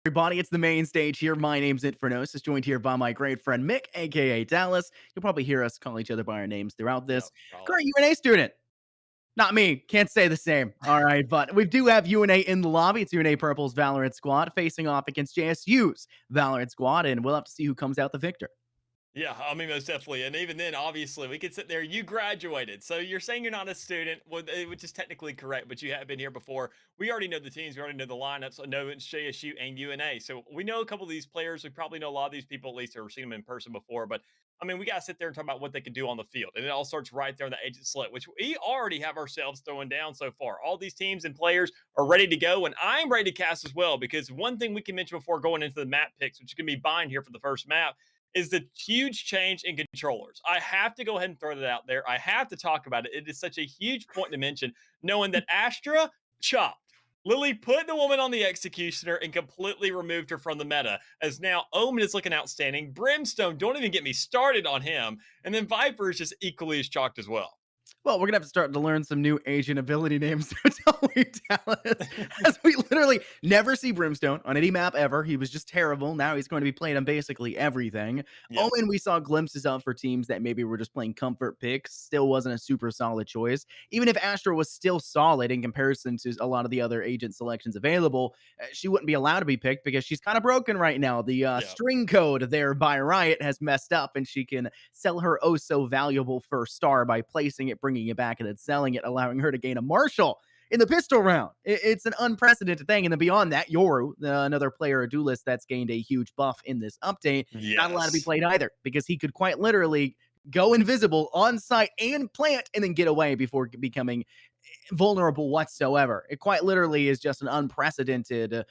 Everybody, it's the main stage here. My name's Infernos, joined here by my great friend Mick, aka Dallas. You'll probably hear us call each other by our names throughout Yep, this. probably. Current UNA student. Not me. Can't say the same. All right, but we do have UNA in the lobby. It's UNA Purple's Valorant squad facing off against JSU's Valorant squad, and we'll have to see who comes out the victor. Yeah, I mean, most definitely. And even then, obviously, we could sit there. You graduated, so you're saying you're not a student, which is technically correct, but you have been here before. We already know the teams, we already know the lineups. I know it's JSU and UNA, so we know a couple of these players. We probably know a lot of these people at least, or seen them in person before. But I mean, we gotta sit there and talk about what they can do on the field, and it all starts right there on the agent select, which we already have ourselves throwing down so far. All these teams and players are ready to go, and I'm ready to cast as well because one thing we can mention before going into the map picks, which is gonna be buying here for the first map is the huge change in controllers. I have to go ahead and throw that out there. I have to talk about it. It is such a huge point to mention, knowing that Astra chopped. Lily put the woman on the executioner and completely removed her from the meta. As now Omen is looking outstanding. Brimstone, don't even get me started on him. And then Viper is just equally as chalked as well. Well, we're gonna have to start to learn some new agent ability names, don't we, Dallas? As we literally never see Brimstone on any map ever. He was just terrible. Now he's going to be playing on basically everything. Yep. Owen, we saw glimpses of for teams that maybe were just playing comfort picks. Still wasn't a super solid choice. Even if Astra was still solid in comparison to a lot of the other agent selections available, she wouldn't be allowed to be picked because she's kind of broken right now. The Yep. string code there by Riot has messed up, and she can sell her oh so valuable first star by placing it, bringing it back, and then selling it, allowing her to gain a Marshall in the pistol round. It's an unprecedented thing. And then beyond that, Yoru, another player, a duelist that's gained a huge buff in this update, not allowed to be Yes. played either because he could quite literally go invisible on site and plant and then get away before becoming vulnerable whatsoever. It quite literally is just an unprecedented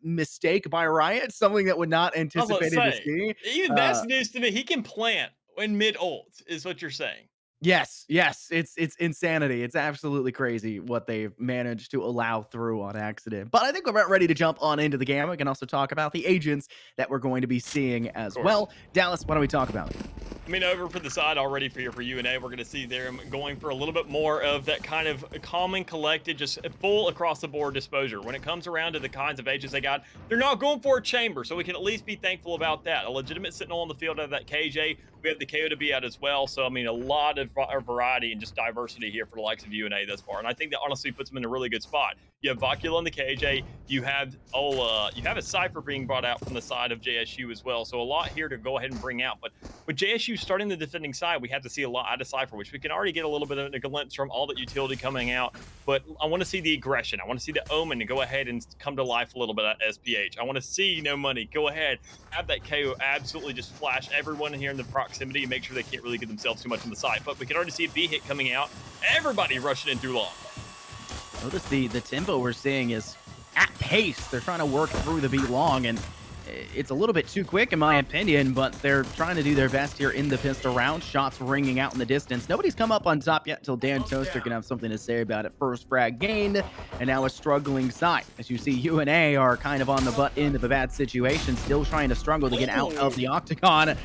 mistake by Riot, something that would not I was about to anticipated to say, see. even that's Uh, news to me. He can plant in mid ult, is what you're saying. Yes, yes, it's insanity. It's absolutely crazy what they've managed to allow through on accident. But I think we're about ready to jump on into the game. We can also talk about the agents that we're going to be seeing Of as course. well. Dallas, why don't we talk about it? I mean, over for the side already for UNA, we're going to see them going for a little bit more of that kind of calm and collected, just full across the board disposure. When it comes around to the kinds of agents they got, they're not going for a chamber, so we can at least be thankful about that. A legitimate Sentinel on the field out of that KJ. We have the KO to be out as well. So, I mean, a lot of variety and just diversity here for the likes of UNA thus far. And I think that honestly puts them in a really good spot. You have Vocula on the KJ. You have you have a Cypher being brought out from the side of JSU as well. So a lot here to go ahead and bring out. But with JSU starting the defending side, we have to see a lot out of Cypher, which we can already get a little bit of a glimpse from all that utility coming out. But I want to see the aggression. I want to see the Omen to go ahead and come to life a little bit at SPH. I want to see No Money go ahead, have that KO absolutely just flash everyone here in the proximity and make sure they can't really get themselves too much on the side. But we can already see a B hit coming out. Everybody rushing in through long. Notice the tempo we're seeing is at pace. They're trying to work through the beat long, and it's a little bit too quick in my opinion, but they're trying to do their best here in the pistol round. Shots ringing out in the distance. Nobody's come up on top yet until Dan Toaster can have something to say about it. First frag gained, and now a struggling side. As you see, UNA are kind of on the butt end of a bad situation, still trying to struggle to get out of the octagon.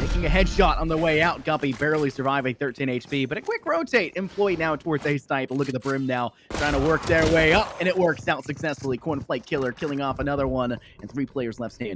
Taking a headshot on the way out. Guppy barely surviving 13 HP, but a quick rotate. Employee now towards Ace Type. Look at the Brim now, trying to work their way up, and it works out successfully. Cornflake Killer killing off another one, and 3 players left standing.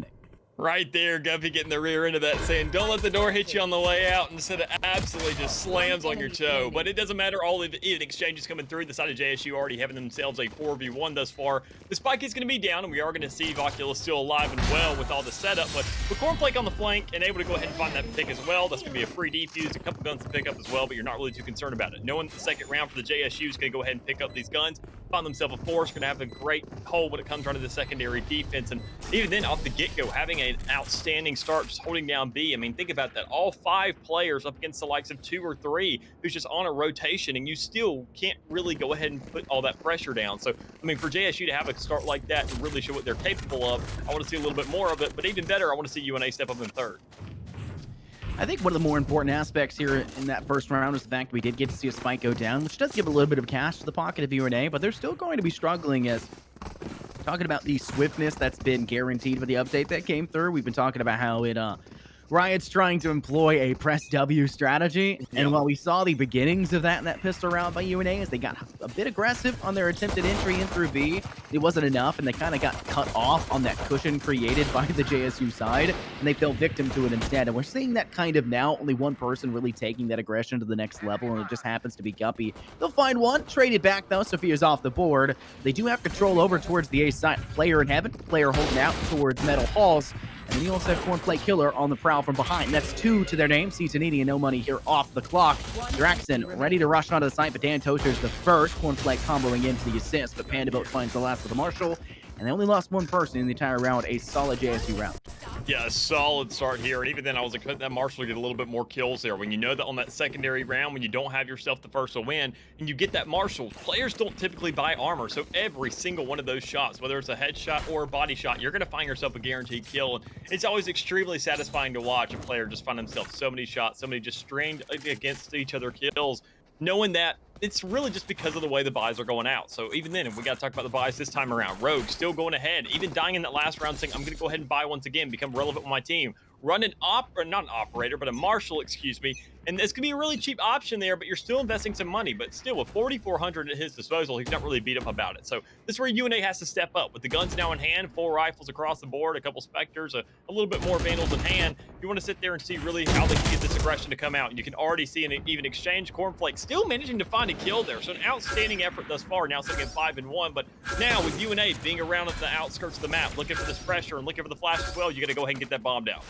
Right there, Guppy getting the rear end of that, saying, don't let the door hit you on the way out, instead of absolutely just slams on your toe. But it doesn't matter, all of the exchanges coming through. The side of JSU already having themselves a 4v1 thus far. The spike is going to be down, and we are going to see Vocula still alive and well with all the setup. But with Cornflake on the flank and able to go ahead and find that pick as well, that's going to be a free defuse, a couple guns to pick up as well, but you're not really too concerned about it. Knowing the second round for the JSU is going to go ahead and pick up these guns, find themselves a force, going to have a great hole when it comes down to the secondary defense. And even then, off the get-go, having an outstanding start, just holding down B. I mean, think about that. All 5 players up against the likes of 2 or 3 who's just on a rotation, and you still can't really go ahead and put all that pressure down. So, I mean, for JSU to have a start like that and really show what they're capable of, I want to see a little bit more of it. But even better, I want to see UNA step up in third. I think one of the more important aspects here in that first round is the fact we did get to see a spike go down, which does give a little bit of cash to the pocket of UNA, but they're still going to be struggling as talking about the swiftness that's been guaranteed with the update that came through. We've been talking about how it Riot's trying to employ a press W strategy, Yep. and while we saw the beginnings of that in that pistol round by UNA as they got a bit aggressive on their attempted entry in through B, it wasn't enough, and they kind of got cut off on that cushion created by the JSU side, and they fell victim to it instead. And we're seeing that kind of now, only one person really taking that aggression to the next level, and it just happens to be Guppy. They'll find one, trade it back though. Sophia's off the board. They do have control over towards the A side. Player in heaven, player holding out towards Metal Halls. And then you also have Cornflake Killer on the prowl from behind. That's 2 to their name. Citanini and No Money here off the clock. Draxon ready to rush onto the site, but Dan Toaster's the first. Cornflake comboing into the assist, but Panda Boat finds the last with the Marshall. And they only lost one person in the entire round. A solid JSU round. Yeah, a solid start here. And even then, I was expecting that Marshall to get a little bit more kills there. When you know that on that secondary round, when you don't have yourself the first to win, and you get that Marshall, players don't typically buy armor. So every single one of those shots, whether it's a headshot or a body shot, you're going to find yourself a guaranteed kill. And it's always extremely satisfying to watch a player just find themselves so many shots, so many just strained against each other kills, knowing that it's really just because of the way the buys are going out. So even then, if we got to talk about the buys this time around, Rogue still going ahead, even dying in that last round, saying, I'm going to go ahead and buy once again, become relevant with my team. Run an not an operator, but a Marshall, excuse me. And it's going to be a really cheap option there, but you're still investing some money. But still, with 4,400 at his disposal, he's not really beat up about it. So this is where UNA has to step up. With the guns now in hand, 4 rifles across the board, a couple Spectres, a little bit more Vandals in hand. You want to sit there and see really how they can get this aggression to come out. And you can already see an even exchange. Cornflake still managing to find a kill there. So an outstanding effort thus far, now sitting at 5-1. But now with UNA being around at the outskirts of the map, looking for this pressure and looking for the flash as well, you got to go ahead and get that bombed out.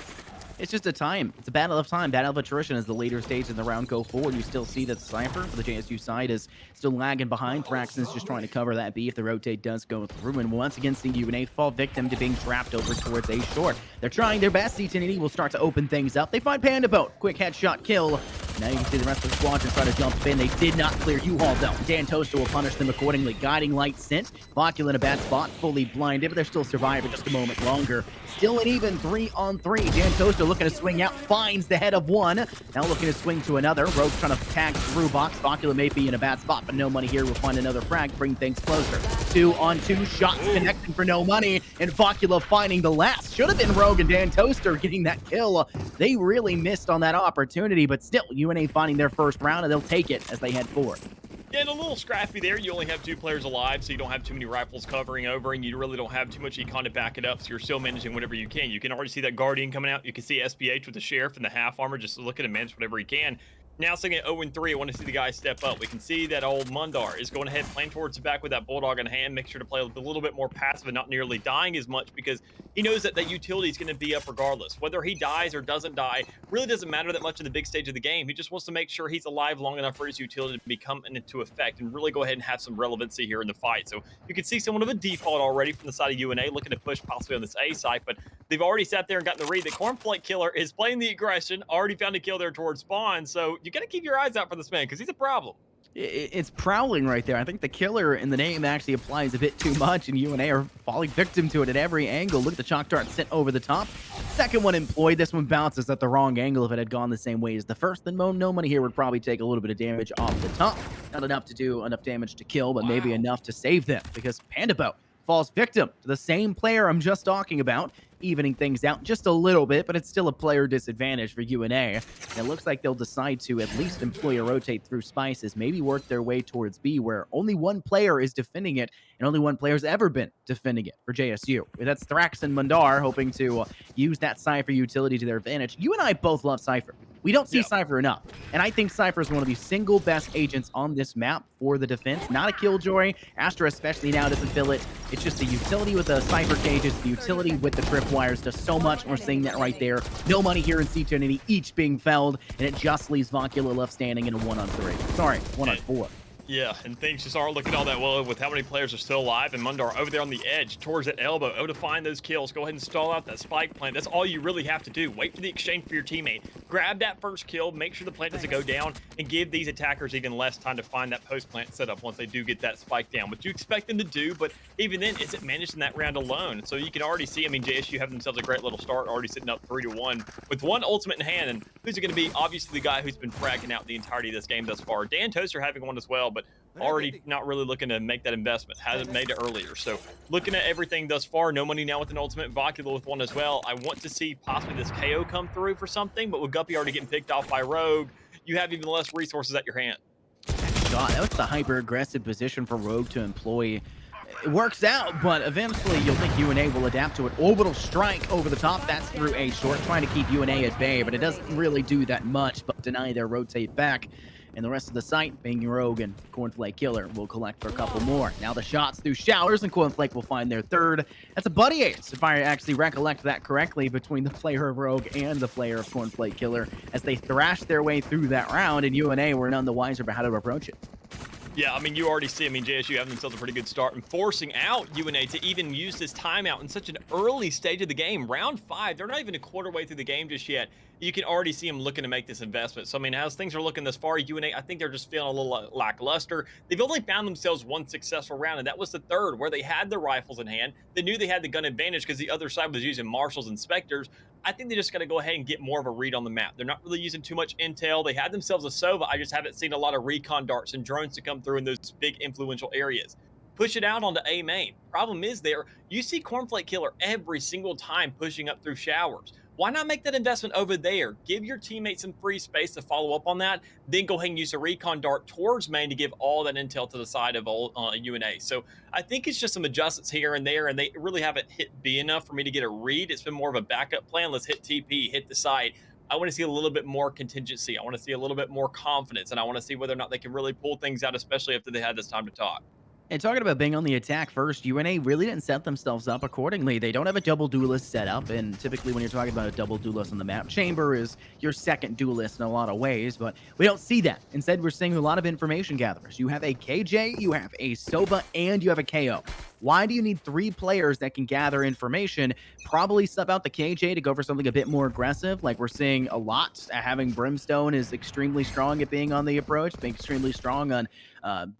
It's just a time. It's a battle of time. Battle of attrition as the later stage in the round go forward. You still see that Cypher for the JSU side is still lagging behind. Thraxon's just trying to cover that B if the rotate does go through. And once again, seeing UNA fall victim to being trapped over towards A short. They're trying their best. C1080 will start to open things up. They find Panda Boat. Quick headshot kill. Now you can see the rest of the squadron try to jump in. They did not clear U-Haul though. Dan Toaster will punish them accordingly. Guiding light sent. Vocula in a bad spot. Fully blinded, but they're still surviving just a moment longer. Still an even 3-on-3. Dan Toaster looking to swing out. Finds the head of one. Now looking to swing to another. Rogue trying to tag through box. Vocula may be in a bad spot, but No Money here will find another frag. Bring things closer. 2-on-2 shots connecting for No Money. And Vocula finding the last. Should have been Rogue and Dan Toaster getting that kill. They really missed on that opportunity, but still UNA finding their first round, and they'll take it as they head forward. Yeah, and a little scrappy there. You only have 2 players alive, so you don't have too many rifles covering over, and you really don't have too much econ to back it up, so you're still managing whatever you can. You can already see that Guardian coming out. You can see SPH with the Sheriff and the half armor just looking to manage whatever he can. Now sitting at 0-3, I want to see the guys step up. We can see that old Mundar is going ahead, playing towards the back with that Bulldog in hand. Make sure to play a little bit more passive and not nearly dying as much because he knows that that utility is going to be up regardless. Whether he dies or doesn't die really doesn't matter that much in the big stage of the game. He just wants to make sure he's alive long enough for his utility to become into effect and really go ahead and have some relevancy here in the fight. So you can see somewhat of a default already from the side of UNA looking to push possibly on this A site, but they've already sat there and gotten the read that Cornflake Killer is playing the aggression, already found a kill there towards spawn. So you got to keep your eyes out for this man because he's a problem. It's prowling right there. I think the killer in the name actually applies a bit too much, and UNA are falling victim to it at every angle. Look at the chalk dart sent over the top. Second one employed. This one bounces at the wrong angle. If it had gone the same way as the first, then No Money here would probably take a little bit of damage off the top. Not enough to do enough damage to kill, but maybe enough to save them because Panda Boat falls victim to the same player I'm just talking about, evening things out just a little bit, but it's still a player disadvantage for UNA. And it looks like they'll decide to at least employ a rotate through Spices, maybe work their way towards B, where only one player is defending it, and only one player's ever been defending it for JSU. That's Thrax and Mundar hoping to use that Cypher utility to their advantage. You and I both love Cypher. We don't see Cypher enough, and I think Cypher is one of the single best agents on this map for the defense. Not a killjoy. Astra especially now doesn't feel it. It's just the utility with the Cypher cages, the utility with the tripwires does so much, and we're seeing that right there. No Money here in C2 each being felled, and it just leaves Vocula left standing in a 1-on-3. Sorry, 1-on-4. Yeah, and things just aren't looking all that well with how many players are still alive. And Mundar over there on the edge towards that elbow. Oh, to find those kills. Go ahead and stall out that spike plant. That's all you really have to do. Wait for the exchange for your teammate. Grab that first kill. Make sure the plant doesn't go down. And give these attackers even less time to find that post-plant setup once they do get that spike down. Which you expect them to do, but even then, isn't managed in that round alone. So you can already see, I mean, JSU have themselves a great little start. Already sitting up 3-1 with one ultimate in hand. And who's going to be? Obviously the guy who's been fragging out the entirety of this game thus far. Dan Toaster having one as well, but already not really looking to make that investment. Hasn't made it earlier. So looking at everything thus far, no money now with an ultimate, Vocula with one as well. I want to see possibly this KO come through for something, but with Guppy already getting picked off by Rogue, you have even less resources at your hand. God, that was the hyper-aggressive position for Rogue to employ. It works out, but eventually you'll think UNA will adapt to it. Orbital strike over the top. That's through A short, trying to keep UNA at bay, but it doesn't really do that much, but deny their rotate back. And the rest of the site, being Rogue and Cornflake Killer, will collect for a couple more. Now the shots through showers, and Cornflake will find their third. That's a buddy ace, if I actually recollect that correctly, between the player of Rogue and the player of Cornflake Killer, as they thrashed their way through that round, and UNA were none the wiser about how to approach it. Yeah, I mean, you already see, JSU having themselves a pretty good start and forcing out UNA to even use this timeout in such an early stage of the game. Round 5, they're not even a quarter way through the game just yet. You can already see them looking to make this investment. So, I mean, as things are looking this far, UNA, I think they're just feeling a little lackluster. They've only found themselves one successful round, and that was the third, where they had their rifles in hand. They knew they had the gun advantage because the other side was using marshals and specters. I think they just got to go ahead and get more of a read on the map. They're not really using too much intel. They had themselves a Sova. I just haven't seen a lot of recon darts and drones to come through in those big influential areas. Push it out onto A main. Problem is there, you see Cornflake Killer every single time pushing up through showers. Why not make that investment over there? Give your teammates some free space to follow up on that. Then go ahead and use a recon dart towards main to give all that intel to the side of UNA. So I think it's just some adjustments here and there, and they really haven't hit B enough for me to get a read. It's been more of a backup plan. Let's hit TP, hit the site. I want to see a little bit more contingency. I want to see a little bit more confidence, and I want to see whether or not they can really pull things out, especially after they had this time to talk. And talking about being on the attack first, UNA really didn't set themselves up accordingly. They don't have a double duelist set up, and typically when you're talking about a double duelist on the map, Chamber is your second duelist in a lot of ways, but we don't see that. Instead, we're seeing a lot of information gatherers. You have a KJ, you have a Soba, and you have a KO. Why do you need 3 players that can gather information? Probably sub out the KJ to go for something a bit more aggressive, like we're seeing a lot. Having Brimstone is extremely strong at being on the approach, being extremely strong on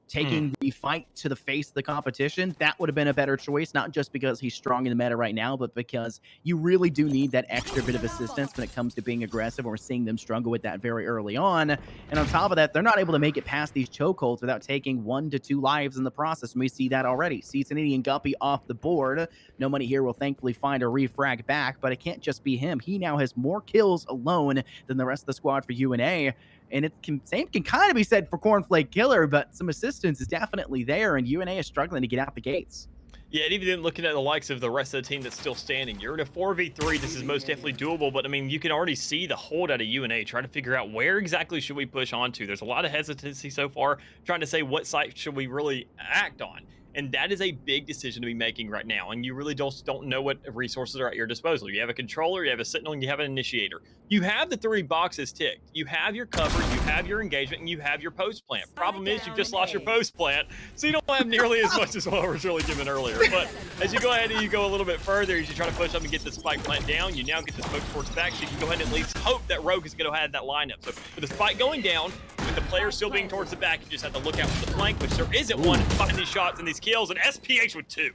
taking the fight to the face of the competition. That would have been a better choice, not just because he's strong in the meta right now, but because you really do need that extra bit of assistance when it comes to being aggressive, and we're seeing them struggle with that very early on. And on top of that, they're not able to make it past these chokeholds without taking 1 to 2 lives in the process, and we see that already. Citanini and Guppy off the board. No money here will thankfully find a refrag back, but it can't just be him. He now has more kills alone than the rest of the squad for UNA. And same can kind of be said for Cornflake Killer, but some assistance is definitely there, and UNA is struggling to get out the gates. Yeah, and even looking at the likes of the rest of the team that's still standing, you're in a 4v3. This is most definitely doable, but I mean, you can already see the hold out of UNA trying to figure out where exactly should we push onto. There's a lot of hesitancy so far, trying to say what site should we really act on. And that is a big decision to be making right now. And you really don't know what resources are at your disposal. You have a controller, you have a sentinel, and you have an initiator. You have the 3 boxes ticked. You have your cover, you have your engagement, and you have your post plant. Problem is you've just lost your post plant, so you don't have nearly as much as what I was really given earlier. But as you go ahead and you go a little bit further, as you try to push up and get the spike plant down, you now get the smoke torch back, so you can go ahead and at least hope that Rogue is going to have that lineup. So with the spike going down, with the player still being towards the back, you just have to look out for the flank, which there isn't one, find these shots and these kills, and SPH with 2.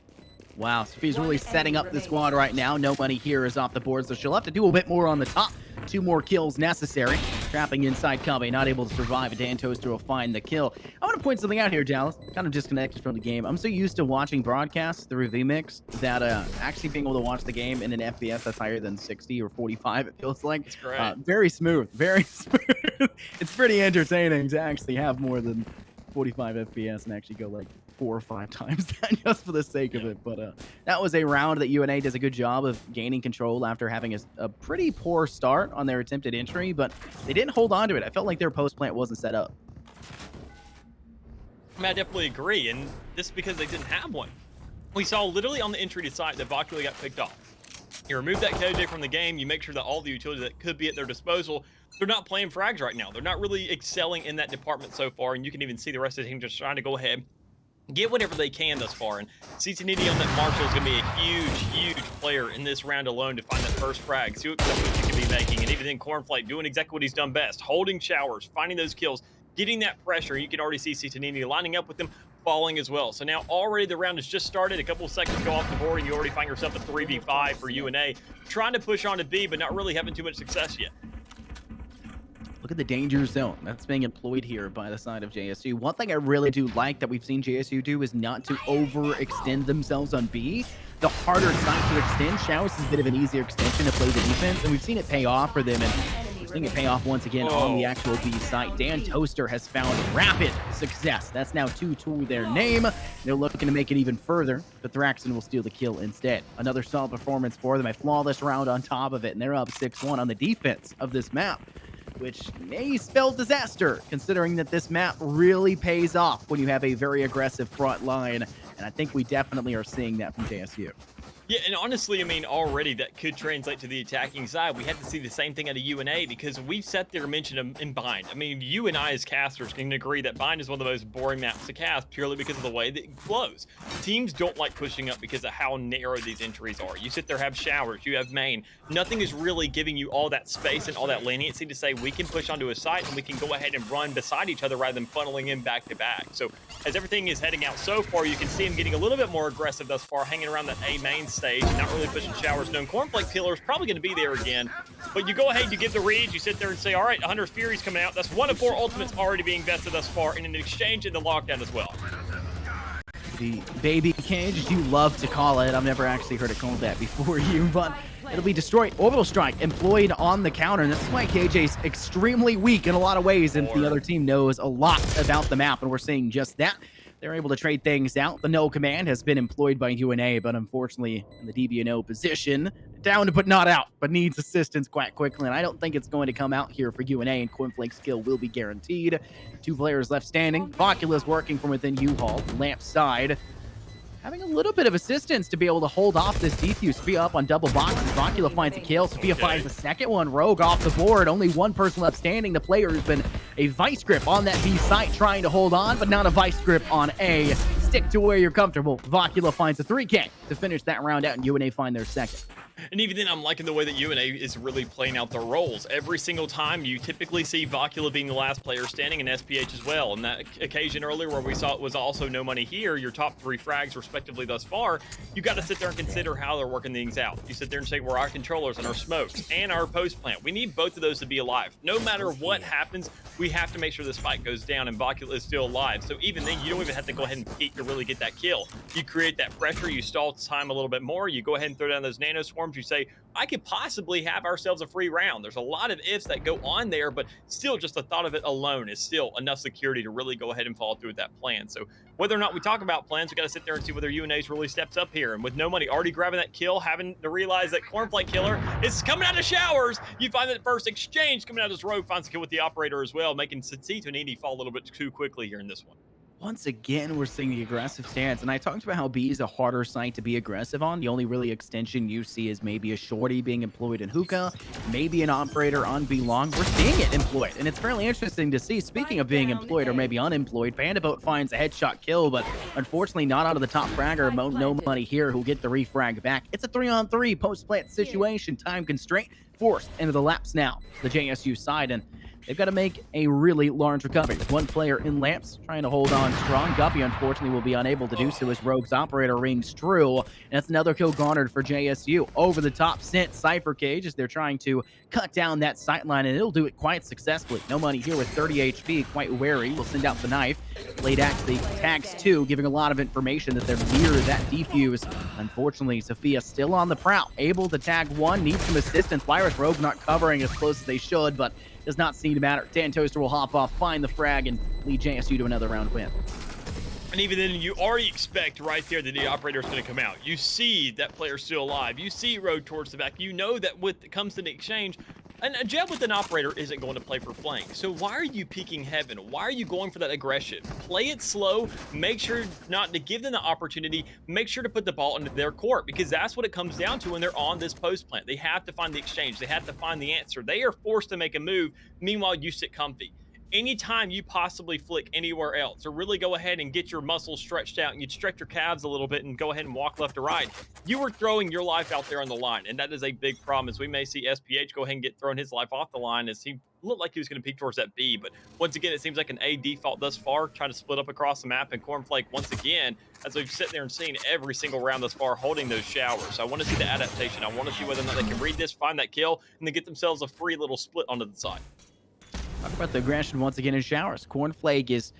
Wow, Sophie's really setting up the squad right now. No money here is off the board, so she'll have to do a bit more on the top. 2 more kills necessary. Trapping inside Cubby, not able to survive. Dan Toaster will find the kill. I want to point something out here, Dallas. Kind of disconnected from the game. I'm so used to watching broadcasts through VMix that actually being able to watch the game in an FPS that's higher than 60 or 45, it feels like. It's great. Very smooth. Very smooth. It's pretty entertaining to actually have more than 45 FPS and actually go like 4 or 5 times that just for the sake of it. But that was a round that UNA does a good job of gaining control after having a pretty poor start on their attempted entry, but they didn't hold on to it. I felt like their post plant wasn't set up. I mean, I definitely agree, and this is because they didn't have one. We saw literally on the entry to site that Vocula got picked off. You remove that KJ from the game, you make sure that all the utilities that could be at their disposal, they're not playing frags right now. They're not really excelling in that department so far, and you can even see the rest of the team just trying to go ahead, get whatever they can thus far. And Citanini on that Marshall is going to be a huge player in this round alone to find that first frag, see what you can be making. And even then, Cornflake doing exactly what he's done best, holding showers, finding those kills, getting that pressure. You can already see Citanini lining up with them, falling as well. So now already the round has just started. A couple of seconds go off the board, and you already find yourself a 3v5 for UNA, trying to push on to B, but not really having too much success yet. Look at the danger zone that's being employed here by the side of JSU. One thing I really do like that we've seen JSU do is not to overextend themselves on B. The harder side to extend, Showers is a bit of an easier extension to play the defense, and we've seen it pay off for them, and we're seeing it pay off once again on the actual B site. Dan Toaster has found rapid success. That's now 2 to their name. They're looking to make it even further, but Thraxton will steal the kill instead. Another solid performance for them, a flawless round on top of it, and they're up 6-1 on the defense of this map, which may spell disaster, considering that this map really pays off when you have a very aggressive front line, and I think we definitely are seeing that from JSU. Yeah, and honestly, I mean, already that could translate to the attacking side. We had to see the same thing out of UNA because we've sat there and mentioned them in Bind. I mean, you and I as casters can agree that Bind is one of the most boring maps to cast purely because of the way that it flows. Teams don't like pushing up because of how narrow these entries are. You sit there, have showers, you have main. Nothing is really giving you all that space and all that leniency to say we can push onto a site and we can go ahead and run beside each other rather than funneling in back to back. So as everything is heading out so far, you can see him getting a little bit more aggressive thus far, hanging around that A main stage, not really pushing showers. Known Cornflake Killer is probably going to be there again, but you go ahead, you give the reads, you sit there and say, all right, Hunter's Fury's coming out. That's 1 of 4 ultimates already being vested thus far, in an exchange in the lockdown as well. The baby cage, as you love to call it. I've never actually heard it called that before you, but it'll be destroyed. Orbital Strike employed on the counter, and this is why KJ's extremely weak in a lot of ways, and the other team knows a lot about the map, and we're seeing just that. They're able to trade things out. The no command has been employed by UNA, but unfortunately in the DBNO position, down but not out, but needs assistance quite quickly, and I don't think it's going to come out here for UNA, and Cornflake's skill will be guaranteed. 2 players left standing. Vocula's working from within U-Haul, Lamp's side, having a little bit of assistance to be able to hold off this defuse. Sophia up on double boxes. Vocula finds a kill. Sophia finds the second one. Rogue off the board. Only 1 person left standing. The player has been a vice grip on that B site, trying to hold on, but not a vice grip on A. Stick to where you're comfortable. Vocula finds a 3K to finish that round out, and UNA find their second. And even then, I'm liking the way that UNA is really playing out their roles. Every single time, you typically see Vocula being the last player standing, and SPH as well. And that occasion earlier where we saw it was also no money here, your top 3 frags respectively thus far, you got to sit there and consider how they're working things out. You sit there and say, we're our controllers and our smokes and our post plant. We need both of those to be alive. No matter what happens, we have to make sure this fight goes down and Vocula is still alive. So even then, you don't even have to go ahead and peek to really get that kill. You create that pressure, you stall time a little bit more, you go ahead and throw down those nano swarms, you say, I could possibly have ourselves a free round. There's a lot of ifs that go on there, but still just the thought of it alone is still enough security to really go ahead and follow through with that plan. So whether or not we talk about plans, we got to sit there and see whether UNA's really steps up here. And with no money already grabbing that kill, having to realize that Cornflake Killer is coming out of showers, you find that first exchange coming out as Rogue finds a kill with the operator as well, making Setsito and Edie fall a little bit too quickly here in this one. Once again, we're seeing the aggressive stance, and I talked about how B is a harder site to be aggressive on. The only really extension you see is maybe a shorty being employed in hookah, maybe an operator on B long. We're seeing it employed, and it's fairly interesting to see. Speaking of being employed or maybe unemployed, Pandaboat finds a headshot kill, but unfortunately not out of the top fragger. No money here who'll get the refrag back. It's a 3-on-3 post-plant situation, time constraint, forced into the laps now, the JSU side, and they've got to make a really large recovery. With 1 player in lamps trying to hold on strong. Guppy, unfortunately, will be unable to do so as Rogue's operator rings true. And that's another kill garnered for JSU. Over the top sent Cypher Cage as they're trying to cut down that sight line, and it'll do it quite successfully. No money here with 30 HP, quite wary. We'll send out the knife. Blade actually tags 2, giving a lot of information that they're near that defuse. Unfortunately, Sophia still on the prowl, able to tag 1, needs some assistance. Virus Rogue not covering as close as they should, but does not seem to matter. Dan Toaster will hop off, find the frag, and lead JSU to another round win. And even then, you already expect right there that the operator is going to come out. You see that player still alive. You see Rogue towards the back. You know that when it comes to the exchange, a jab with an operator isn't going to play for flank. So why are you peeking heaven? Why are you going for that aggression? Play it slow. Make sure not to give them the opportunity. Make sure to put the ball into their court, because that's what it comes down to when they're on this post plant. They have to find the exchange. They have to find the answer. They are forced to make a move. Meanwhile, you sit comfy. Anytime you possibly flick anywhere else or really go ahead and get your muscles stretched out and you stretch your calves a little bit and go ahead and walk left to right, you are throwing your life out there on the line. And that is a big problem, as we may see SPH go ahead and get thrown his life off the line, as he looked like he was going to peek towards that B. But once again, it seems like an A default thus far, trying to split up across the map. And Cornflake, once again, as we've sat there and seen every single round thus far, holding those showers. So I want to see the adaptation. I want to see whether or not they can read this, find that kill, and then get themselves a free little split onto the side. Talk about the aggression once again in showers. Cornflake is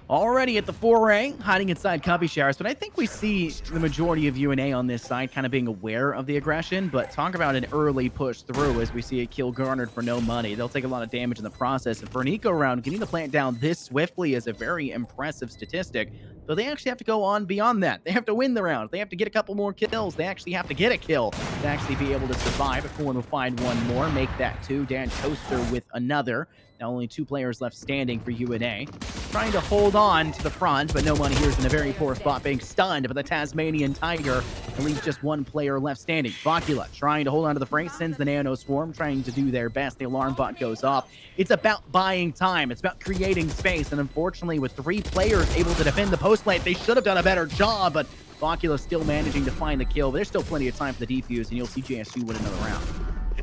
already at the foray, hiding inside cubby showers, but I think we see the majority of UNA on this side kind of being aware of the aggression, but talk about an early push through as we see a kill garnered for no money. They'll take a lot of damage in the process, and for an eco round, getting the plant down this swiftly is a very impressive statistic, but they actually have to go on beyond that. They have to win the round. They have to get a couple more kills. They actually have to get a kill to actually be able to survive. A Corn will find one more, make that two. Dan Toaster with another. Now only 2 players left standing for UNA. Trying to hold on to the front, but no money here is in a very poor spot, being stunned by the Tasmanian Tiger. And leaves just 1 player left standing. Vocula trying to hold on to the fray, sends the Nano Swarm, trying to do their best. The alarm bot goes off. It's about buying time. It's about creating space. And unfortunately, with 3 players able to defend the post lane, they should have done a better job, but Vocula still managing to find the kill. But there's still plenty of time for the defuse, and you'll see JSU win another round.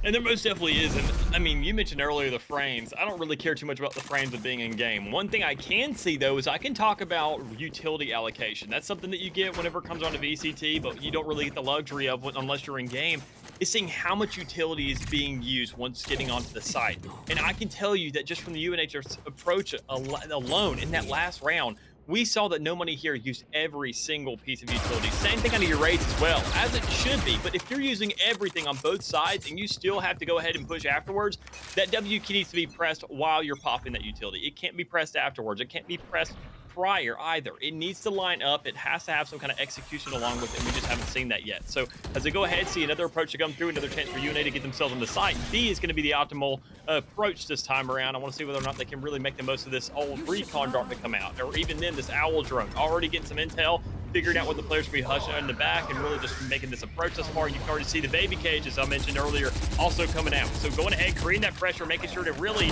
And there most definitely is. And I mean, you mentioned earlier the frames. I don't really care too much about the frames of being in game. One thing I can see though is I can talk about utility allocation. That's something that you get whenever it comes on to VCT, but you don't really get the luxury of unless you're in game. Is seeing how much utility is being used once getting onto the site. And I can tell you that just from the UNH's approach alone in that last round, we saw that No Money here used every single piece of utility. Same thing on your raids as well, as it should be. But if you're using everything on both sides and you still have to go ahead and push afterwards, that W key needs to be pressed while you're popping that utility. It can't be pressed afterwards. It can't be pressed prior either. It needs to line up. It has to have some kind of execution along with it. We just haven't seen that yet. So as they go ahead, see another approach to come through, another chance for UNA to get themselves on the site. B is going to be the optimal approach this time around. I want to see whether or not they can really make the most of this old recon drop to come out, or even then this owl drone. Already getting some intel, figuring out what the players will be hushing in the back, and really just making this approach thus far. You can already see the baby cage, as I mentioned earlier, also coming out. So going ahead, creating that pressure, making sure to really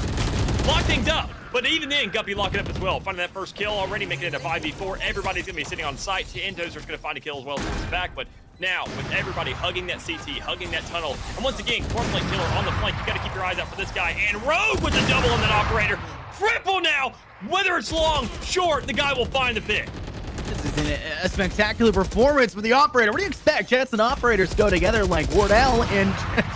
lock things up. But even then, Guppy locking up as well. Finding that first kill already, making it a 5v4. Everybody's going to be sitting on site. Toaster's going to find a kill as well towards the back. But now, with everybody hugging that CT, hugging that tunnel, and once again, Cornflake Killer on the flank, you got to keep your eyes out for this guy. And Rogue with the double on that operator. Triple now. Whether it's long, short, the guy will find the pick. This is a spectacular performance for the operator. What do you expect? Jets and operators go together like Wardell and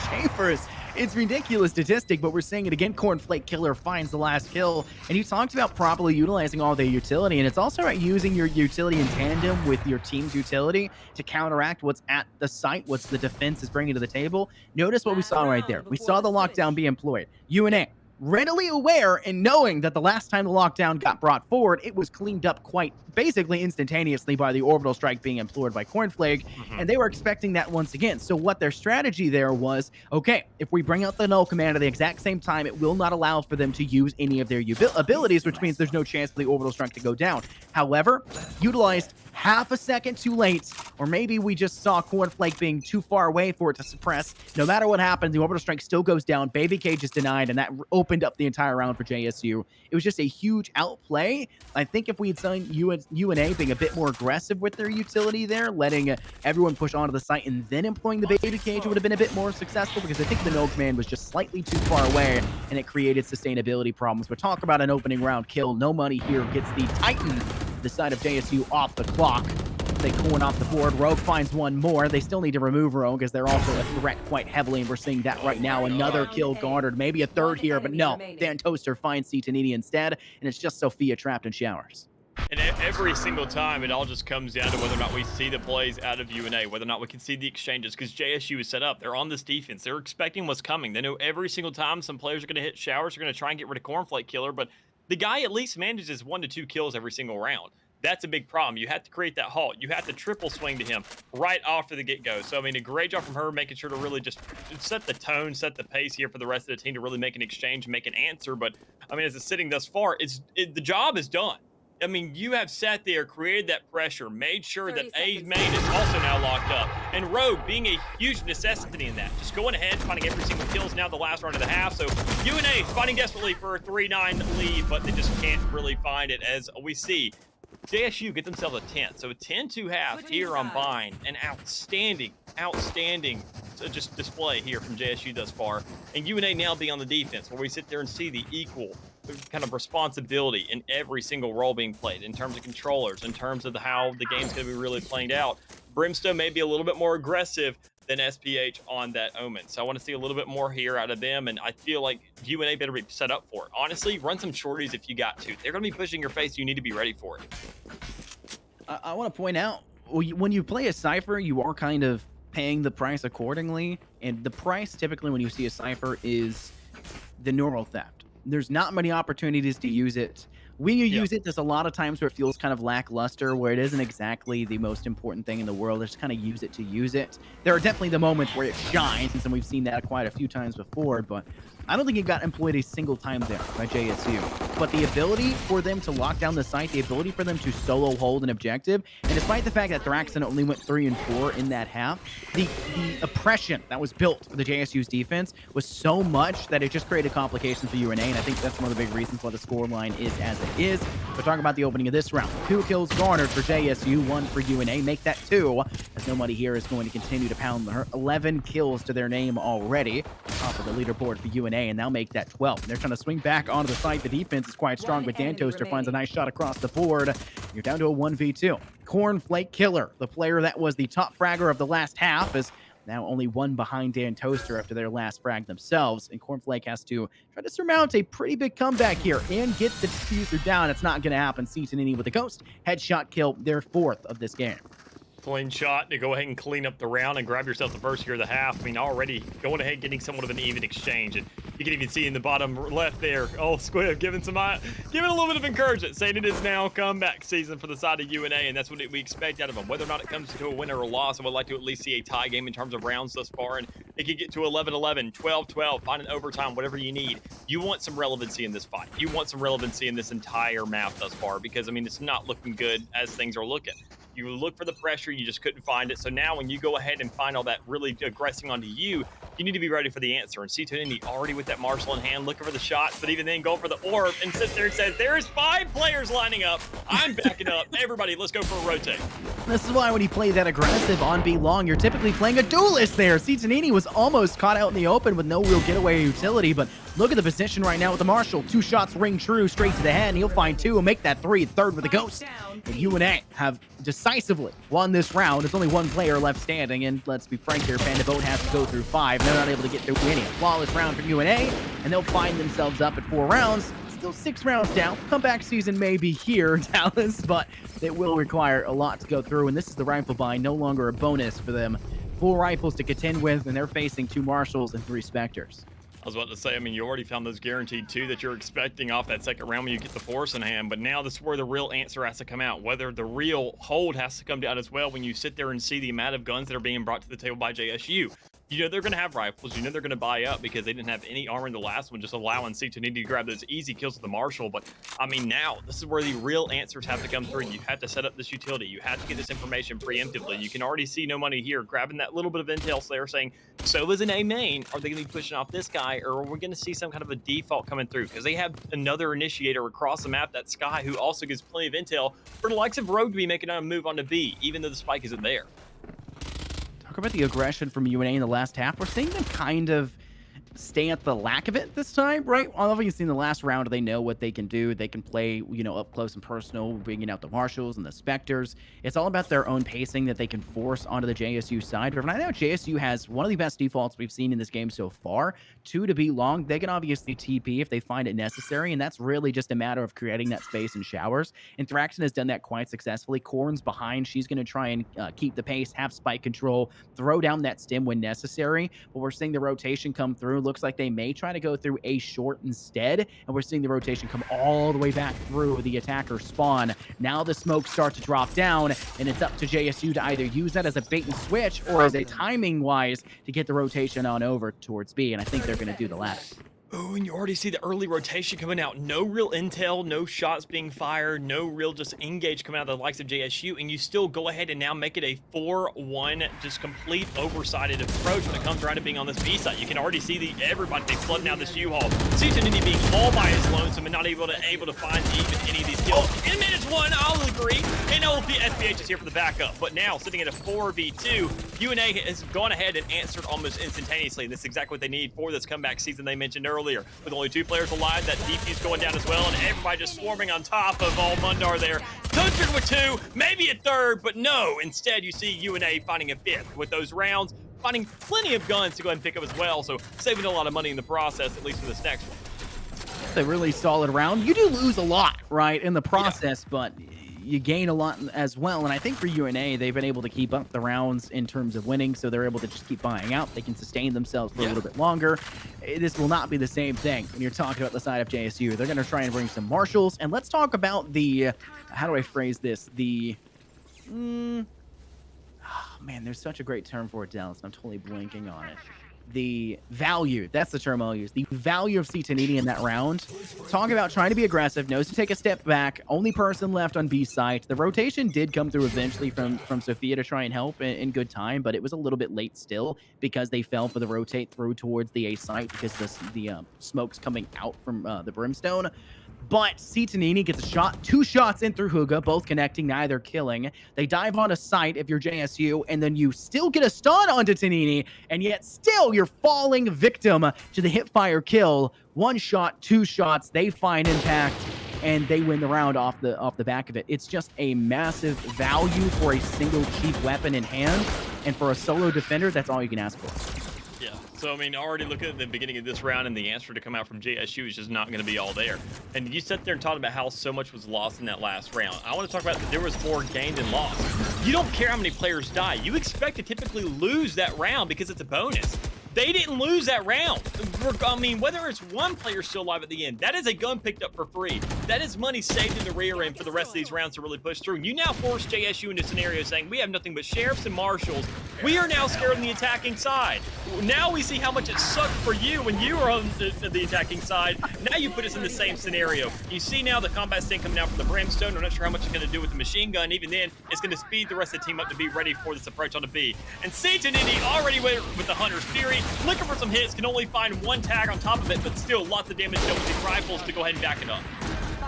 Chambers. It's a ridiculous statistic, but we're seeing it again. Cornflake Killer finds the last kill, and you talked about properly utilizing all the utility, and it's also about using your utility in tandem with your team's utility to counteract what's at the site, what's the defense is bringing to the table. Notice what we saw right there. We saw the lockdown be employed. UNA readily aware and knowing that the last time the lockdown got brought forward, it was cleaned up quite basically instantaneously by the orbital strike being employed by Cornflake, and they were expecting that once again. So what their strategy there was, okay, if we bring out the null command at the exact same time, it will not allow for them to use any of their abilities, which means there's no chance for the orbital strike to go down. However, utilized half a second too late, or maybe we just saw Cornflake being too far away for it to suppress. No matter what happens, the orbital strike still goes down. Baby Cage is denied, and that opened up the entire round for JSU. It was just a huge outplay. I think if we had seen UNA being a bit more aggressive with their utility there, letting everyone push onto the site and then employing the Baby Cage, it would have been a bit more successful, because I think the null command was just slightly too far away, and it created sustainability problems. But talk about an opening round kill. No Money here gets the Titan, the side of JSU, off the clock. They Corn off the board. Rogue finds one more. They still need to remove Rogue, as they're also a threat quite heavily, and we're seeing that right now. Another kill garnered, maybe a third here, but no. Dan Toaster finds C-Tanini instead, and it's just Sophia trapped in showers. And every single time, it all just comes down to whether or not we see the plays out of UNA, whether or not we can see the exchanges, because JSU is set up. They're on this defense. They're expecting what's coming. They know every single time some players are going to hit showers, they're going to try and get rid of Cornflake Killer, but the guy at least manages 1 to 2 kills every single round. That's a big problem. You have to create that halt. You have to triple swing to him right off to the get-go. So, I mean, a great job from her, making sure to really just set the tone, set the pace here for the rest of the team to really make an exchange, make an answer. But, I mean, as it's sitting thus far, the job is done. I mean, you have sat there, created that pressure, made sure that A main is also now locked up. And Rogue being a huge necessity in that. Just going ahead, finding every single kill is now the last round of the half. So UNA fighting desperately for a 3-9 lead, but they just can't really find it, as we see JSU get themselves a 10. So a 10-2 half here on Bind. An outstanding just display here from JSU thus far. And UNA now being on the defense, where we sit there and see the equal kind of responsibility in every single role being played, in terms of controllers, in terms of how the game's going to be really played out. Brimstone may be a little bit more aggressive than SPH on that Omen. So I want to see a little bit more here out of them, and I feel like UNA better be set up for it. Honestly, run some shorties if you got to. They're going to be pushing your face. You need to be ready for it. I want to point out, when you play a Cypher, you are kind of paying the price accordingly, and the price typically when you see a Cypher is the normal theft. There's not many opportunities to use it. When you use it, there's a lot of times where it feels kind of lackluster, where it isn't exactly the most important thing in the world. Just kind of use it to use it. There are definitely the moments where it shines, and we've seen that quite a few times before, but I don't think it got employed a single time there by JSU. But the ability for them to lock down the site, the ability for them to solo hold an objective, and despite the fact that Thraxton only went 3 and 4 in that half, the oppression that was built for the JSU's defense was so much that it just created complications for UNA, and I think that's one of the big reasons why the scoreline is as it is. We're talking about the opening of this round. 2 kills garnered for JSU, 1 for UNA. Make that 2, as nobody here is going to continue to pound her. 11 kills to their name already. Top of the leaderboard for UNA, and now make that 12. They're trying to swing back onto the site. The defense is quite strong, but Dan Toaster finds a nice shot across the board. You're down to a 1v2. Cornflake Killer, the player that was the top fragger of the last half, is now only 1 behind Dan Toaster after their last frag themselves, and Cornflake has to try to surmount a pretty big comeback here and get the diffuser down. It's not going to happen. Seatonini with the Ghost headshot kill, their 4th of this game. Clean shot to go ahead and clean up the round and grab yourself the first here of the half. I mean, already going ahead getting somewhat of an even exchange, and you can even see in the bottom left there, Squibb giving a little bit of encouragement, saying it is now comeback season for the side of UNA, and that's what we expect out of them. Whether or not it comes to a win or a loss, I would like to at least see a tie game in terms of rounds thus far, and it could get to 11-11, 12-12, find an overtime, whatever you need. You want some relevancy in this fight. You want some relevancy in this entire map thus far, because I mean, it's not looking good as things are looking. You look for the pressure, you just couldn't find it. So now when you go ahead and find all that really aggressing onto you, you need to be ready for the answer. And C2N already with that Marshall in hand, looking for the shots, but even then going for the orb and sits there and says, there's 5 players lining up. I'm backing up. Everybody, let's go for a rotate. This is why when you play that aggressive on B long, you're typically playing a duelist there. C2N was almost caught out in the open with no real getaway utility, but look at the position right now with the Marshall. 2 shots ring true straight to the head, and he'll find 2 and make that 3, 3rd with the Ghost. And UNA have decisively won this round. There's only 1 player left standing, and let's be frank here, Panda Boat has to go through 5. They're not able to get through any. Flawless round for UNA, and they'll find themselves up at 4 rounds. Still 6 rounds down. Comeback season may be here, Dallas, but it will require a lot to go through, and this is the rifle buy, no longer a bonus for them. 4 rifles to contend with, and they're facing 2 Marshalls and 3 Spectres. I was about to say, I mean, you already found those guaranteed 2 that you're expecting off that second round when you get the Force in hand, but now this is where the real answer has to come out, whether the real hold has to come down as well when you sit there and see the amount of guns that are being brought to the table by JSU. You know they're going to have rifles. You know they're going to buy up because they didn't have any armor in the last one, just allowing C2N to grab those easy kills with the Marshall. But, I mean, now, this is where the real answers have to come through. You have to set up this utility. You have to get this information preemptively. You can already see No Money here grabbing that little bit of intel, so they're saying, so is an A main. Are they going to be pushing off this guy, or are we going to see some kind of a default coming through? Because they have another initiator across the map, that Sky, who also gives plenty of intel for the likes of Rogue to be making a move onto B, even though the spike isn't there. Talk about the aggression from UNA in the last half. We're seeing them kind of stay at the lack of it this time, right? Obviously, in the last round, they know what they can do. They can play, you know, up close and personal, bringing out the Marshalls and the Spectres. It's all about their own pacing that they can force onto the JSU side. But right now, JSU has one of the best defaults we've seen in this game so far. 2 to be long. They can obviously TP if they find it necessary, and that's really just a matter of creating that space in showers. And Thraxton has done that quite successfully. Corn's behind. She's going to try and keep the pace, have spike control, throw down that stim when necessary. But we're seeing the rotation come through. Looks like they may try to go through A short instead, and we're seeing the rotation come all the way back through the attacker spawn. Now the smoke starts to drop down, and it's up to JSU to either use that as a bait and switch or as a timing-wise to get the rotation on over towards B, and I think they're going to do the latter. Oh, and you already see the early rotation coming out. No real intel, no shots being fired, no real just engage coming out of the likes of JSU, and you still go ahead and now make it a 4-1, just complete oversighted approach when it comes around to being on this B side. You can already see everybody flooding out this U-Haul. C2N being all by his lonesome and not able to find even any of these kills. In minutes 1, I'll agree, and SPH is here for the backup. But now, sitting at a 4v2, UNA has gone ahead and answered almost instantaneously. This is exactly what they need for this comeback season they mentioned earlier. earlier. With only 2 players alive, that defuse going down as well, and everybody just swarming on top of all Mundar there. Tunchered with 2, maybe a 3rd, but no. Instead, you see UNA finding a 5th with those rounds, finding plenty of guns to go ahead and pick up as well, so saving a lot of money in the process, at least for this next one. It's a really solid round. You do lose a lot, right, in the process, but you gain a lot as well. And I think for UNA, they've been able to keep up the rounds in terms of winning, so they're able to just keep buying out. They can sustain themselves for a little bit longer. This will not be the same thing when you're talking about the side of JSU. They're going to try and bring some marshals. And let's talk about the, how do I phrase this? The, oh man, there's such a great term for it, Dallas. I'm totally blanking on it. The value, that's the term I'll use. The value of Citanini in that round. Talk about trying to be aggressive, knows to take a step back. Only person left on B site. The rotation did come through eventually from Sophia to try and help in good time, but it was a little bit late still because they fell for the rotate through towards the A site because the smoke's coming out from the brimstone. But Citanini gets a shot, 2 shots in through Huga, both connecting, neither killing. They dive on a site if you're JSU, and then you still get a stun onto Tanini, and yet still you're falling victim to the hipfire kill. 1 shot, 2 shots, they find impact, and they win the round off the back of it. It's just a massive value for a single cheap weapon in hand, and for a solo defender, that's all you can ask for. Yeah, so I mean, already looking at the beginning of this round and the answer to come out from JSU is just not going to be all there. And you sat there and talked about how so much was lost in that last round. I want to talk about that there was more gained than lost. You don't care how many players die. You expect to typically lose that round because it's a bonus. They didn't lose that round. I mean, whether it's 1 player still alive at the end, that is a gun picked up for free. That is money saved in the rear end for the rest of these rounds to really push through. You now force JSU into a scenario saying, we have nothing but sheriffs and marshals. We are now scared on the attacking side. Now we see how much it sucked for you when you were on the attacking side. Now you put us in the same scenario. You see now the combat stand coming down from the brimstone. I'm not sure how much it's going to do with the machine gun. Even then, it's going to speed the rest of the team up to be ready for this approach on the B. And Citanini already with the Hunter's Fury, looking for some hits, can only find 1 tag on top of it, but still lots of damage done with these rifles to go ahead and back it up.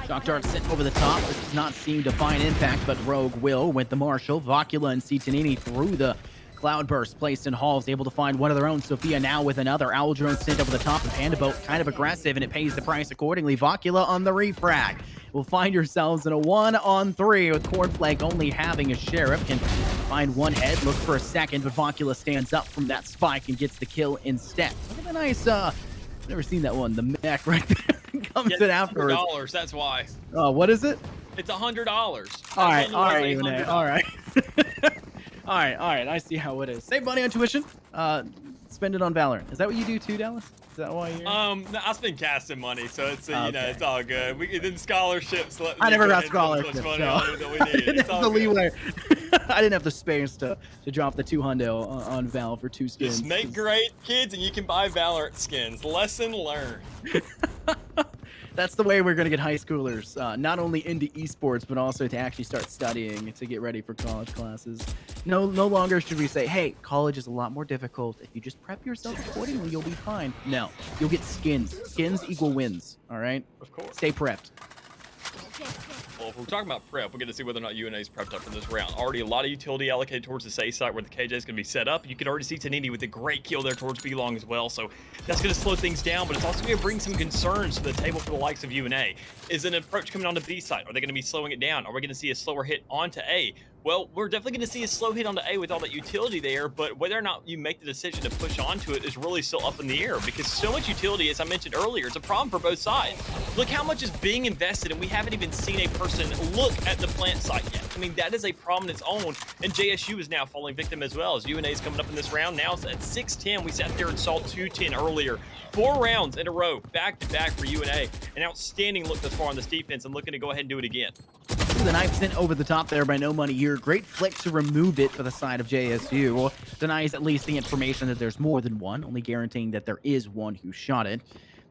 Shock Dart sent over the top. This does not seem to find impact, but Rogue will with the Marshal. Vocula and Citanini through the Cloudburst placed in halls, able to find one of their own. Sophia now with another. Owl Drone sent over the top of Panda Boat, kind of aggressive, and it pays the price accordingly. Vocula on the refrag. Will find yourselves in a 1-on-3 with Cornflake only having a sheriff. Can find 1 head, look for a second, but Vocula stands up from that spike and gets the kill instead. Look at the nice, never seen that one, the mech right there. Comes in afterwards. $100, that's why. What is it? It's $100. All right, UNA, all right. All right, I see how it is. Save money on tuition, spend it on Valorant. Is that what you do too, Dallas? Is that why you're... I spend casting money, so it's you know, it's all good. We then scholarships. I never got scholarships. So. I didn't have the leeway. I didn't have the space to drop the $200 on Val for 2 skins. Just make great kids, and you can buy Valorant skins. Lesson learned. That's the way we're going to get high schoolers, not only into esports, but also to actually start studying to get ready for college classes. No longer should we say, hey, college is a lot more difficult. If you just prep yourself accordingly, you'll be fine. No, you'll get skins. Skins equal wins, all right? Of course. Stay prepped. Well, if we're talking about prep, we're going to see whether or not UNA is prepped up for this round. Already a lot of utility allocated towards the A site where the KJ is going to be set up. You can already see Tanini with a great kill there towards B long as well. So that's going to slow things down, but it's also going to bring some concerns to the table for the likes of UNA. Is an approach coming on the B site? Are they going to be slowing it down? Are we going to see a slower hit onto A? Well, we're definitely going to see a slow hit onto A with all that utility there, but whether or not you make the decision to push onto it is really still up in the air because so much utility, as I mentioned earlier, is a problem for both sides. Look how much is being invested, and we haven't even seen a person look at the plant site yet. I mean, that is a problem its own, and JSU is now falling victim as well as UNA is coming up in this round. Now it's at 6-10. We sat there and saw 2-10 earlier. 4 rounds in a row, back-to-back for UNA. An outstanding look thus far on this defense and looking to go ahead and do it again. The knife sent over the top there by No Money here. Great flick to remove it for the side of JSU. Denies at least the information that there's more than one, only guaranteeing that there is one who shot it.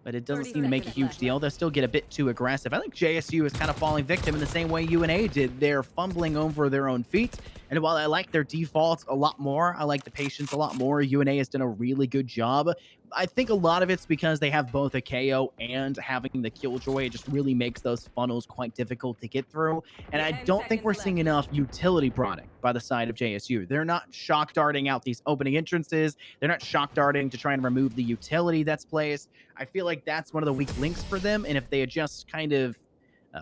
But it doesn't seem to make a huge deal. They'll still get a bit too aggressive. I think JSU is kind of falling victim in the same way UNA did. They're fumbling over their own feet, And while I like their defaults a lot more, I like the patience a lot more. UNA has done a really good job. I think a lot of it's because they have both a KO and having the Killjoy. It just really makes those funnels quite difficult to get through. And I 10 don't think we're seconds seeing left. enough utility prodding by the side of JSU. They're not shock darting out these opening entrances. They're not shock darting to try and remove the utility that's placed. I feel like that's one of the weak links for them. And if they had just kind of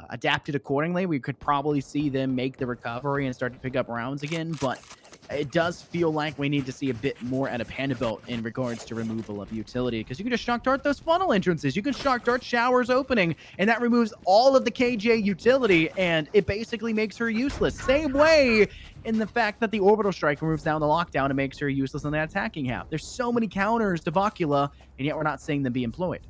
adapted accordingly, we could probably see them make the recovery and start to pick up rounds again. But it does feel like we need to see a bit more at a Panda Belt in regards to removal of utility, because you can just shock dart those funnel entrances. You can shock dart showers opening, and that removes all of the KJ utility, and it basically makes her useless. Same way in the fact that the orbital strike removes down the lockdown and makes her useless in that attacking half. There's so many counters to Vocula, and yet we're not seeing them be employed.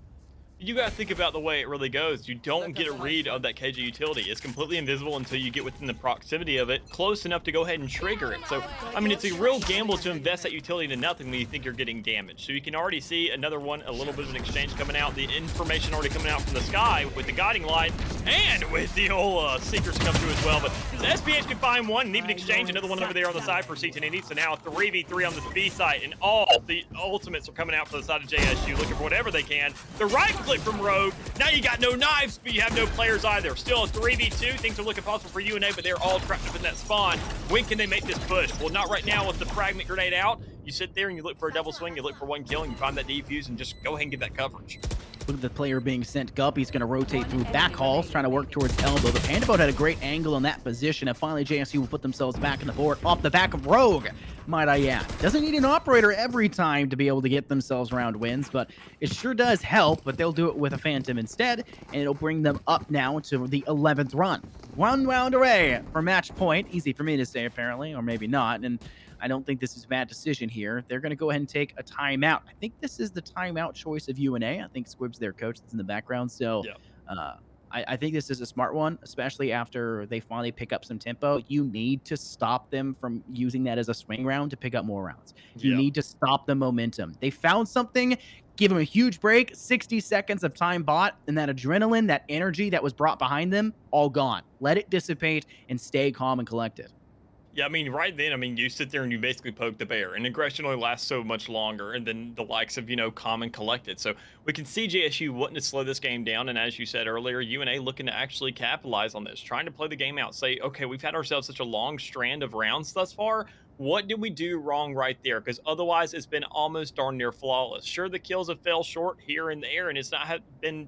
You gotta think about the way it really goes. You don't get a read of that KJ utility. It's completely invisible until you get within the proximity of it, close enough to go ahead and trigger it. So, I mean, it's a real gamble to invest that utility into nothing when you think you're getting damaged. So you can already see another one, a little bit of an exchange coming out, the information already coming out from the sky with the guiding light, and with the old Seekers to come through as well. But the SPH can find one and even exchange another one over there on the side for C1080. So now 3v3 on this B site, and all the ultimates are coming out for the side of JSU, looking for whatever they can. The right click from Rogue. Now you got no knives, but you have no players either. Still a 3v2. Things are looking possible for UNA, but they're all trapped up in that spawn. When can they make this push? Well, not right now with the fragment grenade out. You sit there and you look for a double swing, you look for one kill, and you find that defuse and just go ahead and get that coverage. Look at the player being sent Guppy. He's going to rotate through back halls, trying to work towards elbow. The Panda Boat had a great angle in that position, and finally JSU will put themselves back in the board off the back of Rogue, might I add. Doesn't need an operator every time to be able to get themselves round wins, but it sure does help, but they'll do it with a Phantom instead, and it'll bring them up now to the 11th run. One round away for match point. Easy for me to say, apparently, or maybe not, and I don't think this is a bad decision here. They're going to go ahead and take a timeout. I think this is the timeout choice of UNA. I think Squib's their coach that's in the background. So I think this is a smart one, especially after they finally pick up some tempo. You need to stop them from using that as a swing round to pick up more rounds. You need to stop the momentum. They found something, give them a huge break, 60 seconds of time bought, and that adrenaline, that energy that was brought behind them, all gone. Let it dissipate and stay calm and collected. Yeah, I mean, right then, I mean, you sit there and you basically poke the bear, and aggression only lasts so much longer, and then the likes of, calm and collected. So we can see JSU wanting to slow this game down, and as you said earlier, UNA looking to actually capitalize on this, trying to play the game out, say, okay, we've had ourselves such a long strand of rounds thus far. What did we do wrong right there? Because otherwise, it's been almost darn near flawless. Sure, the kills have fell short here and there, and it's not been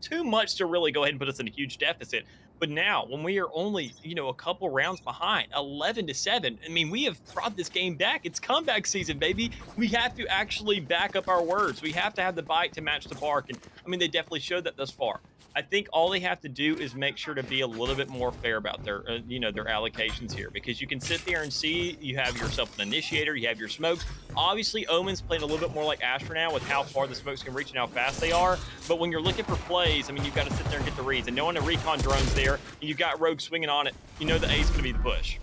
too much to really go ahead and put us in a huge deficit. But now, when we are only, a couple rounds behind, 11-7, I mean, we have brought this game back. It's comeback season, baby. We have to actually back up our words. We have to have the bite to match the bark. And I mean, they definitely showed that thus far. I think all they have to do is make sure to be a little bit more fair about their, their allocations here, because you can sit there and see you have yourself an initiator, you have your smokes. Obviously, Omen's playing a little bit more like Astra now with how far the smokes can reach and how fast they are. But when you're looking for plays, I mean, you've got to sit there and get the reads. And knowing the recon drone's there, and you've got Rogue swinging on it, you know the A's going to be the push.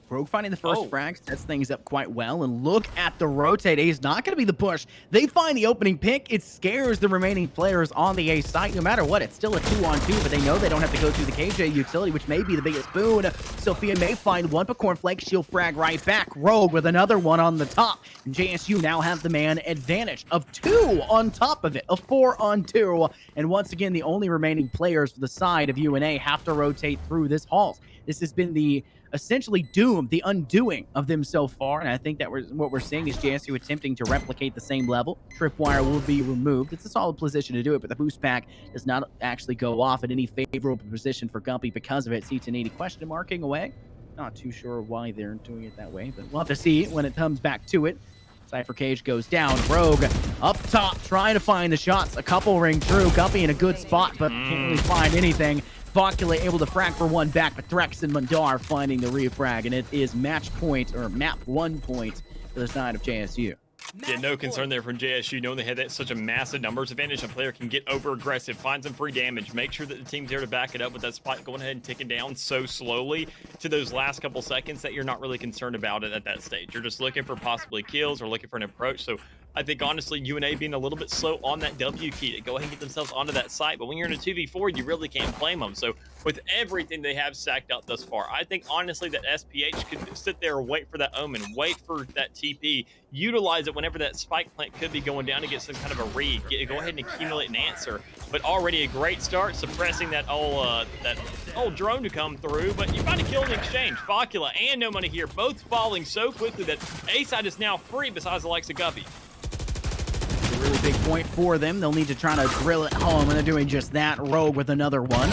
Rogue finding the first frag sets things up quite well, and look at the rotate. A's not going to be the push. They find the opening pick. It scares the remaining players on the A site. No matter what, it's still a 2-on-2, but they know they don't have to go through the KJ utility, which may be the biggest boon. Sophia may find one, but Cornflake, she'll frag right back. Rogue with another one on the top. And JSU now have the man advantage of 2 on top of it, a 4-on-2. And once again, the only remaining players for the side of UNA have to rotate through this halls. This has been the essentially doomed, the undoing of them so far, and I think that what we're seeing is JSU attempting to replicate the same level. Tripwire will be removed. It's a solid position to do it, but the boost pack does not actually go off at any favorable position for Gumpy because of it. C1080 question marking away. Not too sure why they're doing it that way, but we'll have to see when it comes back to it. Cypher Cage goes down. Rogue up top, trying to find the shots. A couple ring true. Guppy in a good spot, but can't really find anything. Vocula able to frag for one back, but Threx and Mundar finding the refrag, and it is match point, or map 1 point for the side of JSU. Yeah, no concern there from JSU, knowing they had that such a massive numbers advantage. A player can get over aggressive, find some free damage, make sure that the team's there to back it up with that spike going ahead and ticking down so slowly to those last couple seconds that you're not really concerned about it at that stage. You're just looking for possibly kills or looking for an approach. So I think honestly, UNA being a little bit slow on that W key to go ahead and get themselves onto that site. But when you're in a 2v4, you really can't blame them. So with everything they have stacked up thus far, I think honestly that SPH could sit there and wait for that omen, wait for that TP, utilize it whenever that spike plant could be going down to get some kind of a read, go ahead and accumulate an answer. But already a great start, suppressing that old drone to come through. But you find a kill in exchange. Facula and No Money here, both falling so quickly that A side is now free besides the likes of Guppy. A really big point for them. They'll need to try to drill it home, and they're doing just that. Rogue with another one.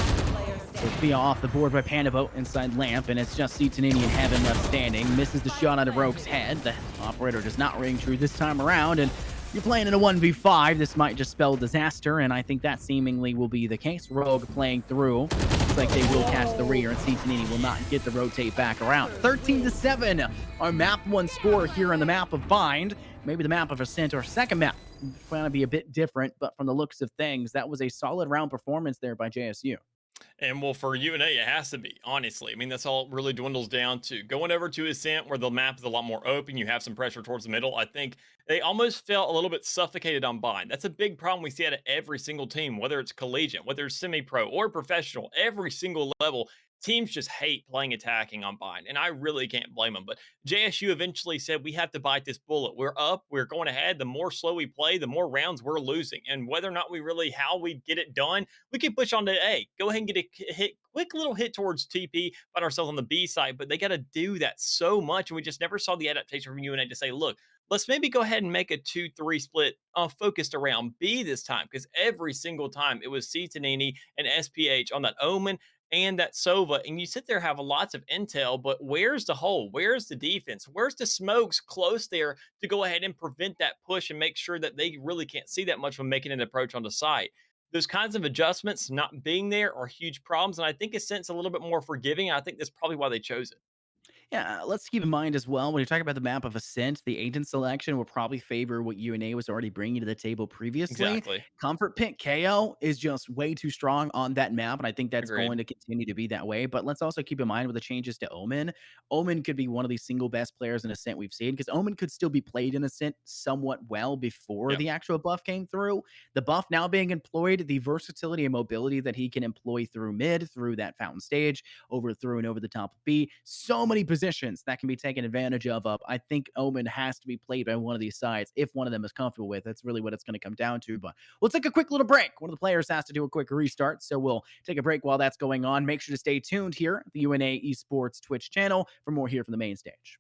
Sophia off the board by Pandavote inside Lamp, and it's just Seatanini and Heaven left standing. Misses the shot out of Rogue's head. The operator does not ring true this time around, and you're playing in a 1v5. This might just spell disaster, and I think that seemingly will be the case. Rogue playing through. Looks like they will catch the rear, and Seatanini will not get the rotate back around. 13-7, our map 1 score here on the map of Bind. Maybe the map of Ascent or second map going to be a bit different, but from the looks of things, that was a solid round performance there by JSU. And well, for UNA, it has to be, honestly. I mean, that's all it really dwindles down to. Going over to Ascent, where the map is a lot more open, you have some pressure towards the middle. I think they almost felt a little bit suffocated on Bind. That's a big problem we see out of every single team, whether it's collegiate, whether it's semi-pro or professional, every single level. Teams just hate playing attacking on Bind, and I really can't blame them. But JSU eventually said, we have to bite this bullet. We're up, we're going ahead. The more slow we play, the more rounds we're losing. And whether or not how we get it done, we can push on to A. Go ahead and get a hit, quick little hit towards TP, find ourselves on the B side, but they got to do that so much. And we just never saw the adaptation from UNA to say, look, let's maybe go ahead and make a 2-3 split focused around B this time, because every single time it was C Tanini and SPH on that Omen and that Sova. And you sit there, have lots of intel, but where's the hole? Where's the defense? Where's the smokes close there to go ahead and prevent that push and make sure that they really can't see that much when making an approach on the site? Those kinds of adjustments not being there are huge problems. And I think it's since a little bit more forgiving. I think that's probably why they chose it. Yeah, let's keep in mind as well, when you're talking about the map of Ascent, the agent selection will probably favor what UNA was already bringing to the table previously. Exactly. Comfort Pick KO is just way too strong on that map, and I think that's going Agreed. to continue to be that way. But let's also keep in mind with the changes to Omen, Omen could be one of the single best players in Ascent we've seen, because Omen could still be played in Ascent somewhat well before Yep. the actual buff came through. The buff now being employed, the versatility and mobility that he can employ through mid, through that fountain stage, over through and over the top of B. So many positions that can be taken advantage of. I think Omen has to be played by one of these sides if one of them is comfortable with. That's really what it's going to come down to. But we'll take a quick little break. One of the players has to do a quick restart, so we'll take a break while that's going on. Make sure to stay tuned here at the UNA Esports Twitch channel for more here from the main stage.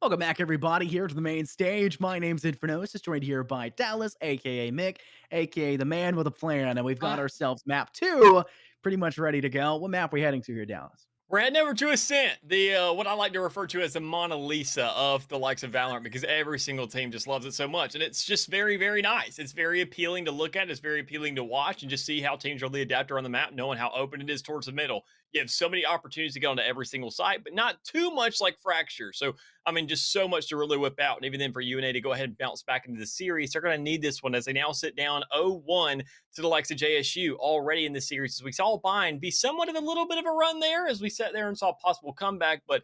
Welcome back, everybody, here to the main stage. My name's Infernose, joined here by Dallas, aka Mick, aka the man with a plan, and we've got Ah, ourselves map 2 pretty much ready to go. What map are we heading to here, Dallas? we're heading over to Ascent, the what I like to refer to as the Mona Lisa of the likes of Valorant, because every single team just loves it so much, and it's just very, very nice. It's very appealing to look at. It's very appealing to watch, and just see how teams really adapt around the map, knowing how open it is towards the middle. You have so many opportunities to go into every single site, but not too much like Fracture. So, I mean, just so much to really whip out. And even then, for UNA to go ahead and bounce back into the series, they're going to need this one as they now sit down 0-1 to the likes of JSU already in the series. As we saw Bind be somewhat of a little bit of a run there as we sat there and saw a possible comeback, but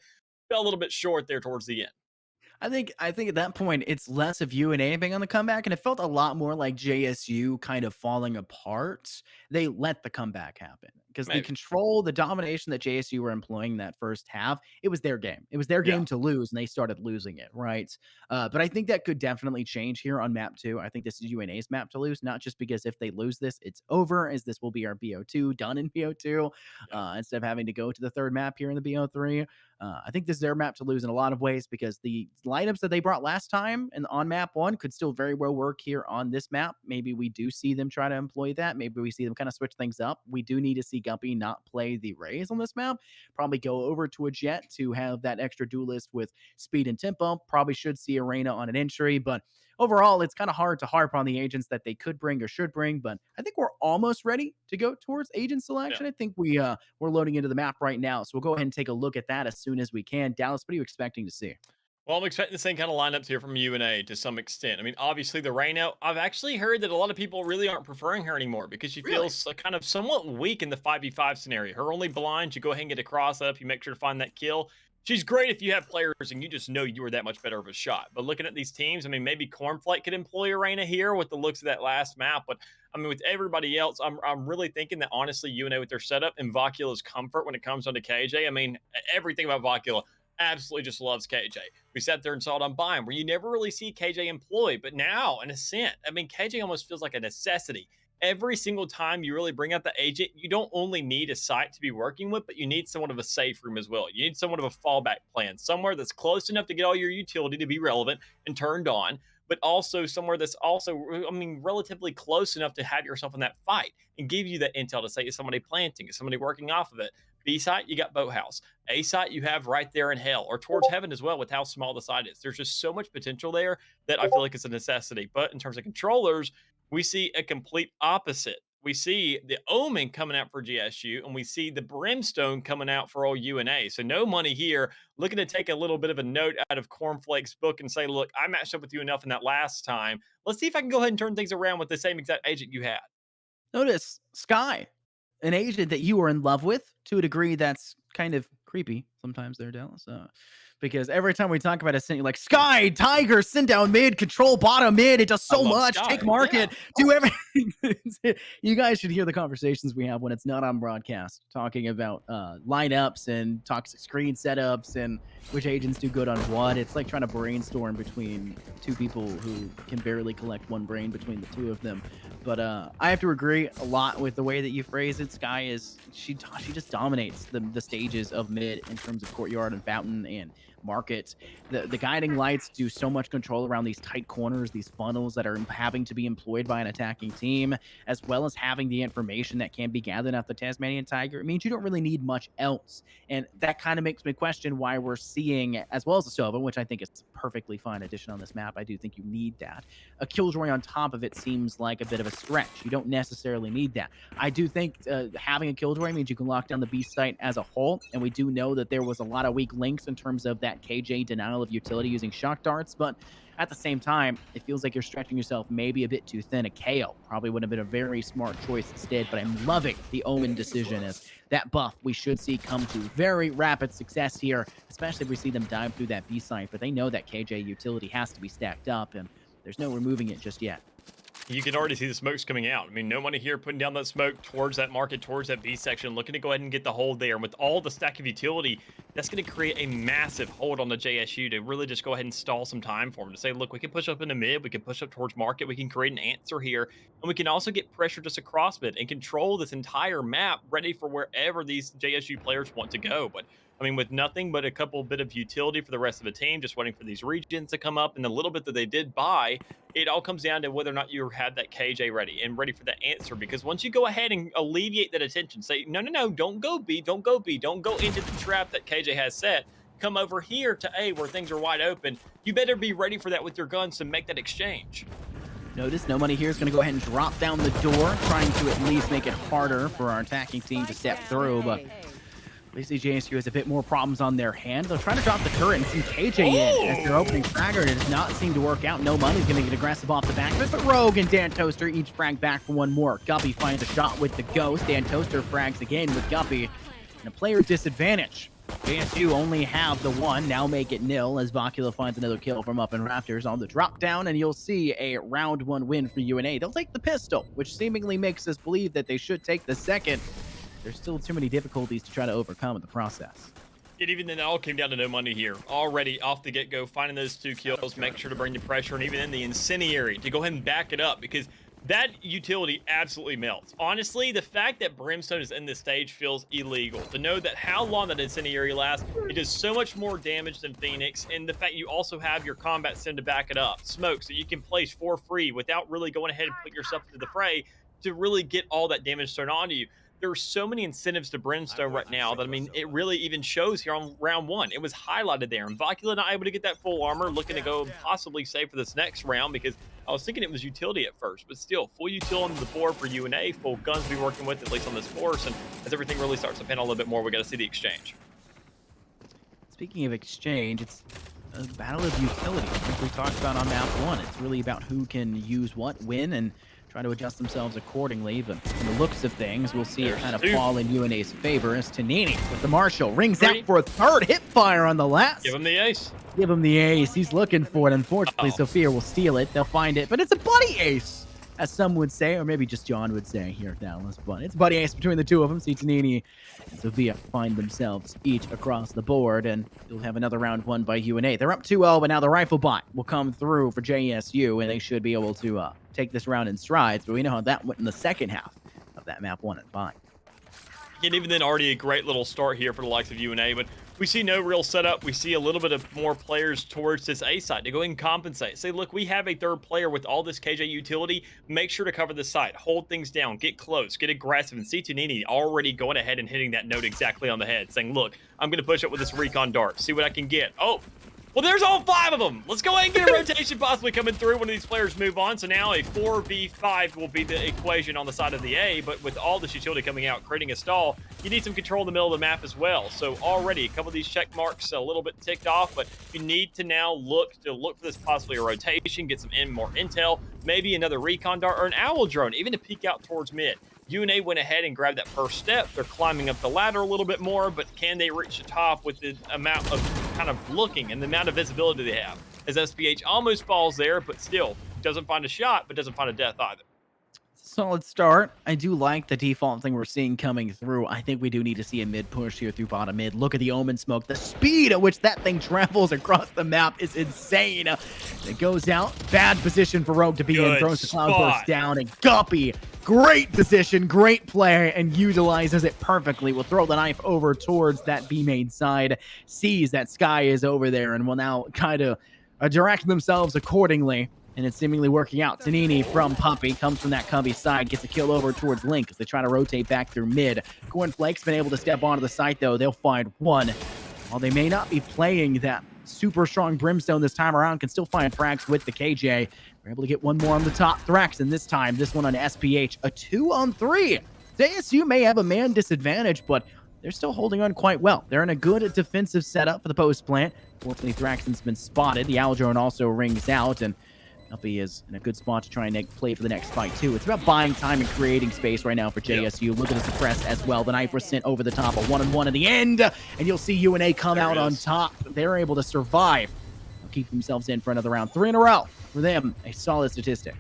fell a little bit short there towards the end. I think at that point it's less of UNA being on the comeback, and it felt a lot more like JSU kind of falling apart. They let the comeback happen because the Maybe. control, the domination that JSU were employing that first half, it was their game. It was their Yeah. game to lose, and they started losing it, right? But I think that could definitely change here on map 2. I think this is UNA's map to lose, not just because if they lose this, it's over, as this will be our BO2 done in BO2 Yeah. instead of having to go to the third map here in the BO3. I think this is their map to lose in a lot of ways because the lineups that they brought last time and on map 1 could still very well work here on this map. Maybe we do see them try to employ that. Maybe we see them kind of switch things up. We do need to see Guppy not play the Rays on this map. Probably go over to a Jet to have that extra duelist with speed and tempo. Probably should see Arena on an entry, but overall, it's kind of hard to harp on the agents that they could bring or should bring, but I think we're almost ready to go towards agent Yeah. selection. I think we're loading into the map right now, so we'll go ahead and take a look at that as soon as we can. Dallas, what are you expecting to see? Well, I'm expecting the same kind of lineups here from UNA to some extent. I mean, obviously the Reyna, I've actually heard that a lot of people really aren't preferring her anymore because she Really? feels kind of somewhat weak in the 5v5 scenario. Her only blind, you go ahead and get a cross up, you make sure to find that kill. She's great if you have players and you just know you are that much better of a shot. But looking at these teams, I mean, maybe Cornflake could employ Arena here with the looks of that last map. But I mean, with everybody else, I'm really thinking that honestly, UNA with their setup and Vocula's comfort when it comes down to KJ. I mean, everything about Vocula absolutely just loves KJ. We sat there and saw it on Bime, where you never really see KJ employed, but now in Ascent, I mean, KJ almost feels like a necessity. Every single time you really bring out the agent, you don't only need a site to be working with, but you need somewhat of a safe room as well. You need somewhat of a fallback plan, somewhere that's close enough to get all your utility to be relevant and turned on, but also somewhere that's also, I mean, relatively close enough to have yourself in that fight and give you that intel to say, is somebody planting? Is somebody working off of it? B site, you got Boathouse. A site, you have right there in hell or towards heaven as well with how small the site is. There's just so much potential there that I feel like it's a necessity. But in terms of controllers, we see a complete opposite. We see the Omen coming out for GSU, and we see the Brimstone coming out for all UNA. So no money here. Looking to take a little bit of a note out of Cornflake's book and say, look, I matched up with you enough in that last time. Let's see if I can go ahead and turn things around with the same exact agent you had. Notice Sky, an agent that you are in love with to a degree that's kind of creepy sometimes there, Dallas. Because every time we talk about a you're like Sky, Tiger, send down mid, control bottom mid. It does I so love much. Take Sky. Yeah, market, of do course. everything. You guys should hear the conversations we have when it's not on broadcast, talking about lineups and toxic screen setups and which agents do good on what. It's like trying to brainstorm between two people who can barely collect one brain between the two of them. But I have to agree a lot with the way that you phrase it. Sky is she just dominates the stages of mid in terms of courtyard and fountain and market. The guiding lights do so much control around these tight corners, these funnels that are having to be employed by an attacking team, as well as having the information that can be gathered off the Tasmanian Tiger. It means you don't really need much else. And that kind of makes me question why we're seeing, as well as the Sova, which I think is a perfectly fine addition on this map. I do think you need that. A Killjoy on top of it seems like a bit of a stretch. You don't necessarily need that. I do think having a Killjoy means you can lock down the B site as a whole, and we do know that there was a lot of weak links in terms of that KJ denial of utility using shock darts, but at the same time, it feels like you're stretching yourself maybe a bit too thin. A KO probably would have been a very smart choice instead, but I'm loving the Omen decision as that buff we should see come to very rapid success here, especially if we see them dive through that B site, but they know that KJ utility has to be stacked up, and there's no removing it just yet. You can already see the smokes coming out. I mean, no money here putting down that smoke towards that market, towards that B section, looking to go ahead and get the hold there. And with all the stack of utility, that's going to create a massive hold on the JSU to really just go ahead and stall some time for them to say, look, we can push up in the mid, we can push up towards market, we can create an answer here, and we can also get pressure just across mid and control this entire map ready for wherever these JSU players want to go. But I mean, with nothing but a couple bit of utility for the rest of the team, just waiting for these regions to come up, and the little bit that they did buy, it all comes down to whether or not you have that KJ ready and ready for that answer. Because once you go ahead and alleviate that attention, say, no, no, no, don't go B, don't go B, don't go into the trap that KJ has set. Come over here to A where things are wide open. You better be ready for that with your guns to make that exchange. Notice no money here is going to go ahead and drop down the door, trying to at least make it harder for our attacking team to step through, but we see JSU has a bit more problems on their hand. They're trying to drop the turret and send KJ in as their opening fragger. It does not seem to work out. No money's going to get aggressive off the back of it, but Rogue and Dan Toaster each frag back for one more. Guppy finds a shot with the Ghost. Dan Toaster frags again with Guppy, and a player disadvantage. JSU only have the one, now make it nil as Vocula finds another kill from up in Raptors on the drop down, and you'll see a round 1 win for UNA. They'll take the pistol, which seemingly makes us believe that they should take the second. There's still too many difficulties to try to overcome in the process. And even then, it all came down to no money here. Already off the get-go, finding those 2 kills, make sure to bring the pressure, and even in the incendiary to go ahead and back it up, because that utility absolutely melts. Honestly, the fact that Brimstone is in this stage feels illegal. To know that how long that incendiary lasts, it does so much more damage than Phoenix, and the fact you also have your combat sim to back it up. Smokes that you can place for free without really going ahead and put yourself into the fray to really get all that damage thrown onto you. There are so many incentives to Brimstone right now that, I mean, it really even shows here on round 1. It was highlighted there, and Vocula not able to get that full armor, looking to go possibly save for this next round, because I was thinking it was utility at first, but still, full utility on the board for UNA, full guns to be working with, at least on this force, and as everything really starts to pan a little bit more, we got to see the exchange. Speaking of exchange, it's a battle of utility. Like we talked about on map 1, it's really about who can use what, win, and try to adjust themselves accordingly. But from the looks of things, we'll see it kind of fall in UNA's favor as Tanini with the Marshall rings out for a third hip fire on the last. Give him the ace. Give him the ace. He's looking for it. Unfortunately, Sophia will steal it. They'll find it, but it's a buddy ace, as some would say, or maybe just John would say here at Dallas. But it's buddy ace between the two of them. See Tanini and Sophia find themselves each across the board, and you'll have another round won by UNA. They're up 2-0, but now the rifle bot will come through for JSU, and they should be able to take this round in strides. But we know how that went in the second half of that map 1 and 5. And even then, already a great little start here for the likes of UNA, but we see no real setup. We see a little bit of more players towards this A side to go ahead and compensate. Say, look, we have a third player with all this KJ utility. Make sure to cover the site, hold things down, get close, get aggressive. And see Tunini already going ahead and hitting that note exactly on the head, saying, look, I'm going to push up with this recon dart, see what I can get. Oh, well, there's all 5 of them. Let's go ahead and get a rotation possibly coming through. One of these players move on. So now a 4v5 will be the equation on the side of the A. But with all this utility coming out, creating a stall, you need some control in the middle of the map as well. So already a couple of these check marks a little bit ticked off, but you need to now look for this possibly a rotation, get some more intel, maybe another recon dart or an owl drone, even to peek out towards mid. UNA went ahead and grabbed that first step. They're climbing up the ladder a little bit more, but can they reach the top with the amount of kind of looking and the amount of visibility they have? As SPH almost falls there, but still doesn't find a shot, but doesn't find a death either. Solid start. I do like the default thing we're seeing coming through. I think we do need to see a mid push here through bottom mid. Look at the Omen smoke. The speed at which that thing travels across the map is insane. It goes out. Bad position for Rogue to be in. Throws the Cloudburst down. And Guppy, great position, great play, and utilizes it perfectly. Will throw the knife over towards that B main side. Sees that Sky is over there and will now kind of direct themselves accordingly. And it's seemingly working out. Tanini from Puppy comes from that Cubby side, gets a kill over towards Link as they try to rotate back through mid. Cornflake's been able to step onto the site, though. They'll find one. While they may not be playing that super strong Brimstone this time around, can still find frags with the KJ. We're able to get one more on the top Thrax, and this time, this one on SPH. A 2-on-3. JSU may have a man disadvantage, but they're still holding on quite well. They're in a good defensive setup for the post plant. Fortunately, Thraxton's been spotted. The Owl Drone also rings out, and Uppy is in a good spot to try and play for the next fight, too. It's about buying time and creating space right now for JSU. Look at the suppress as well. The knife was sent over the top. A 1-on-1 at the end, and you'll see UNA come out on top. They're able to survive. They'll keep themselves in for another round. 3 in a row. For them, a solid statistic.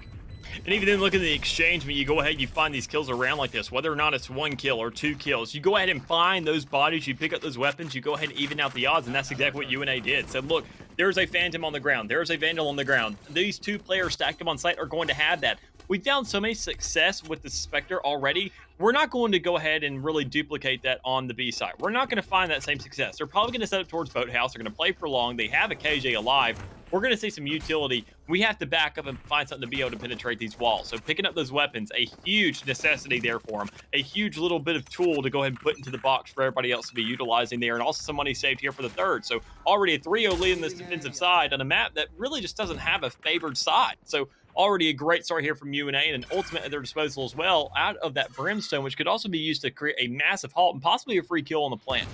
And even then, look at the exchange. When you go ahead, you find these kills around like this, whether or not it's 1 kill or 2 kills. You go ahead and find those bodies. You pick up those weapons. You go ahead and even out the odds, and that's exactly what UNA did. Said, look, there's a Phantom on the ground. There's a Vandal on the ground. These 2 players stacked up on site are going to have that. we found so many success with the Spectre already. We're not going to go ahead and really duplicate that on the B side. We're not going to find that same success. They're probably going to set up towards Boathouse. They're going to play for long. They have a KJ alive. We're going to see some utility. We have to back up and find something to be able to penetrate these walls. So picking up those weapons, a huge necessity there for them. A huge little bit of tool to go ahead and put into the box for everybody else to be utilizing there. And also some money saved here for the third. So already a 3-0 lead in this defensive side on a map that really just doesn't have a favored side. So already a great start here from UNA and an ultimate at their disposal as well out of that Brimstone, which could also be used to create a massive halt and possibly a free kill on the plant.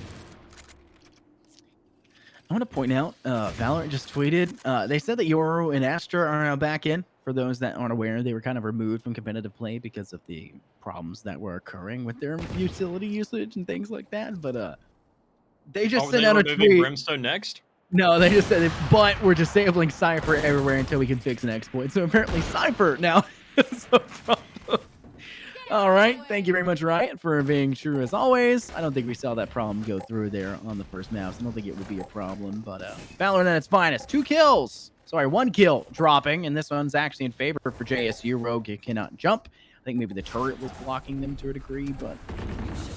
I want to point out, Valorant just tweeted, they said that Yoru and Astra are now back in. For those that aren't aware, they were kind of removed from competitive play because of the problems that were occurring with their utility usage and things like that. But they just sent out a tweet. Brimstone next? No, they just said, but we're disabling Cypher everywhere until we can fix an exploit. So apparently Cypher now is a problem. All right. Thank you very much, Riot, for being true as always. I don't think we saw that problem go through there on the first map. So I don't think it would be a problem. But Valorant at its finest. 2 kills. Sorry, 1 kill dropping. And this one's actually in favor for JSU. Rogue cannot jump. I think maybe the turret was blocking them to a degree, but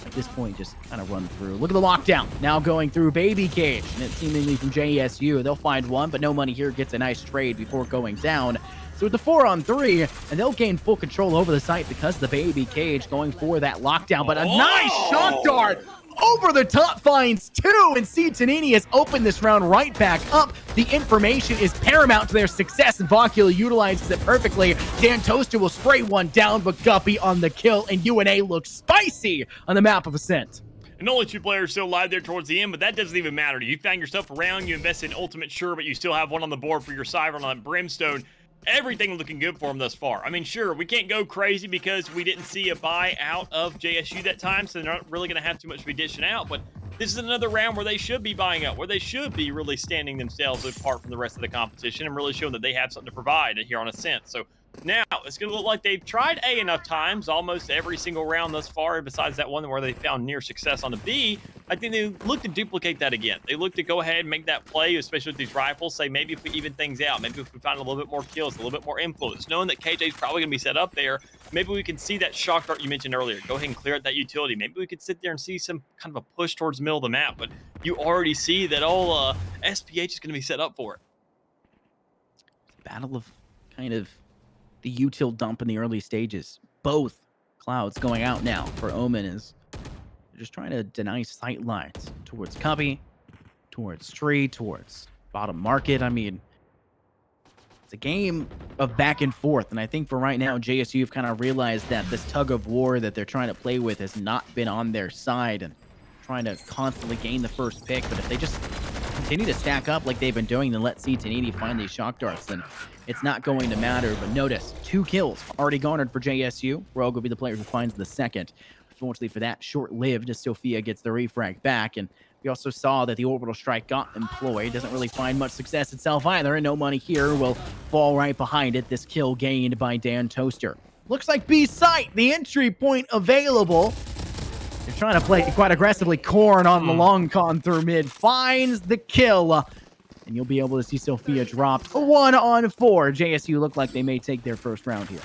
at this point, just kind of run through. Look at the lockdown. Now going through Baby Cage, and it's seemingly from JSU. They'll find one, but no money here. Gets a nice trade before going down. So with the 4-on-3, and they'll gain full control over the site because of the Baby Cage going for that lockdown. But a nice shock dart over the top finds 2, and C. Tanini has opened this round right back up. The information is paramount to their success, and Vocula utilizes it perfectly. Dan Toaster will spray one down, but Guppy on the kill, and UNA looks spicy on the map of Ascent. And only 2 players still alive there towards the end, but that doesn't even matter. You found yourself around, you invested in Ultimate, sure, but you still have one on the board for your Cyber on that Brimstone. Everything looking good for him thus far. I mean, sure, we can't go crazy because we didn't see a buy out of JSU that time, so they're not really going to have too much to be dishing out, but this is another round where they should be buying out, where they should be really standing themselves apart from the rest of the competition and really showing that they have something to provide here on Ascent. So now it's going to look like they've tried A enough times, almost every single round thus far, besides that one where they found near success on the B. I think they look to duplicate that again. They look to go ahead and make that play, especially with these rifles. Say maybe if we even things out, maybe if we find a little bit more kills, a little bit more influence, knowing that KJ is probably going to be set up there, maybe we can see that shock dart you mentioned earlier. Go ahead and clear out that utility. Maybe we could sit there and see some kind of a push towards the middle of the map, but you already see that all SPH is going to be set up for it. Battle of kind of the util dump in the early stages. Both clouds going out now for Omen is they're just trying to deny sight lines towards Cubby, towards Tree, towards bottom market. I mean, it's a game of back and forth, and I think for right now, JSU have kind of realized that this tug of war that they're trying to play with has not been on their side and trying to constantly gain the first pick. But if they just continue to stack up like they've been doing, then let C. Tanini find these shock darts, then it's not going to matter. But notice, 2 kills already garnered for JSU. Rogue will be the player who finds the second. Unfortunately for that, short-lived as Sophia gets the refrag back. And we also saw that the orbital strike got employed. Doesn't really find much success itself either, and no money here will fall right behind it. This kill gained by Dan Toaster. Looks like B site, the entry point available. They're trying to play quite aggressively. Korn on the long con through mid finds the kill. And you'll be able to see Sophia dropped 1-on-4. JSU look like they may take their first round here.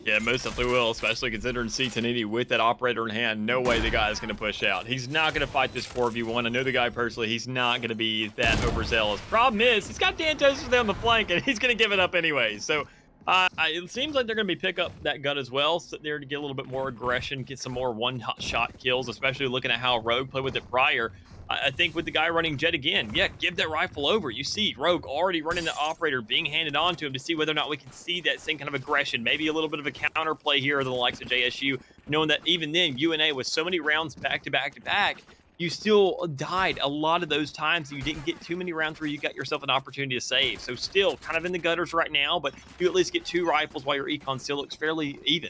Yeah, most definitely will, especially considering C. Tanini with that operator in hand. No way the guy is going to push out. He's not going to fight this 4v1. I know the guy personally. He's not going to be that overzealous. Problem is, he's got Dan Toaster there on the flank, and he's going to give it up anyway. So it seems like they're going to be pick up that gun as well, sit there to get a little bit more aggression, get some more one-shot kills, especially looking at how Rogue played with it prior. I think with the guy running Jet again, yeah, give that rifle over. You see Rogue already running the operator, being handed on to him to see whether or not we can see that same kind of aggression. Maybe a little bit of a counterplay here than the likes of JSU, knowing that even then, UNA with so many rounds back to back to back, you still died a lot of those times. You didn't get too many rounds where you got yourself an opportunity to save. So still kind of in the gutters right now, but you at least get 2 rifles while your econ still looks fairly even.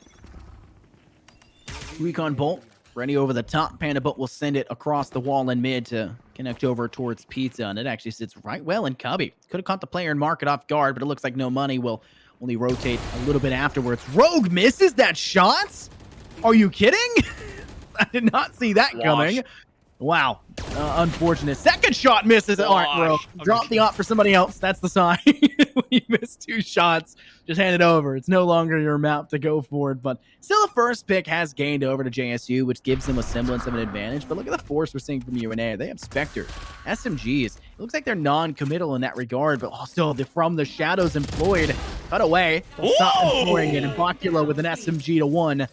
Recon Bolt ready over the top. Panda Bolt will send it across the wall in mid to connect over towards Pizza, and it actually sits right well in Cubby. Could have caught the player and mark it off guard, but it looks like no money will only rotate a little bit afterwards. Rogue misses that shot? Are you kidding? I did not see that coming. Wow. Unfortunate. Second shot misses. All right, bro. Drop the op for somebody else. That's the sign. When you miss 2 shots, just hand it over. It's no longer your map to go forward. But still, the first pick has gained over to JSU, which gives them a semblance of an advantage. But look at the force we're seeing from UNA. They have Spectre, SMGs. It looks like they're non-committal in that regard, but still, from the shadows employed. Cut away. Stop employing it. And Bakula with an SMG to 1.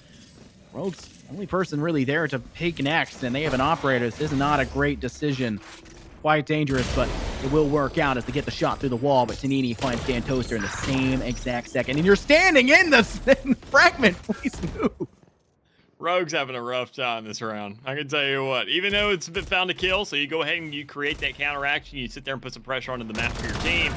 Rogue's only person really there to pick next, and they have an operator. This is not a great decision. Quite dangerous, but it will work out as they get the shot through the wall. But Tanini finds Dan Toaster in the same exact second. And you're standing in the fragment. Please move. Rogue's having a rough time this round. I can tell you what. Even though it's been found to kill, so you go ahead and you create that counteraction. You sit there and put some pressure onto the map for your team.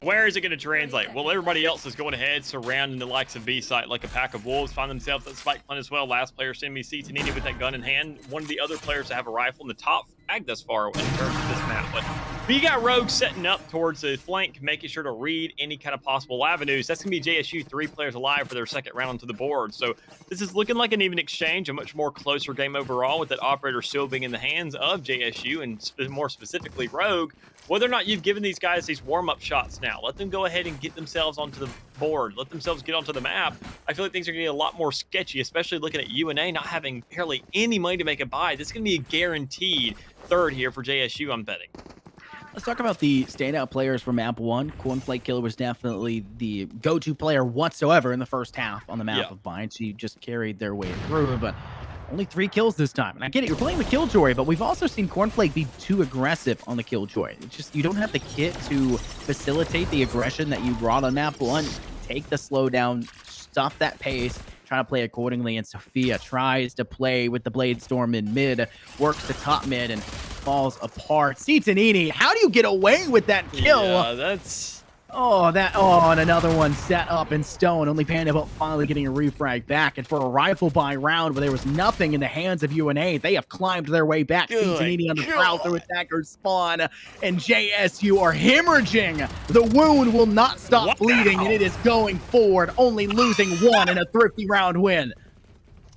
Where is it going to translate? Well, everybody else is going ahead, surrounding the likes of B-site like a pack of wolves, find themselves at spike plant as well. Last player, CMC Tanini with that gun in hand. One of the other players to have a rifle in the top frag thus far in terms of this map. But you got Rogue setting up towards the flank, making sure to read any kind of possible avenues. That's going to be JSU, 3 players alive for their second round onto the board. So this is looking like an even exchange, a much more closer game overall, with that operator still being in the hands of JSU and more specifically Rogue. Whether or not you've given these guys these warm-up shots now, let them go ahead and get themselves onto the board, let themselves get onto the map. I feel like things are going to get a lot more sketchy, especially looking at UNA not having barely any money to make a buy. This is going to be a guaranteed third here for JSU, I'm betting. Let's talk about the standout players for map 1. Cornflake Killer was definitely the go-to player whatsoever in the first half on the map of Bind. She just carried their way through, but only 3 kills this time. And I get it, you're playing the Killjoy, but we've also seen Cornflake be too aggressive on the Killjoy. It's just, you don't have the kit to facilitate the aggression that you brought on map 1. Take the slowdown, stuff that pace, try to play accordingly. And Sophia tries to play with the Blade Storm in mid, works the top mid, and falls apart. See Tanini, how do you get away with that kill? Yeah, that's... and another one set up in stone. Only Panda finally getting a refrag back. And for a rifle buy round where there was nothing in the hands of UNA, they have climbed their way back. Tanini on the prowl through attacker spawn. And JSU are hemorrhaging. The wound will not stop bleeding, and it is going forward, only losing 1 in a thrifty round win.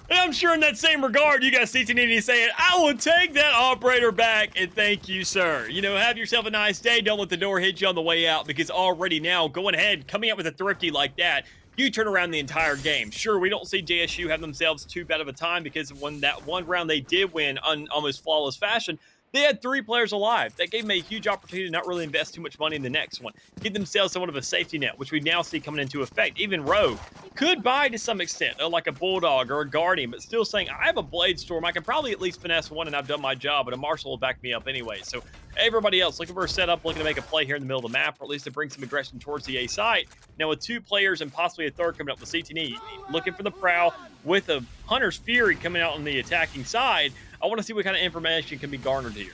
And I'm sure in that same regard, you got CTND saying, I will take that operator back, and thank you, sir. You know, have yourself a nice day. Don't let the door hit you on the way out, because already now, going ahead, coming out with a thrifty like that, you turn around the entire game. Sure, we don't see JSU have themselves too bad of a time, because when that one round they did win on almost flawless fashion, they had 3 players alive. That gave them a huge opportunity to not really invest too much money in the next one. Give themselves somewhat of a safety net, which we now see coming into effect. Even Rogue could buy to some extent, like a Bulldog or a Guardian, but still saying, I have a Blade Storm. I can probably at least finesse 1 and I've done my job, but a Marshall will back me up anyway. So everybody else looking for a setup, looking to make a play here in the middle of the map, or at least to bring some aggression towards the A site. Now with 2 players and possibly a third coming up with CTNE, looking for the prowl with a Hunter's Fury coming out on the attacking side, I want to see what kind of information can be garnered here.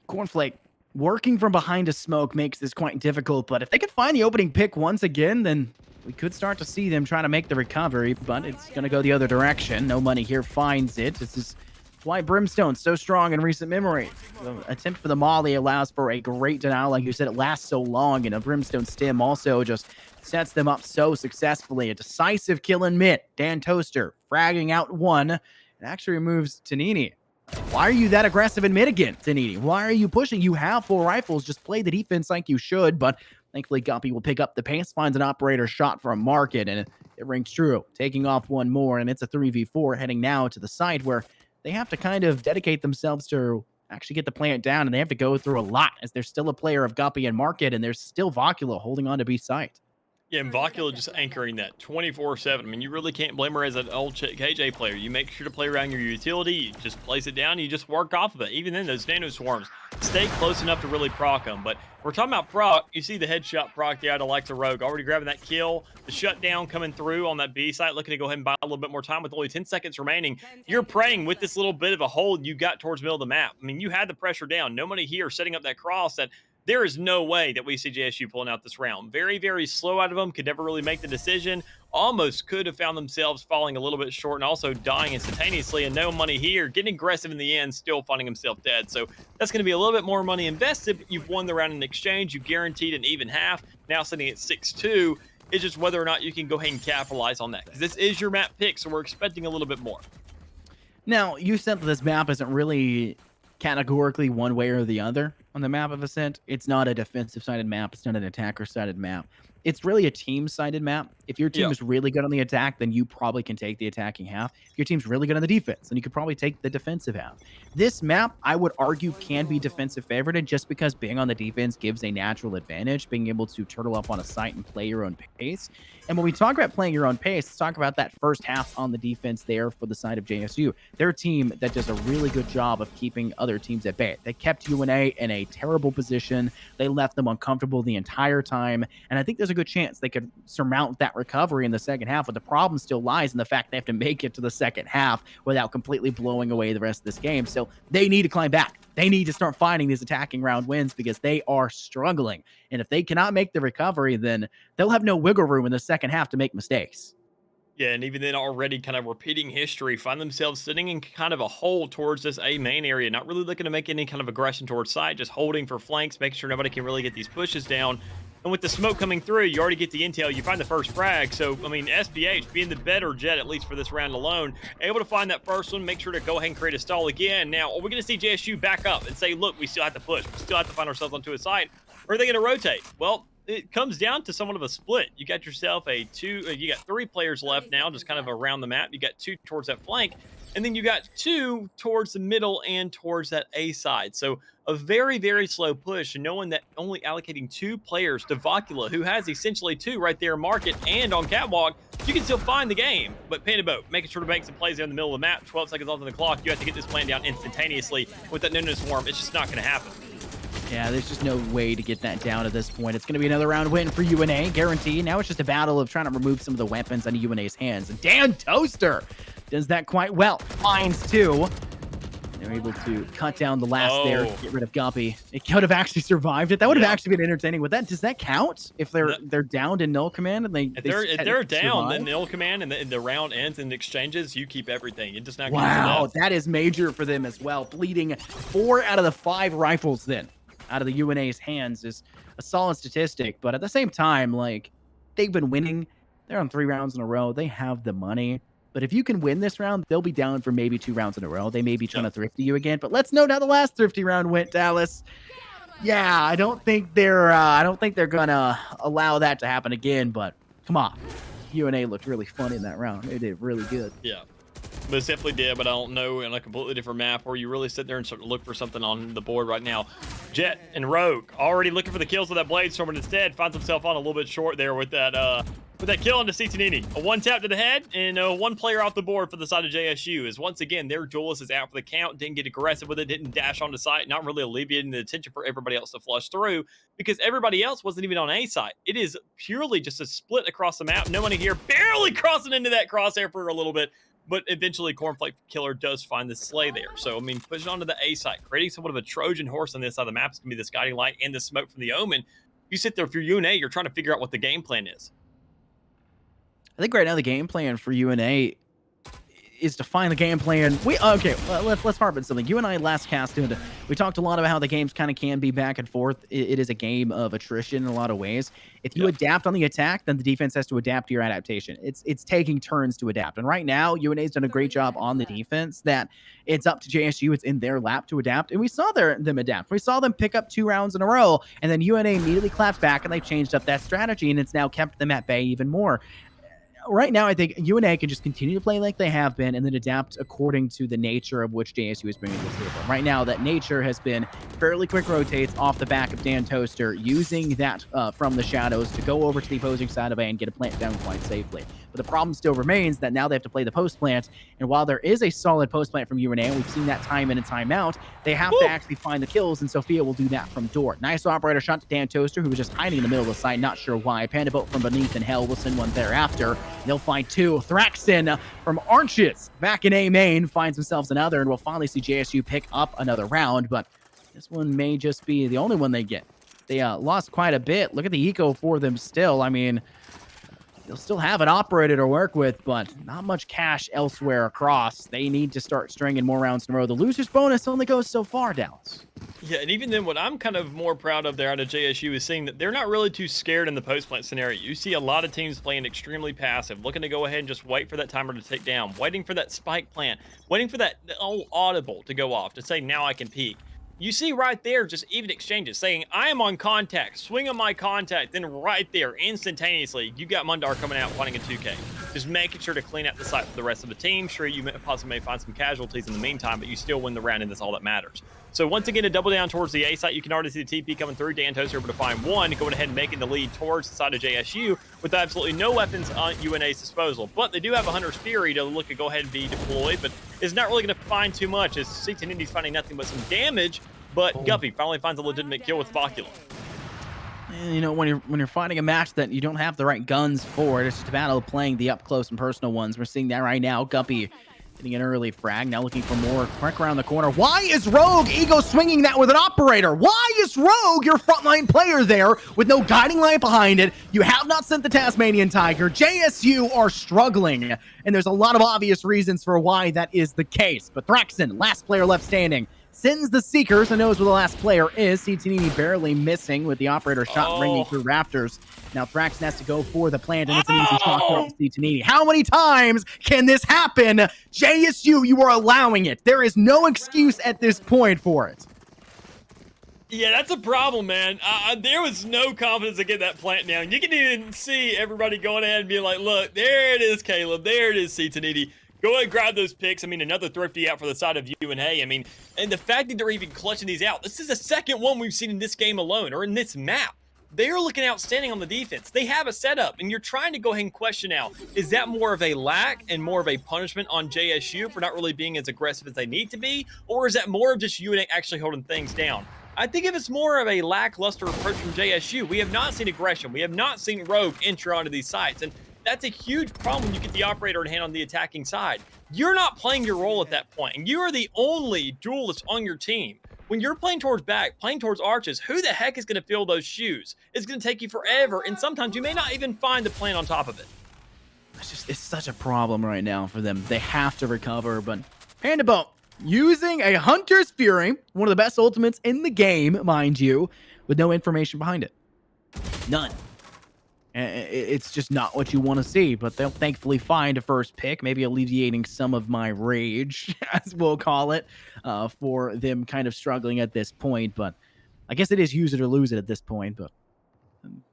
Cornflake working from behind a smoke makes this quite difficult, but if they could find the opening pick once again, then we could start to see them trying to make the recovery, but it's going to go the other direction. No money here finds it. This is why Brimstone's so strong in recent memory. The attempt for the Molly allows for a great denial. Like you said, it lasts so long, and a Brimstone stim also just sets them up so successfully. A decisive kill in mid. Dan Toaster fragging out 1 and actually removes Tanini. Why are you that aggressive in mid again, Tanini? Why are you pushing? You have 4 rifles. Just play the defense like you should. But thankfully, Guppy will pick up the pace, finds an operator shot from Market, and it rings true. Taking off 1 more, and it's a 3v4 heading now to the side where they have to kind of dedicate themselves to actually get the plant down, and they have to go through a lot as there's still a player of Guppy and Market, and there's still Vocula holding on to B site. Yeah, and Vocula just anchoring that 24/7. I mean, you really can't blame her as an old KJ player. You make sure to play around your utility. You just place it down. You just work off of it. Even then, those nano swarms stay close enough to really proc them. But we're talking about proc. You see the headshot proc there. I like the Rogue already grabbing that kill. The shutdown coming through on that B site, looking to go ahead and buy a little bit more time with only 10 seconds remaining. You're praying with this little bit of a hold you got towards the middle of the map. I mean, you had the pressure down. No money here setting up that cross that there is no way that we see JSU pulling out this round. Very, very slow out of them. Could never really make the decision. Almost could have found themselves falling a little bit short and also dying instantaneously. And no money here. Getting aggressive in the end, still finding himself dead. So that's going to be a little bit more money invested. But you've won the round in exchange. You guaranteed an even half. Now sitting at 6-2. It's just whether or not you can go ahead and capitalize on that. Because this is your map pick, so we're expecting a little bit more. Now, you said that this map isn't really categorically one way or the other on the map of Ascent. It's not a defensive-sided map. It's not an attacker-sided map. It's really a team-sided map. If your team Yeah. is really good on the attack, then you probably can take the attacking half. If your team's really good on the defense, then you could probably take the defensive half. This map, I would argue, can be defensive favorited just because being on the defense gives a natural advantage, being able to turtle up on a site and play your own pace. And when we talk about playing your own pace, let's talk about that first half on the defense there for the side of JSU. They're a team that does a really good job of keeping other teams at bay. They kept UNA in a terrible position. They left them uncomfortable the entire time. And I think there's a good chance they could surmount that recovery in the second half, but the problem still lies in the fact they have to make it to the second half without completely blowing away the rest of this game. So they need to climb back. They need to start finding these attacking round wins because they are struggling. And if they cannot make the recovery, then they'll have no wiggle room in the second half to make mistakes. Yeah, and even then, already kind of repeating history, find themselves sitting in kind of a hole towards this A main area, not really looking to make any kind of aggression towards side, just holding for flanks, making sure nobody can really get these pushes down. And with the smoke coming through, you already get the intel, you find the first frag. So, I mean, SPH being the better jet, at least for this round alone, able to find that first one, make sure to go ahead and create a stall again. Now, are we going to see JSU back up and say, look, we still have to push, we still have to find ourselves onto a site, or are they going to rotate? Well, it comes down to somewhat of a split. You got yourself you got 3 players left now, just kind of around the map. You got 2 towards that flank, and then you got 2 towards the middle and towards that A side. So a very, very slow push, and knowing that only allocating 2 players to Vocula, who has essentially 2 right there in market and on catwalk, you can still find the game. But Panda Boat, making sure to make some plays there in the middle of the map, 12 seconds off on the clock, you have to get this plan down instantaneously. With that no swarm, it's just not going to happen. Yeah, there's just no way to get that down at this point. It's going to be another round win for UNA, guaranteed. Now it's just a battle of trying to remove some of the weapons out of UNA's hands. And Dan Toaster does that quite well. Finds 2. They're able to cut down the last there, get rid of Guppy. It could have actually survived it. That would have actually been entertaining. Does that count if they're downed in null command and if they're down, then null command and the round ends in exchanges, you keep everything. It does not. Wow, that is major for them as well. Bleeding 4 out of the 5 rifles then out of the UNA's hands is a solid statistic, but at the same time, like, they've been winning. They're on 3 rounds in a row. They have the money. But if you can win this round, they'll be down for maybe 2 rounds in a row. They may be trying to thrifty you again. But let's note how the last thrifty round went, Dallas. Yeah, I don't think they're gonna allow that to happen again. But come on, UNA looked really fun in that round. They did really good. Yeah. Most definitely did, but I don't know, in a completely different map where you really sit there and start to look for something on the board right now. Jet and Rogue already looking for the kills with that Bladestorm, but instead finds himself on a little bit short there with that kill onto Citanini. A 1 tap to the head and 1 player off the board for the side of JSU. Is once again their duelist is out for the count, didn't get aggressive with it, didn't dash onto site, not really alleviating the attention for everybody else to flush through because everybody else wasn't even on A site. It is purely just a split across the map. No money here, barely crossing into that crosshair for a little bit. But eventually, Cornflake Killer does find the sleigh there. So, I mean, push it onto the A site, creating somewhat of a Trojan horse on this side of the map. It's going to be this guiding light and the smoke from the Omen. You sit there, if you're UNA, you're trying to figure out what the game plan is. I think right now the game plan for UNA is to find the game plan. Let's harp on something. You and I last cast, we talked a lot about how the games kind of can be back and forth. It is a game of attrition in a lot of ways. If you adapt on the attack, then the defense has to adapt to your adaptation. It's taking turns to adapt. And right now, UNA's done a great job on the defense that it's up to JSU. It's in their lap to adapt. And we saw them adapt. We saw them pick up 2 rounds in a row. And then UNA immediately clapped back and they changed up that strategy. And it's now kept them at bay even more. Right now, I think UNA can just continue to play like they have been and then adapt according to the nature of which JSU is bringing to the table. Right now, that nature has been fairly quick rotates off the back of Dan Toaster, using that from the shadows to go over to the opposing side of A and get a plant down quite safely. But the problem still remains that now they have to play the post plant, and while there is a solid post plant from UNA, and we've seen that time in and time out, they have to actually find the kills, and Sophia will do that from door. Nice operator shot to Dan Toaster, who was just hiding in the middle of the site, not sure why. Panda Boat from beneath in hell will send one thereafter. They'll find 2. Thraxton from Arches back in A main finds themselves another, and we'll finally see JSU pick up another round, but this one may just be the only one they get. They lost quite a bit. Look at the eco for them still. I mean, they'll still have an operator to work with, but not much cash elsewhere across. They need to start stringing more rounds in a row. The loser's bonus only goes so far, Dallas. Yeah, and even then, what I'm kind of more proud of there out of JSU is seeing that they're not really too scared in the post-plant scenario. You see a lot of teams playing extremely passive, looking to go ahead and just wait for that timer to tick down, waiting for that spike plant, waiting for that audible to go off to say, now I can peek. You see right there, just even exchanges saying, I am on contact, swing on my contact, then right there, instantaneously, you got Mundar coming out fighting a 2K. Just making sure to clean out the site for the rest of the team. Sure, you possibly may find some casualties in the meantime, but you still win the round, and that's all that matters. So once again, a double down towards the A site. You can already see the TP coming through. Dantos able to find one, going ahead and making the lead towards the side of JSU with absolutely no weapons on UNA's disposal. But they do have a Hunter's Fury to look to go ahead and be deployed, but it's not really going to find too much as C10Indy's finding nothing but some damage. But Guppy finally finds a legitimate kill with Vocula. And, you know, when you're fighting a match that you don't have the right guns for, it's just a matter of playing the up close and personal ones. We're seeing that right now. Guppy getting an early frag, now looking for more. Crack around the corner. Why is Rogue Ego swinging that with an operator? Why is Rogue your frontline player there with no guiding light behind it? You have not sent the Tasmanian Tiger. JSU are struggling, and there's a lot of obvious reasons for why that is the case. But Thraxon, last player left standing, sends the Seekers and knows where the last player is. C10 barely missing with the operator shot ringing through Raptors. Now Thraxon has to go for the plant, and it's an easy shot for C10. How many times can this happen? JSU, you are allowing it. There is no excuse at this point for it. Yeah, that's a problem, man. There was no confidence to get that plant down. You can even see everybody going ahead and being like, look, there it is, Caleb. There it is, C10. Go ahead and grab those picks. I mean, another thrifty out for the side of UNA. I mean, and the fact that they're even clutching these out, this is the second one we've seen in this game alone, or in this map. They are looking outstanding on the defense. They have a setup, and you're trying to go ahead and question now, is that more of a lack and more of a punishment on JSU for not really being as aggressive as they need to be? Or is that more of just UNA actually holding things down? I think if it's more of a lackluster approach from JSU, we have not seen aggression. We have not seen Rogue enter onto these sites. And that's a huge problem when you get the operator in hand on the attacking side. You're not playing your role at that point, and you are the only duelist on your team. When you're playing towards back, playing towards arches, who the heck is going to fill those shoes? It's going to take you forever, and sometimes you may not even find the plan on top of it. It's such a problem right now for them. They have to recover, but Panda Boat using a Hunter's Fury, one of the best ultimates in the game, mind you, with no information behind it. None. It's just not what you want to see, but they'll thankfully find a first pick, maybe alleviating some of my rage, as we'll call it, for them kind of struggling at this point. But I guess it is use it or lose it at this point, but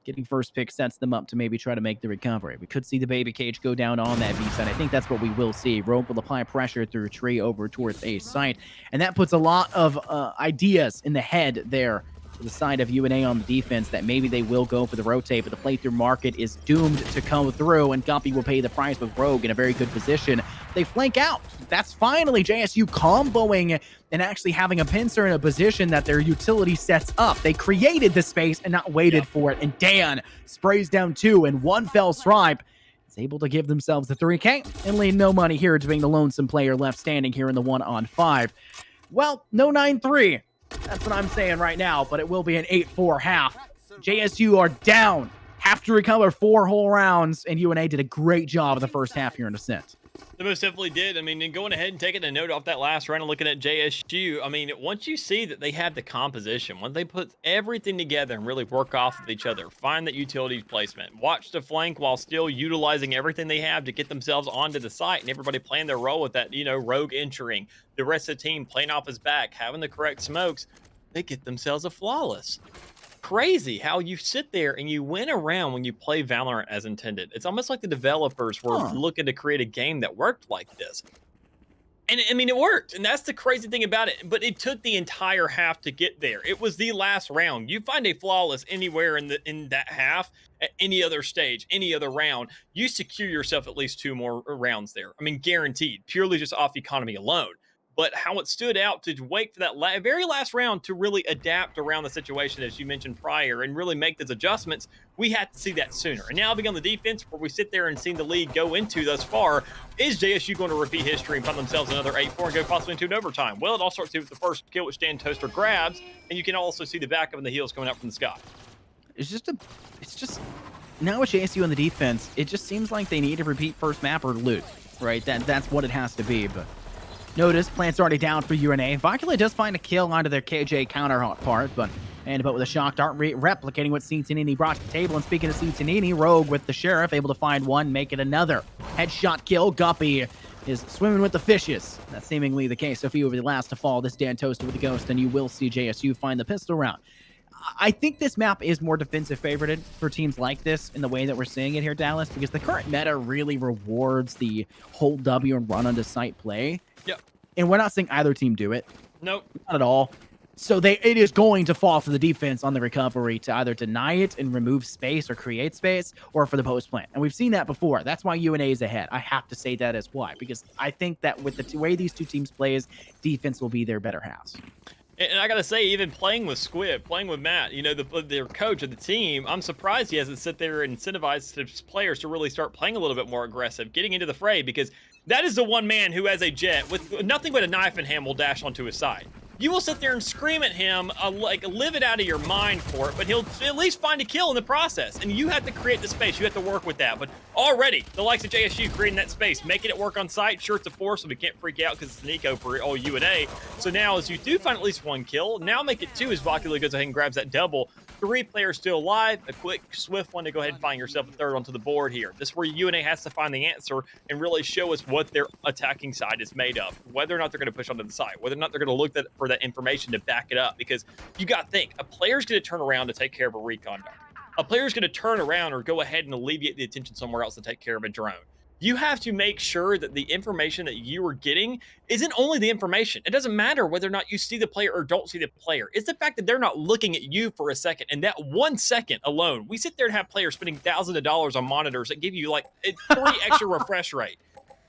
getting first pick sets them up to maybe try to make the recovery. We could see the baby cage go down on that B side. I think that's what we will see. Rogue will apply pressure through tree over towards A site, and that puts a lot of ideas in the head there to the side of UNA on the defense that maybe they will go for the rotate, but the playthrough market is doomed to come through, and Guppy will pay the price with Rogue in a very good position. They flank out. That's finally JSU comboing and actually having a pincer in a position that their utility sets up. They created the space and not waited for it, and Dan sprays down two, and one fell swipe is able to give themselves the 3K and leave no money here to being the lonesome player left standing here in the 1-on-5. Well, no 9-3. That's what I'm saying right now, but it will be an 8-4 half. JSU are down. Have to recover 4 whole rounds, and UNA did a great job in the first half here in Ascent. They most definitely did. I mean, and going ahead and taking a note off that last round and looking at JSU, I mean, once you see that they have the composition, when they put everything together and really work off of each other, find that utility placement, watch the flank while still utilizing everything they have to get themselves onto the site, and everybody playing their role with that, you know, Rogue entering, the rest of the team playing off his back, having the correct smokes, they get themselves a flawless. Crazy how you sit there and you win around when you play Valorant as intended. It's almost like the developers were looking to create a game that worked like this. And I mean, it worked. And that's the crazy thing about it. But it took the entire half to get there. It was the last round. You find a flawless anywhere in that half, at any other stage, any other round, you secure yourself at least 2 more rounds there. I mean, guaranteed, purely just off economy alone. But how it stood out to wait for that very last round to really adapt around the situation, as you mentioned prior, and really make those adjustments, we had to see that sooner. And now being on the defense, where we sit there and seen the lead go into thus far, is JSU going to repeat history and find themselves another 8-4 and go possibly into an overtime? Well, it all starts with the first kill, which Dan Toaster grabs, and you can also see the backup and the heels coming out from the sky. It's just now with JSU on the defense, it just seems like they need to repeat first map or lose, right? That's what it has to be. But notice plant's already down for UNA. Vocula does find a kill onto their KJ counterpart, but with a shock dart replicating what Ciantinini brought to the table. And speaking of Ciantinini, Rogue with the Sheriff able to find one, make it another. Headshot kill. Guppy is swimming with the fishes. That's seemingly the case. Sophia will be the last to fall. This Dan toasted with the Ghost, and you will see JSU find the pistol round. I think this map is more defensive favorited for teams like this in the way that we're seeing it here, Dallas, because the current meta really rewards the hold W and run onto site play. Yep. And we're not seeing either team do it. Nope. Not at all. So it is going to fall for the defense on the recovery to either deny it and remove space or create space, or for the post plant. And we've seen that before. That's why UNA is ahead. I have to say that as why, because I think that with the way these two teams play, defense will be their better halves. And I gotta say, even playing with Squib, playing with Matt, you know, their coach of the team, I'm surprised he hasn't sit there and incentivized his players to really start playing a little bit more aggressive, getting into the fray, because that is the one man who has a jet with nothing but a knife in hand will dash onto his side. You will sit there and scream at him, like live it out of your mind for it, but he'll at least find a kill in the process. And you have to create the space. You have to work with that. But already, the likes of JSU creating that space, making it work on site. Sure, it's a 4, so we can't freak out because it's an eco for all UNA. So now, as you do find at least 1 kill, now make it 2 as Vocula goes ahead and grabs that double. 3 players still alive. A quick, swift one to go ahead and find yourself a 3rd onto the board here. This is where UNA has to find the answer and really show us what their attacking side is made of. Whether or not they're going to push onto the side. Whether or not they're going to look for that information to back it up. Because you got to think, a player's going to turn around to take care of a recon dart. A player's going to turn around or go ahead and alleviate the attention somewhere else to take care of a drone. You have to make sure that the information that you are getting isn't only the information. It doesn't matter whether or not you see the player or don't see the player. It's the fact that they're not looking at you for a second. And that 1 second alone, we sit there and have players spending thousands of dollars on monitors that give you like a 3 extra refresh rate.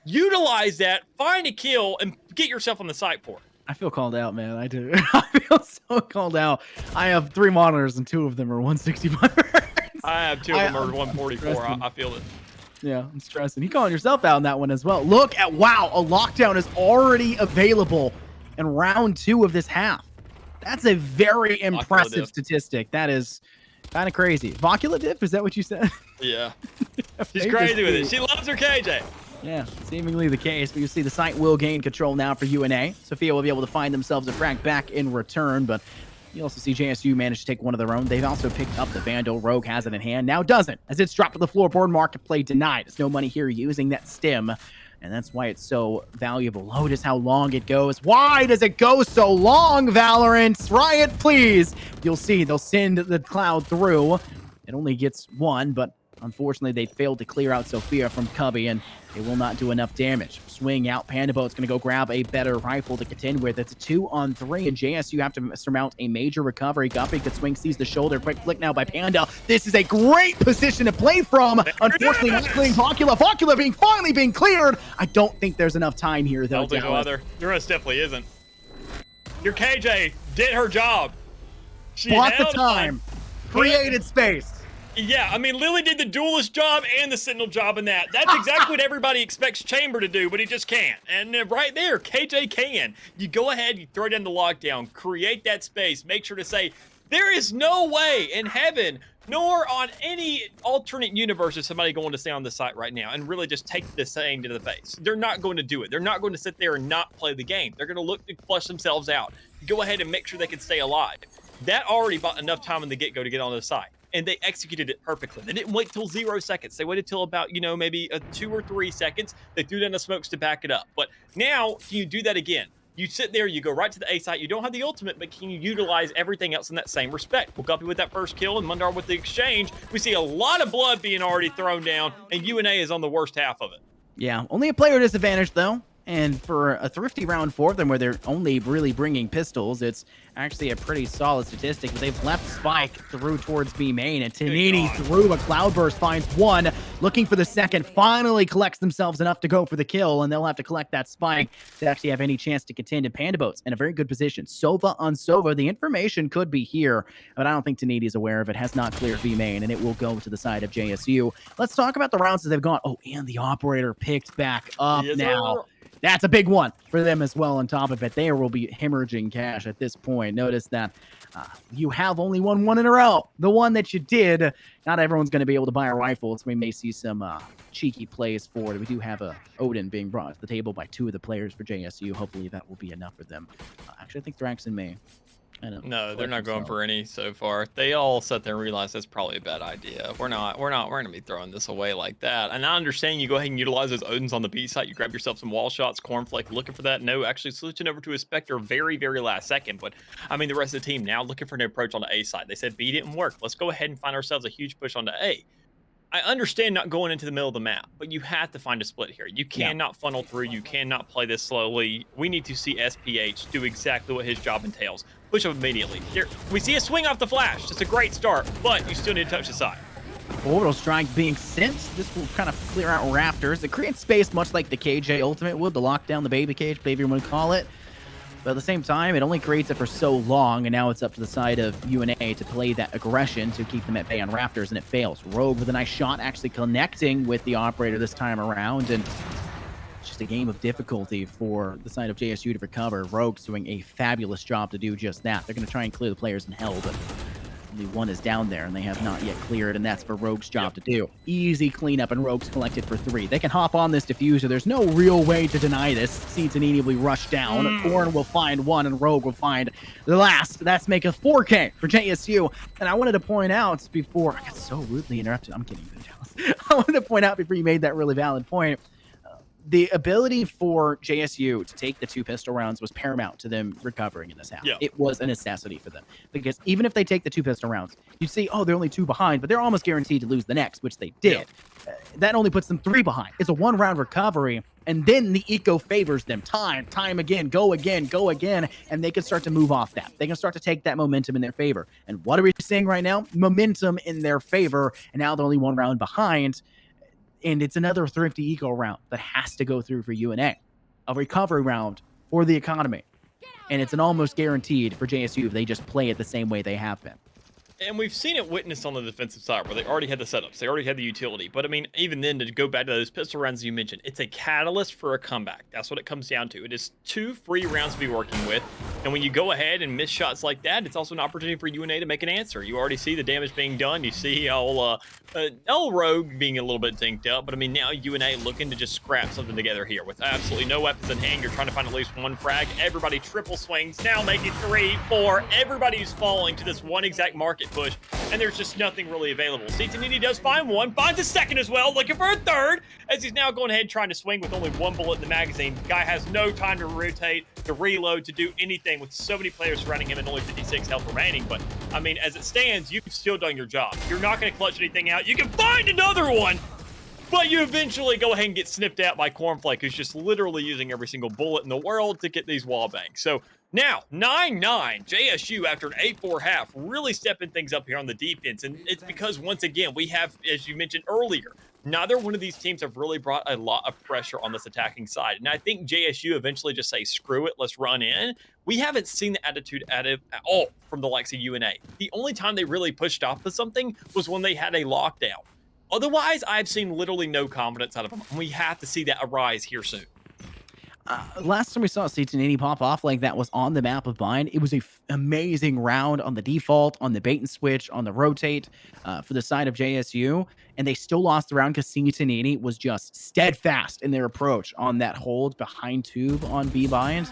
Utilize that, find a kill, and get yourself on the site for it. I feel called out, man. I do. I feel so called out. I have 3 monitors and 2 of them are 165 hertz. I have 2 of them are 144. I feel it. Yeah, I'm stressing. You calling yourself out on that one as well. Look at, wow, a lockdown is already available in round 2 of this half. That's a very impressive statistic. That is kind of crazy. Vocula diff, is that what you said? Yeah. She's crazy with it. She loves her KJ. Yeah, seemingly the case, but you see the site will gain control now for UNA. Sophia will be able to find themselves a frag back in return, but you also see JSU manage to take one of their own. They've also picked up the Vandal. Rogue has it in hand. Now doesn't, as it's dropped to the floorboard. Market play denied. There's no money here using that stim, and that's why it's so valuable. Notice how long it goes. Why does it go so long, Valorant? Riot, please. You'll see they'll send the cloud through. It only gets 1, but unfortunately, they failed to clear out Sophia from Cubby, and they will not do enough damage. Swing out. Panda Boat's going to go grab a better rifle to contend with. It's a 2-on-3, and JSU have to surmount a major recovery. Guppy could swing, sees the shoulder. Quick flick now by Panda. This is a great position to play from. Unfortunately, not clearing Vocula. Vocula finally being cleared. I don't think there's enough time here, though. There most definitely isn't. Your KJ did her job. She bought the time. Created space. Yeah, I mean, Lily did the duelist job and the sentinel job in that. That's exactly what everybody expects Chamber to do, but he just can't. And right there, KJ can. You go ahead, you throw down the lockdown, create that space, make sure to say, there is no way in heaven, nor on any alternate universe is somebody going to stay on the site right now and really just take this thing to the face. They're not going to do it. They're not going to sit there and not play the game. They're going to look to flush themselves out. Go ahead and make sure they can stay alive. That already bought enough time in the get-go to get on the site. And they executed it perfectly. They didn't wait till 0 seconds. They waited till about, you know, maybe 2 or 3 seconds. They threw down the smokes to back it up. But now, can you do that again? You sit there, you go right to the A site. You don't have the ultimate, but can you utilize everything else in that same respect? We'll Guppy with that first kill and Mundar with the exchange. We see a lot of blood being already thrown down, and UNA is on the worst half of it. Yeah, only a player disadvantage, though. And for a thrifty round 4 of them where they're only really bringing pistols, it's actually a pretty solid statistic. But they've left Spike through towards B main, and Tanini through a cloudburst finds 1, looking for the second, finally collects themselves enough to go for the kill, and they'll have to collect that Spike to actually have any chance to contend. In Panda Boats in a very good position. Sova on Sova, the information could be here, but I don't think Tanini is aware of it. Has not cleared B main, and it will go to the side of JSU. Let's talk about the rounds that they've gone. Oh, and the operator picked back up now. That's a big one for them as well. On top of it, they will be hemorrhaging cash at this point. Notice that you have only won one in a row. The one that you did, not everyone's going to be able to buy a rifle, so we may see some cheeky plays for it. We do have a Odin being brought to the table by 2 of the players for JSU. Hopefully that will be enough for them. Actually, I think Thraxon may. No, they're not going for any so far. They all sat there and realized that's probably a bad idea. We're gonna be throwing this away like that. And I understand you go ahead and utilize those Odins on the B site. You grab yourself some wall shots, Cornflake looking for that. No, actually switching over to a Spectre very, very last second. But I mean, the rest of the team now looking for an approach on the A side. They said B didn't work. Let's go ahead and find ourselves a huge push on the A. I understand not going into the middle of the map, but you have to find a split here. You cannot funnel through. You cannot play this slowly. We need to see SPH do exactly what his job entails. Push up immediately. Here, we see a swing off the flash. That's a great start, but you still need to touch the side. Orbital strike being sent. This will kind of clear out rafters. It creates space much like the KJ Ultimate would, to lock down the baby cage, whatever you want to call it. But at the same time, it only creates it for so long, and now it's up to the side of UNA to play that aggression to keep them at bay on rafters, and it fails. Rogue with a nice shot, actually connecting with the operator this time around, and it's just a game of difficulty for the side of JSU to recover. Rogue's doing a fabulous job to do just that. They're going to try and clear the players in hell, but only one is down there, and they have not yet cleared, and that's for Rogue's job to do. Easy cleanup, and Rogue's collected for 3. They can hop on this diffuser. There's no real way to deny this. Seatanini will be rushed down. Corn will find 1, and Rogue will find the last. That's make a 4K for JSU. And I wanted to point out before I got so rudely interrupted. I'm kidding. I wanted to point out before you made that really valid point. The ability for JSU to take the 2 pistol rounds was paramount to them recovering in this half. Yeah. It was a necessity for them. Because even if they take the 2 pistol rounds, you'd say, oh, they're only 2 behind, but they're almost guaranteed to lose the next, which they did. Yeah. That only puts them 3 behind. It's a 1-round recovery, and then the eco favors them. Time again, go again, and they can start to move off that. They can start to take that momentum in their favor. And what are we seeing right now? Momentum in their favor, and now they're only 1 round behind. And it's another thrifty eco round that has to go through for UNA. A recovery round for the economy. And it's an almost guaranteed for JSU if they just play it the same way they have been. And we've seen it witnessed on the defensive side where they already had the setups. They already had the utility. But, I mean, even then, to go back to those pistol rounds you mentioned, it's a catalyst for a comeback. That's what it comes down to. It is 2 free rounds to be working with. And when you go ahead and miss shots like that, it's also an opportunity for UNA to make an answer. You already see the damage being done. You see old Rogue being a little bit dinked up. But, I mean, now UNA looking to just scrap something together here with absolutely no weapons in hand. You're trying to find at least 1 frag. Everybody triple swings. Now making 3, 4. Everybody's falling to this one exact market push, and there's just nothing really available. Seatanini does find 1, finds a 2nd as well, looking for a 3rd, as he's now going ahead trying to swing with only 1 bullet in the magazine. The guy has no time to rotate, to reload, to do anything with so many players surrounding him and only 56 health remaining. But, I mean, as it stands, you've still done your job. You're not going to clutch anything out. You can find another one, but you eventually go ahead and get sniffed out by Cornflake, who's just literally using every single bullet in the world to get these wall bangs. So now, 9-9, JSU after an 8-4 half, really stepping things up here on the defense. And it's because, once again, we have, as you mentioned earlier, neither one of these teams have really brought a lot of pressure on this attacking side. And I think JSU eventually just say, screw it, let's run in. We haven't seen the attitude at all from the likes of UNA. The only time they really pushed off to something was when they had a lockdown. Otherwise, I've seen literally no confidence out of them. We have to see that arise here soon. Last time we saw Seatanini pop off like that was on the map of Bind. It was a amazing round on the default, on the bait and switch, on the rotate for the side of JSU. And they still lost the round because Seatanini was just steadfast in their approach on that hold behind tube on B Bind.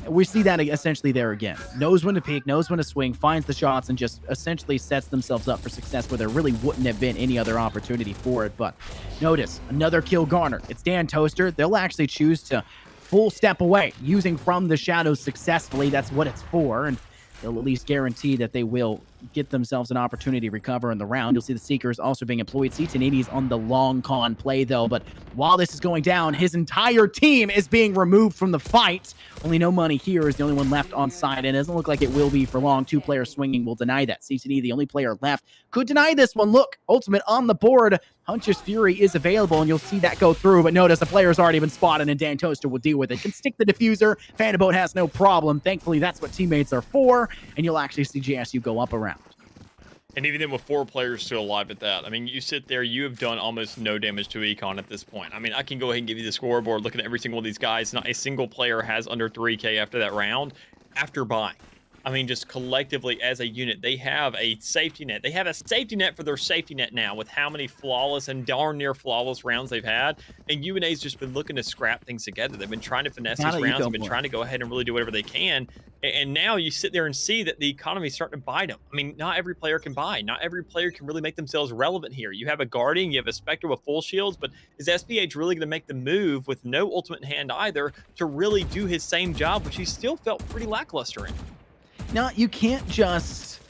We see that essentially there again. Knows when to peek, knows when to swing, finds the shots, and just essentially sets themselves up for success where there really wouldn't have been any other opportunity for it. But notice, another kill garnered. It's Dan Toaster. They'll actually choose to full step away, using from the shadows successfully. That's what it's for, and they'll at least guarantee that they will get themselves an opportunity to recover in the round. You'll see the Seekers also being employed. C1080's on the long con play, though, but while this is going down, his entire team is being removed from the fight. Only No Money here is the only one left on side, and it doesn't look like it will be for long. 2 players swinging will deny that. C1080, the only player left, could deny this one. Look, ultimate on the board. Hunter's Fury is available, and you'll see that go through, but notice the player's already been spotted, and Dan Toaster will deal with it. Can stick the diffuser. Vanderboat has no problem. Thankfully, that's what teammates are for, and you'll actually see JSU go up around. And even then with 4 players still alive at that, I mean, you sit there, you have done almost no damage to Econ at this point. I mean, I can go ahead and give you the scoreboard, looking at every single one of these guys. Not a single player has under 3K after that round, after buying. I mean, just collectively as a unit, they have a safety net. They have a safety net for their safety net now with how many flawless and darn near flawless rounds they've had. And UNA's just been looking to scrap things together. They've been trying to finesse these rounds. They've been trying to go ahead and really do whatever they can. And now you sit there and see that the economy is starting to bite them. I mean, not every player can buy. Not every player can really make themselves relevant here. You have a Guardian, you have a Spectre with full shields, but is SPH really going to make the move with no ultimate in hand either to really do his same job, which he still felt pretty lackluster in? Now, you can't just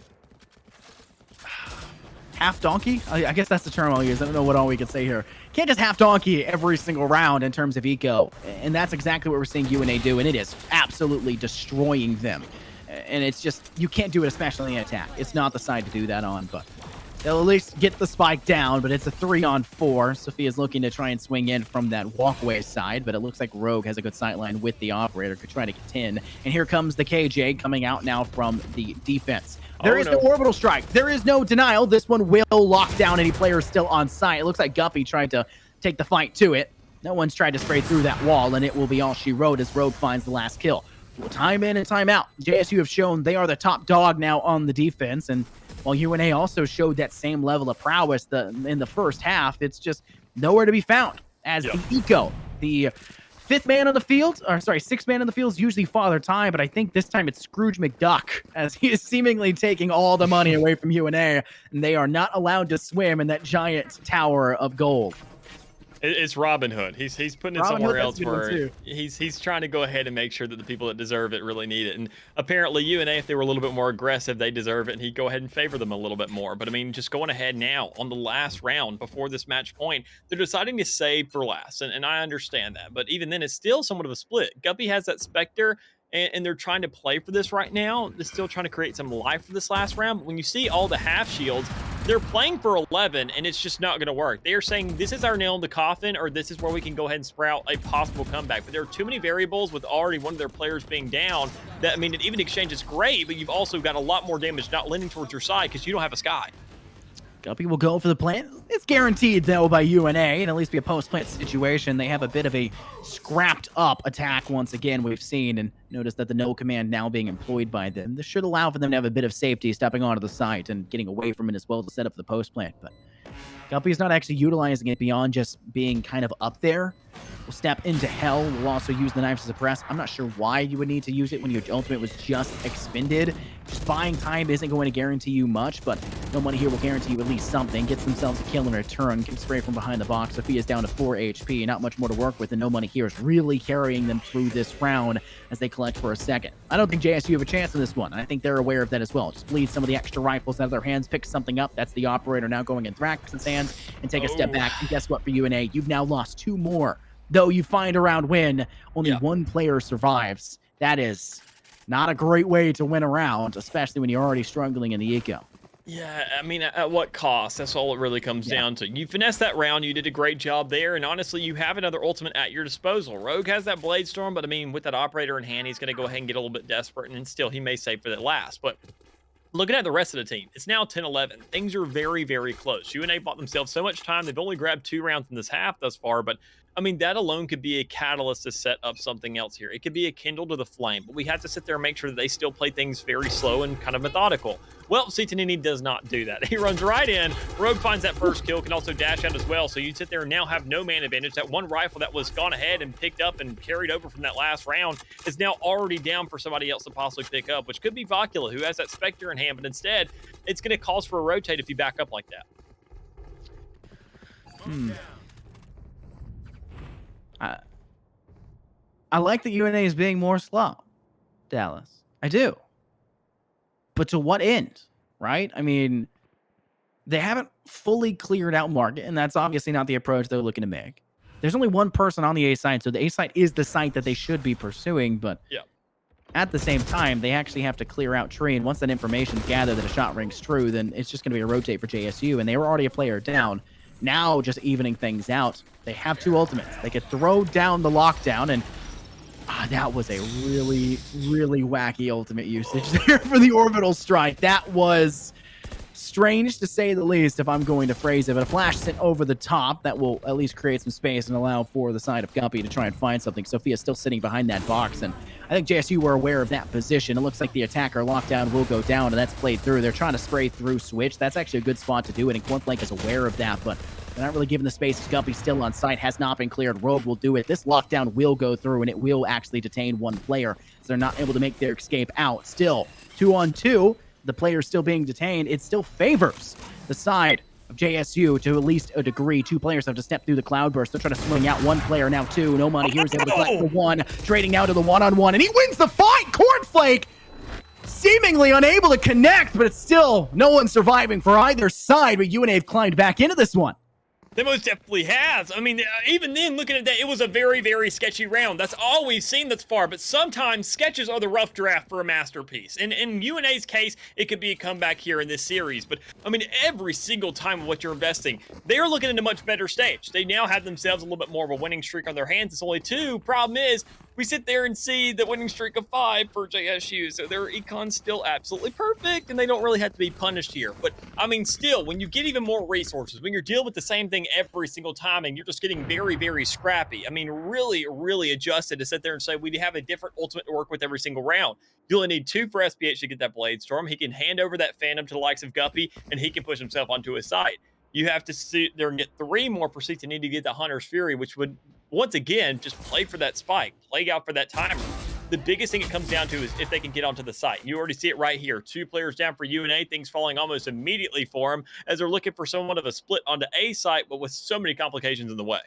half donkey. I guess that's the term I'll use. I don't know what all we can say here. Can't just half donkey every single round in terms of eco. And that's exactly what we're seeing UNA do. And it is absolutely destroying them. And it's just, you can't do it, especially in attack. It's not the side to do that on, but they'll at least get the spike down. But it's a 3-on-4. Sophia's looking to try and swing in from that walkway side, but it looks like Rogue has a good sightline with the operator. Could try to get in. And here comes the KJ coming out now from the defense. There is no orbital strike. There is no denial. This one will lock down any players still on site. It looks like Guppy tried to take the fight to it. No one's tried to spray through that wall, and it will be all she wrote as Rogue finds the last kill. Well, time in and time out. JSU have shown they are the top dog now on the defense, and while UNA also showed that same level of prowess in the first half, it's just nowhere to be found. As the eco, the sixth man on the field is usually Father Time, but I think this time it's Scrooge McDuck, as he is seemingly taking all the money away from UNA, and they are not allowed to swim in that giant tower of gold. It's Robin Hood. He's putting it somewhere else where he's trying to go ahead and make sure that the people that deserve it really need it. And apparently UNA, if they were a little bit more aggressive, they deserve it, and he'd go ahead and favor them a little bit more. But I mean, just going ahead now on the last round before this match point, they're deciding to save for last, and I understand that. But even then, it's still somewhat of a split. Guppy has that Spectre, and they're trying to play for this right now. They're still trying to create some life for this last round. But when you see all the half shields, they're playing for 11, and it's just not going to work. They are saying this is our nail in the coffin, or this is where we can go ahead and sprout a possible comeback. But there are too many variables with already one of their players being down. That, I mean, an even exchange is great, but you've also got a lot more damage not leaning towards your side because you don't have a Sky. Guppy will go for the plant. It's guaranteed, though, by UNA, and at least be a post-plant situation. They have a bit of a scrapped-up attack once again, we've seen, and notice that the no command now being employed by them. This should allow for them to have a bit of safety stepping onto the site and getting away from it as well to set up the post-plant. But Guppy's not actually utilizing it beyond just being kind of up there. Will step into hell. Will also use the knife to suppress. I'm not sure why you would need to use it when your ultimate was just expended. Just buying time isn't going to guarantee you much, but no money here will guarantee you at least something. Gets themselves a kill in return. Can spray from behind the box. Sophia's down to 4 HP. Not much more to work with, and no money here is really carrying them through this round as they collect for a second. I don't think JSU have a chance in this one. I think they're aware of that as well. Just bleed some of the extra rifles out of their hands, pick something up. That's the operator now going in Thrax's hands and take a step back. And guess what for UNA? You've now lost 2 more. Though you find a round win, only 1 player survives. That is not a great way to win a round, especially when you're already struggling in the eco. Yeah, I mean, at what cost? That's all it really comes down to. You finessed that round, you did a great job there, and honestly, you have another ultimate at your disposal. Rogue has that Blade Storm, but I mean, with that operator in hand, he's going to go ahead and get a little bit desperate, and still, he may save for that last. But looking at the rest of the team, it's now 10-11. Things are very, very close. UNA bought themselves so much time. They've only grabbed 2 rounds in this half thus far, but I mean, that alone could be a catalyst to set up something else here. It could be a kindle to the flame, but we have to sit there and make sure that they still play things very slow and kind of methodical. Well, Citanini does not do that. He runs right in. Rogue finds that first kill, can also dash out as well. So you sit there and now have no man advantage. That one rifle that was gone ahead and picked up and carried over from that last round is now already down for somebody else to possibly pick up, which could be Vocula, who has that Spectre in hand, but instead, it's going to cause for a rotate if you back up like that. I like that UNA is being more slow, Dallas. I do. But to what end, right? I mean, they haven't fully cleared out market, and that's obviously not the approach they're looking to make. There's only one person on the A site, so the A site is the site that they should be pursuing, but at the same time, they actually have to clear out tree, and once that information's gathered that a shot rings true, then it's just going to be a rotate for JSU, and they were already a player down. Now, just evening things out, they have 2 ultimates. They could throw down the lockdown, and that was a really, really wacky ultimate usage there for the orbital strike. That was strange to say the least, if I'm going to phrase it, but a flash sent over the top that will at least create some space and allow for the side of Guppy to try and find something. Sophia's still sitting behind that box, and I think JSU were aware of that position. It looks like the attacker lockdown will go down, and that's played through. They're trying to spray through Switch. That's actually a good spot to do it, and Cornflake is aware of that, but they're not really given the space. Guppy's still on site, has not been cleared. Rogue will do it. This lockdown will go through, and it will actually detain one player, so they're not able to make their escape out. Still, 2-on-2. The player still being detained. It still favors the side of JSU to at least a degree. Two players have to step through the cloudburst. They're trying to swing out. One player now two. No money. Here's able to collect for one. Trading now to the one-on-one, and he wins the fight. Cornflake seemingly unable to connect, but it's still no one surviving for either side. But UNA have climbed back into this one. They most definitely has. I mean, even then, looking at that, it was a very, very sketchy round. That's all we've seen thus far, but sometimes sketches are the rough draft for a masterpiece. And in UNA's case, it could be a comeback here in this series. But, I mean, every single time of what you're investing, they're looking at a much better stage. They now have themselves a little bit more of a winning streak on their hands. It's only 2. Problem is, we sit there and see the winning streak of 5 for JSU, so their econ's still absolutely perfect, and they don't really have to be punished here. But, I mean, still, when you get even more resources, when you're dealing with the same thing every single time, and you're just getting very, very scrappy, I mean, really, really adjusted to sit there and say, we have a different ultimate to work with every single round. You only need 2 for SPH to get that Blade Storm. He can hand over that Phantom to the likes of Guppy, and he can push himself onto his side. You have to sit there and get 3 more for Seats and need to get the Hunter's Fury, which would, once again, just play for that spike, play out for that timer. The biggest thing it comes down to is if they can get onto the site. You already see it right here. 2 players down for UNA, things falling almost immediately for them as they're looking for somewhat of a split onto A site, but with so many complications in the way.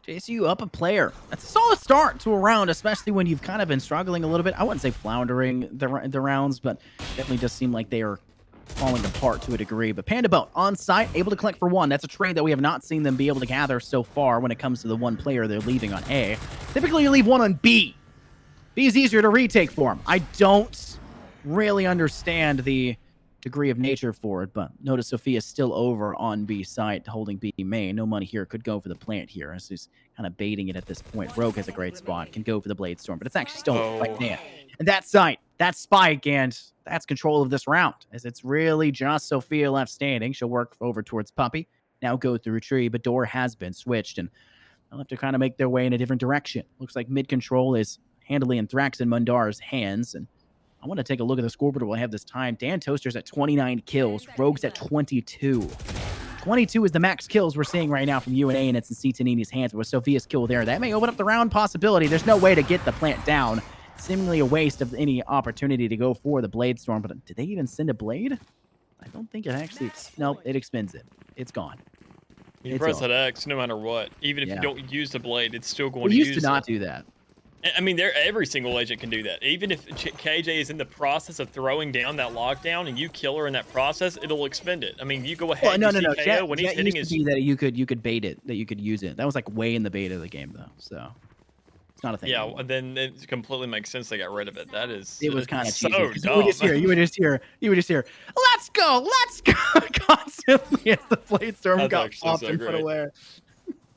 JSU up a player. That's a solid start to a round, especially when you've kind of been struggling a little bit. I wouldn't say floundering the rounds, but definitely does seem like they are falling apart to a degree. But Panda Boat on site, able to collect for 1. That's a trade that we have not seen them be able to gather so far when it comes to the 1 player they're leaving on A. Typically, you leave 1 on B. B is easier to retake for him. I don't really understand the degree of nature for it, but notice Sophia's still over on B site, holding B main. No money here. Could go for the plant here. As he's kind of baiting it at this point. Rogue has a great spot. Can go for the Blade Storm, but it's actually still right there. And that site, that spike, and that's control of this round, as it's really just Sophia left standing. She'll work over towards Puppy. Now go through tree, but door has been switched, and they'll have to kind of make their way in a different direction. Looks like mid control is handily in Thrax and Mundar's hands, and I want to take a look at the scoreboard while I have this time. Dan Toaster's at 29 kills. Rogue's at 22. 22 is the max kills we're seeing right now from UNA, and it's in C-Tanini's hands. But with Sophia's kill there, that may open up the round possibility. There's no way to get the plant down. Seemingly a waste of any opportunity to go for the Blade Storm. But did they even send a blade? I don't think it actually... Nope, it expends it. It's gone. You press that X no matter what. Even if you don't use the blade, it's still going to use it. We used to not do that. I mean, every single agent can do that. Even if KJ is in the process of throwing down that lockdown and you kill her in that process, it'll expend it. I mean, you go ahead. Well, no. KO when he's hitting his... Be that you could bait it, that you could use it. That was like way in the beta of the game, though. So it's not a thing. Yeah, anymore. Then it completely makes sense they got rid of it. That is... It was kind of so cheesy. dumb. You would just hear, let's go, constantly as the Blade Storm got popped and put away.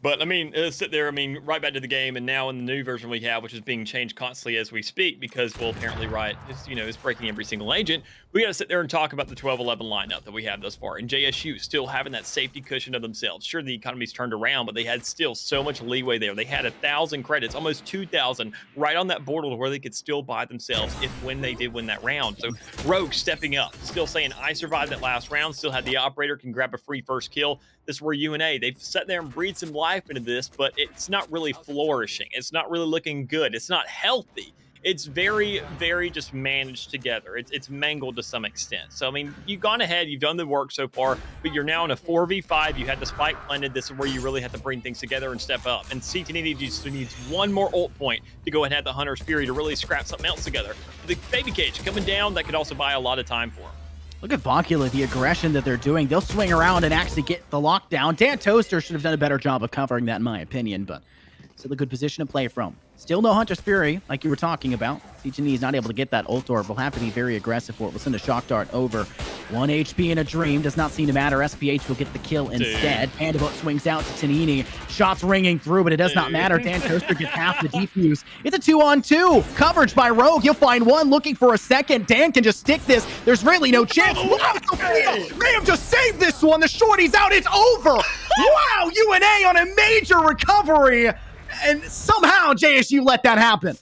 But, I mean, sit there, right back to the game, and now in the new version we have, which is being changed constantly as we speak, because, well, apparently Riot is breaking every single agent, we got to sit there and talk about the 12-11 lineup that we have thus far. And JSU still having that safety cushion of themselves. Sure, the economy's turned around, but they had still so much leeway there. They had 1,000 credits, almost 2,000, right on that border to where they could still buy themselves when they did win that round. So Rogue stepping up, still saying, I survived that last round, still had the operator, can grab a free first kill. This is where UNA, they've sat there and breathed some life into this, but it's not really flourishing. It's not really looking good. It's not healthy. It's very, very just managed together. It's mangled to some extent. So, I mean, you've gone ahead, you've done the work so far, but you're now in a 4v5. You had the spike planted. This is where you really have to bring things together and step up. And C-Tanini just needs one more ult point to go ahead and have the Hunter's Fury to really scrap something else together. The Baby Cage coming down, that could also buy a lot of time for him. Look at Vocula, the aggression that they're doing. They'll swing around and actually get the lockdown. Dan Toaster should have done a better job of covering that, in my opinion, but still a good position to play from. Still no Hunter's Fury, like you were talking about. CGNE is not able to get that ult orb. Will have to be very aggressive for it. We'll send a Shock Dart over. 1 HP in a dream. Does not seem to matter. SPH will get the kill instead. Pandabot swings out to Tanini. Shots ringing through, but it does not matter. Dan Toaster gets half the defuse. It's a 2-on-2. Coverage by Rogue. He'll find one. Looking for a second. Dan can just stick this. There's really no chance. Wow, Sophia may have just saved this one. The shorty's out. It's over. Wow, UNA on a major recovery. And somehow JSU let that happen.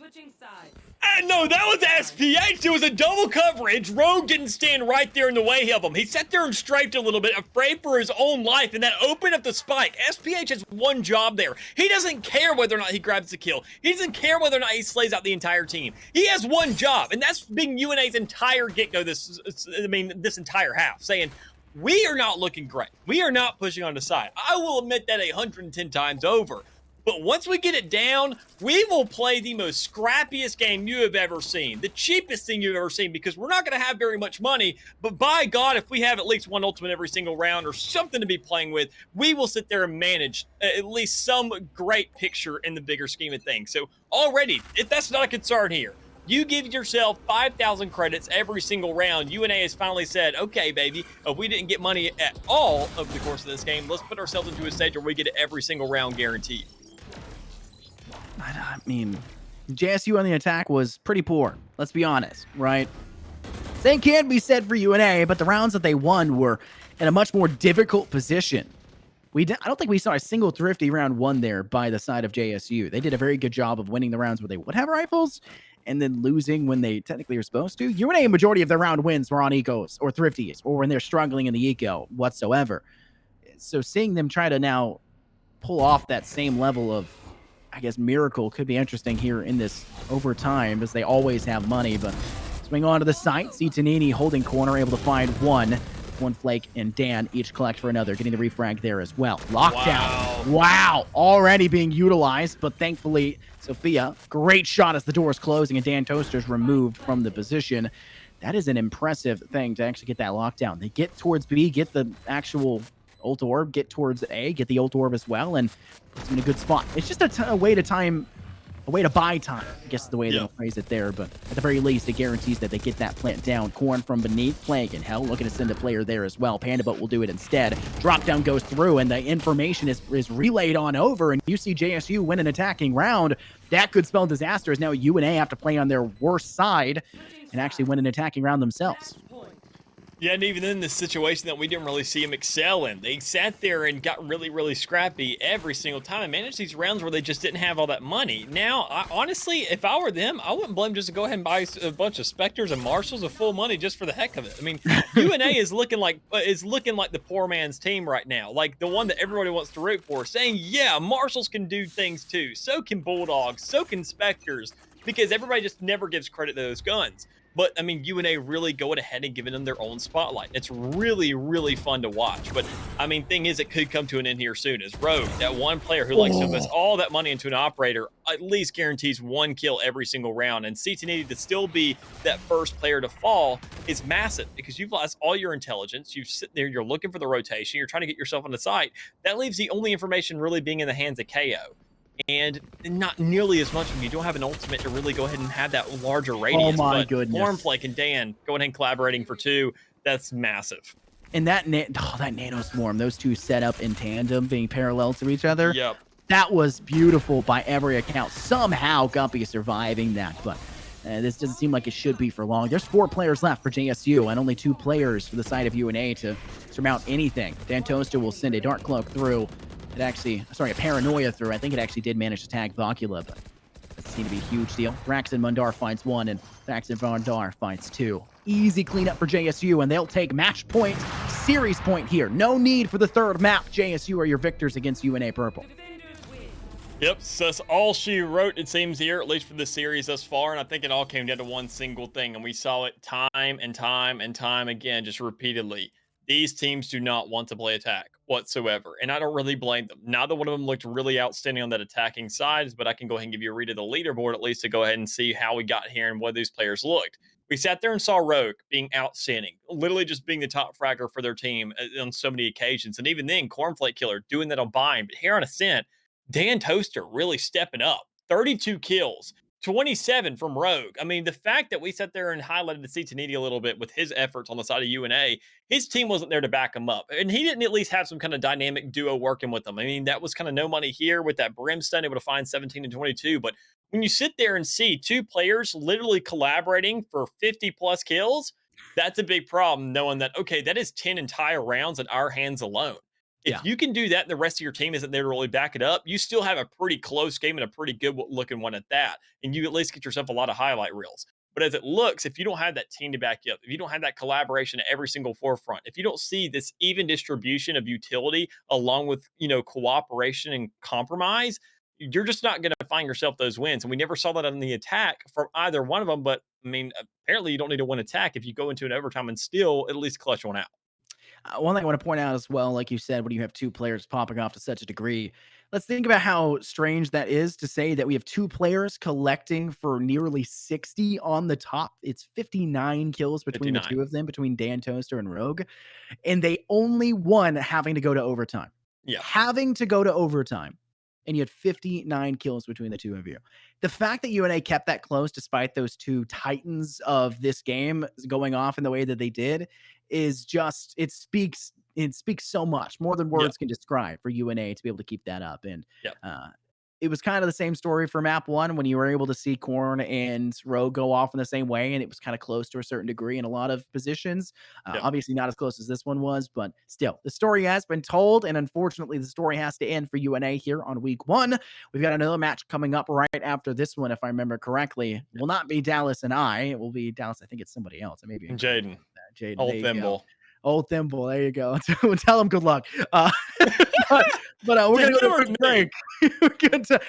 No, that was SPH. It was a double coverage. Rogue didn't stand right there in the way of him. He sat there and strafed a little bit, afraid for his own life, and that opened up the spike. SPH has one job there. He doesn't care whether or not he grabs the kill. He doesn't care whether or not he slays out the entire team. He has one job, and that's been UNA's entire get-go this entire half, saying, we are not looking great. We are not pushing on the side. I will admit that 110 times over. But once we get it down, we will play the most scrappiest game you have ever seen. The cheapest thing you've ever seen, because we're not going to have very much money. But by God, if we have at least one ultimate every single round or something to be playing with, we will sit there and manage at least some great picture in the bigger scheme of things. So already, if that's not a concern here, you give yourself 5,000 credits every single round. UNA has finally said, okay, baby, if we didn't get money at all over the course of this game, let's put ourselves into a stage where we get it every single round guaranteed. I mean, JSU on the attack was pretty poor. Let's be honest, right? Same can be said for UNA, but the rounds that they won were in a much more difficult position. I don't think we saw a single thrifty round won there by the side of JSU. They did a very good job of winning the rounds where they would have rifles and then losing when they technically are supposed to. UNA, a majority of their round wins were on ecos or thrifties or when they're struggling in the eco whatsoever. So seeing them try to now pull off that same level of, I guess, miracle could be interesting here in this overtime, as they always have money. But swing on to the site. See Tanini holding corner, able to find one Flake and Dan each collect for another, getting the refrag there as well. Lockdown. Wow. Already being utilized, but thankfully, Sophia, great shot as the door is closing and Dan Toaster's removed from the position. That is an impressive thing to actually get that lockdown. They get towards B, get the actual ult orb, get towards A, get the ult orb as well, and it's in a good spot. It's just a way to buy time, I guess is the way they'll phrase it there, but at the very least, it guarantees that they get that plant down. Corn from beneath, Plague and Hell looking to send a player there as well. Pandabot will do it instead. Drop down goes through, and the information is relayed on over, and you see JSU win an attacking round. That could spell disaster, as now UNA have to play on their worst side and actually win an attacking round themselves. Yeah, and even in this situation that we didn't really see him excel in, they sat there and got really, really scrappy every single time and managed these rounds where they just didn't have all that money. Now, honestly, if I were them, I wouldn't blame just to go ahead and buy a bunch of Spectres and Marshals of full money just for the heck of it. I mean, UNA is looking like the poor man's team right now, like the one that everybody wants to root for, saying, yeah, Marshals can do things too. So can Bulldogs, so can Spectres, because everybody just never gives credit to those guns. But, I mean, UNA really going ahead and giving them their own spotlight. It's really, really fun to watch. But, I mean, thing is, it could come to an end here soon. As Rogue, that one player who likes to invest all that money into an operator, at least guarantees one kill every single round. And CT to still be that first player to fall is massive, because you've lost all your intelligence. You sit there, you're looking for the rotation, you're trying to get yourself on the site. That leaves the only information really being in the hands of KO. And not nearly as much when you don't have an ultimate to really go ahead and have that larger radius. Oh my goodness. Cornflake and Dan going ahead and collaborating for two, that's massive. And that Nano Swarm, those two set up in tandem, being parallel to each other. Yep. That was beautiful by every account. Somehow Guppy surviving that, but this doesn't seem like it should be for long. There's 4 players left for JSU and only 2 players for the side of UNA to surmount anything. Dan Toaster will send a Dark Cloak through. A Paranoia through. I think it actually did manage to tag Vocula, but it doesn't seem to be a huge deal. Braxton Mundar finds 1, and Braxton Mundar finds 2. Easy cleanup for JSU, and they'll take match point, series point here. No need for the third map. JSU are your victors against UNA Purple. Yep, so that's all she wrote, it seems, here, at least for this series thus far, and I think it all came down to one single thing, and we saw it time and time and time again, just repeatedly. These teams do not want to play attack whatsoever, and I don't really blame them. Neither one of them looked really outstanding on that attacking side, but I can go ahead and give you a read of the leaderboard at least to go ahead and see how we got here and what these players looked. We sat there and saw Rogue being outstanding, literally just being the top fragger for their team on so many occasions, and even then, Cornflake Killer doing that on Bind. But here on Ascent, Dan Toaster really stepping up. 32 kills, 27 from Rogue. I mean, the fact that we sat there and highlighted the Citaniti a little bit with his efforts on the side of UNA, his team wasn't there to back him up. And he didn't at least have some kind of dynamic duo working with them. I mean, that was kind of no money here with that Brimstone able to find 17 and 22. But when you sit there and see two players literally collaborating for 50 plus kills, that's a big problem, knowing that, okay, that is 10 entire rounds in our hands alone. If Yeah. you can do that and the rest of your team isn't there to really back it up, you still have a pretty close game and a pretty good looking one at that. And you at least get yourself a lot of highlight reels. But as it looks, if you don't have that team to back you up, if you don't have that collaboration at every single forefront, if you don't see this even distribution of utility along with, cooperation and compromise, you're just not going to find yourself those wins. And we never saw that on the attack from either one of them. But I mean, apparently you don't need to win attack if you go into an overtime and still at least clutch one out. One thing I want to point out as well, like you said, when you have two players popping off to such a degree, let's think about how strange that is to say that we have two players collecting for nearly 60 on the top. It's 59 kills between the 59. two of them, between Dan Toaster and Rogue, and they only won having to go to overtime. Yeah. Having to go to overtime. And you had 59 kills between the two of you. The fact that UNA kept that close despite those two titans of this game going off in the way that they did is just it speaks so much more than Yeah. words can describe for UNA to be able to keep that up. And Yeah. it was kind of the same story for map one when you were able to see Corn and Rogue go off in the same way, and it was kind of close to a certain degree in a lot of positions. Yeah. Obviously, not as close as this one was, but still, the story has been told, and unfortunately, the story has to end for UNA here on week one. We've got another match coming up right after this one, if I remember correctly. It will not be Dallas and I. It will be Dallas. I think it's somebody else. I may be incorrect Jaden. about that. Jaden, there Old you go. thimble. Old Thimble, there you go. Tell him good luck. But, we're Just gonna go to a remember quick me. break. We're going to,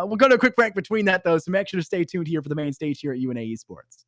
we'll go to a quick break between that though. So make sure to stay tuned here for the main stage here at UNA Esports.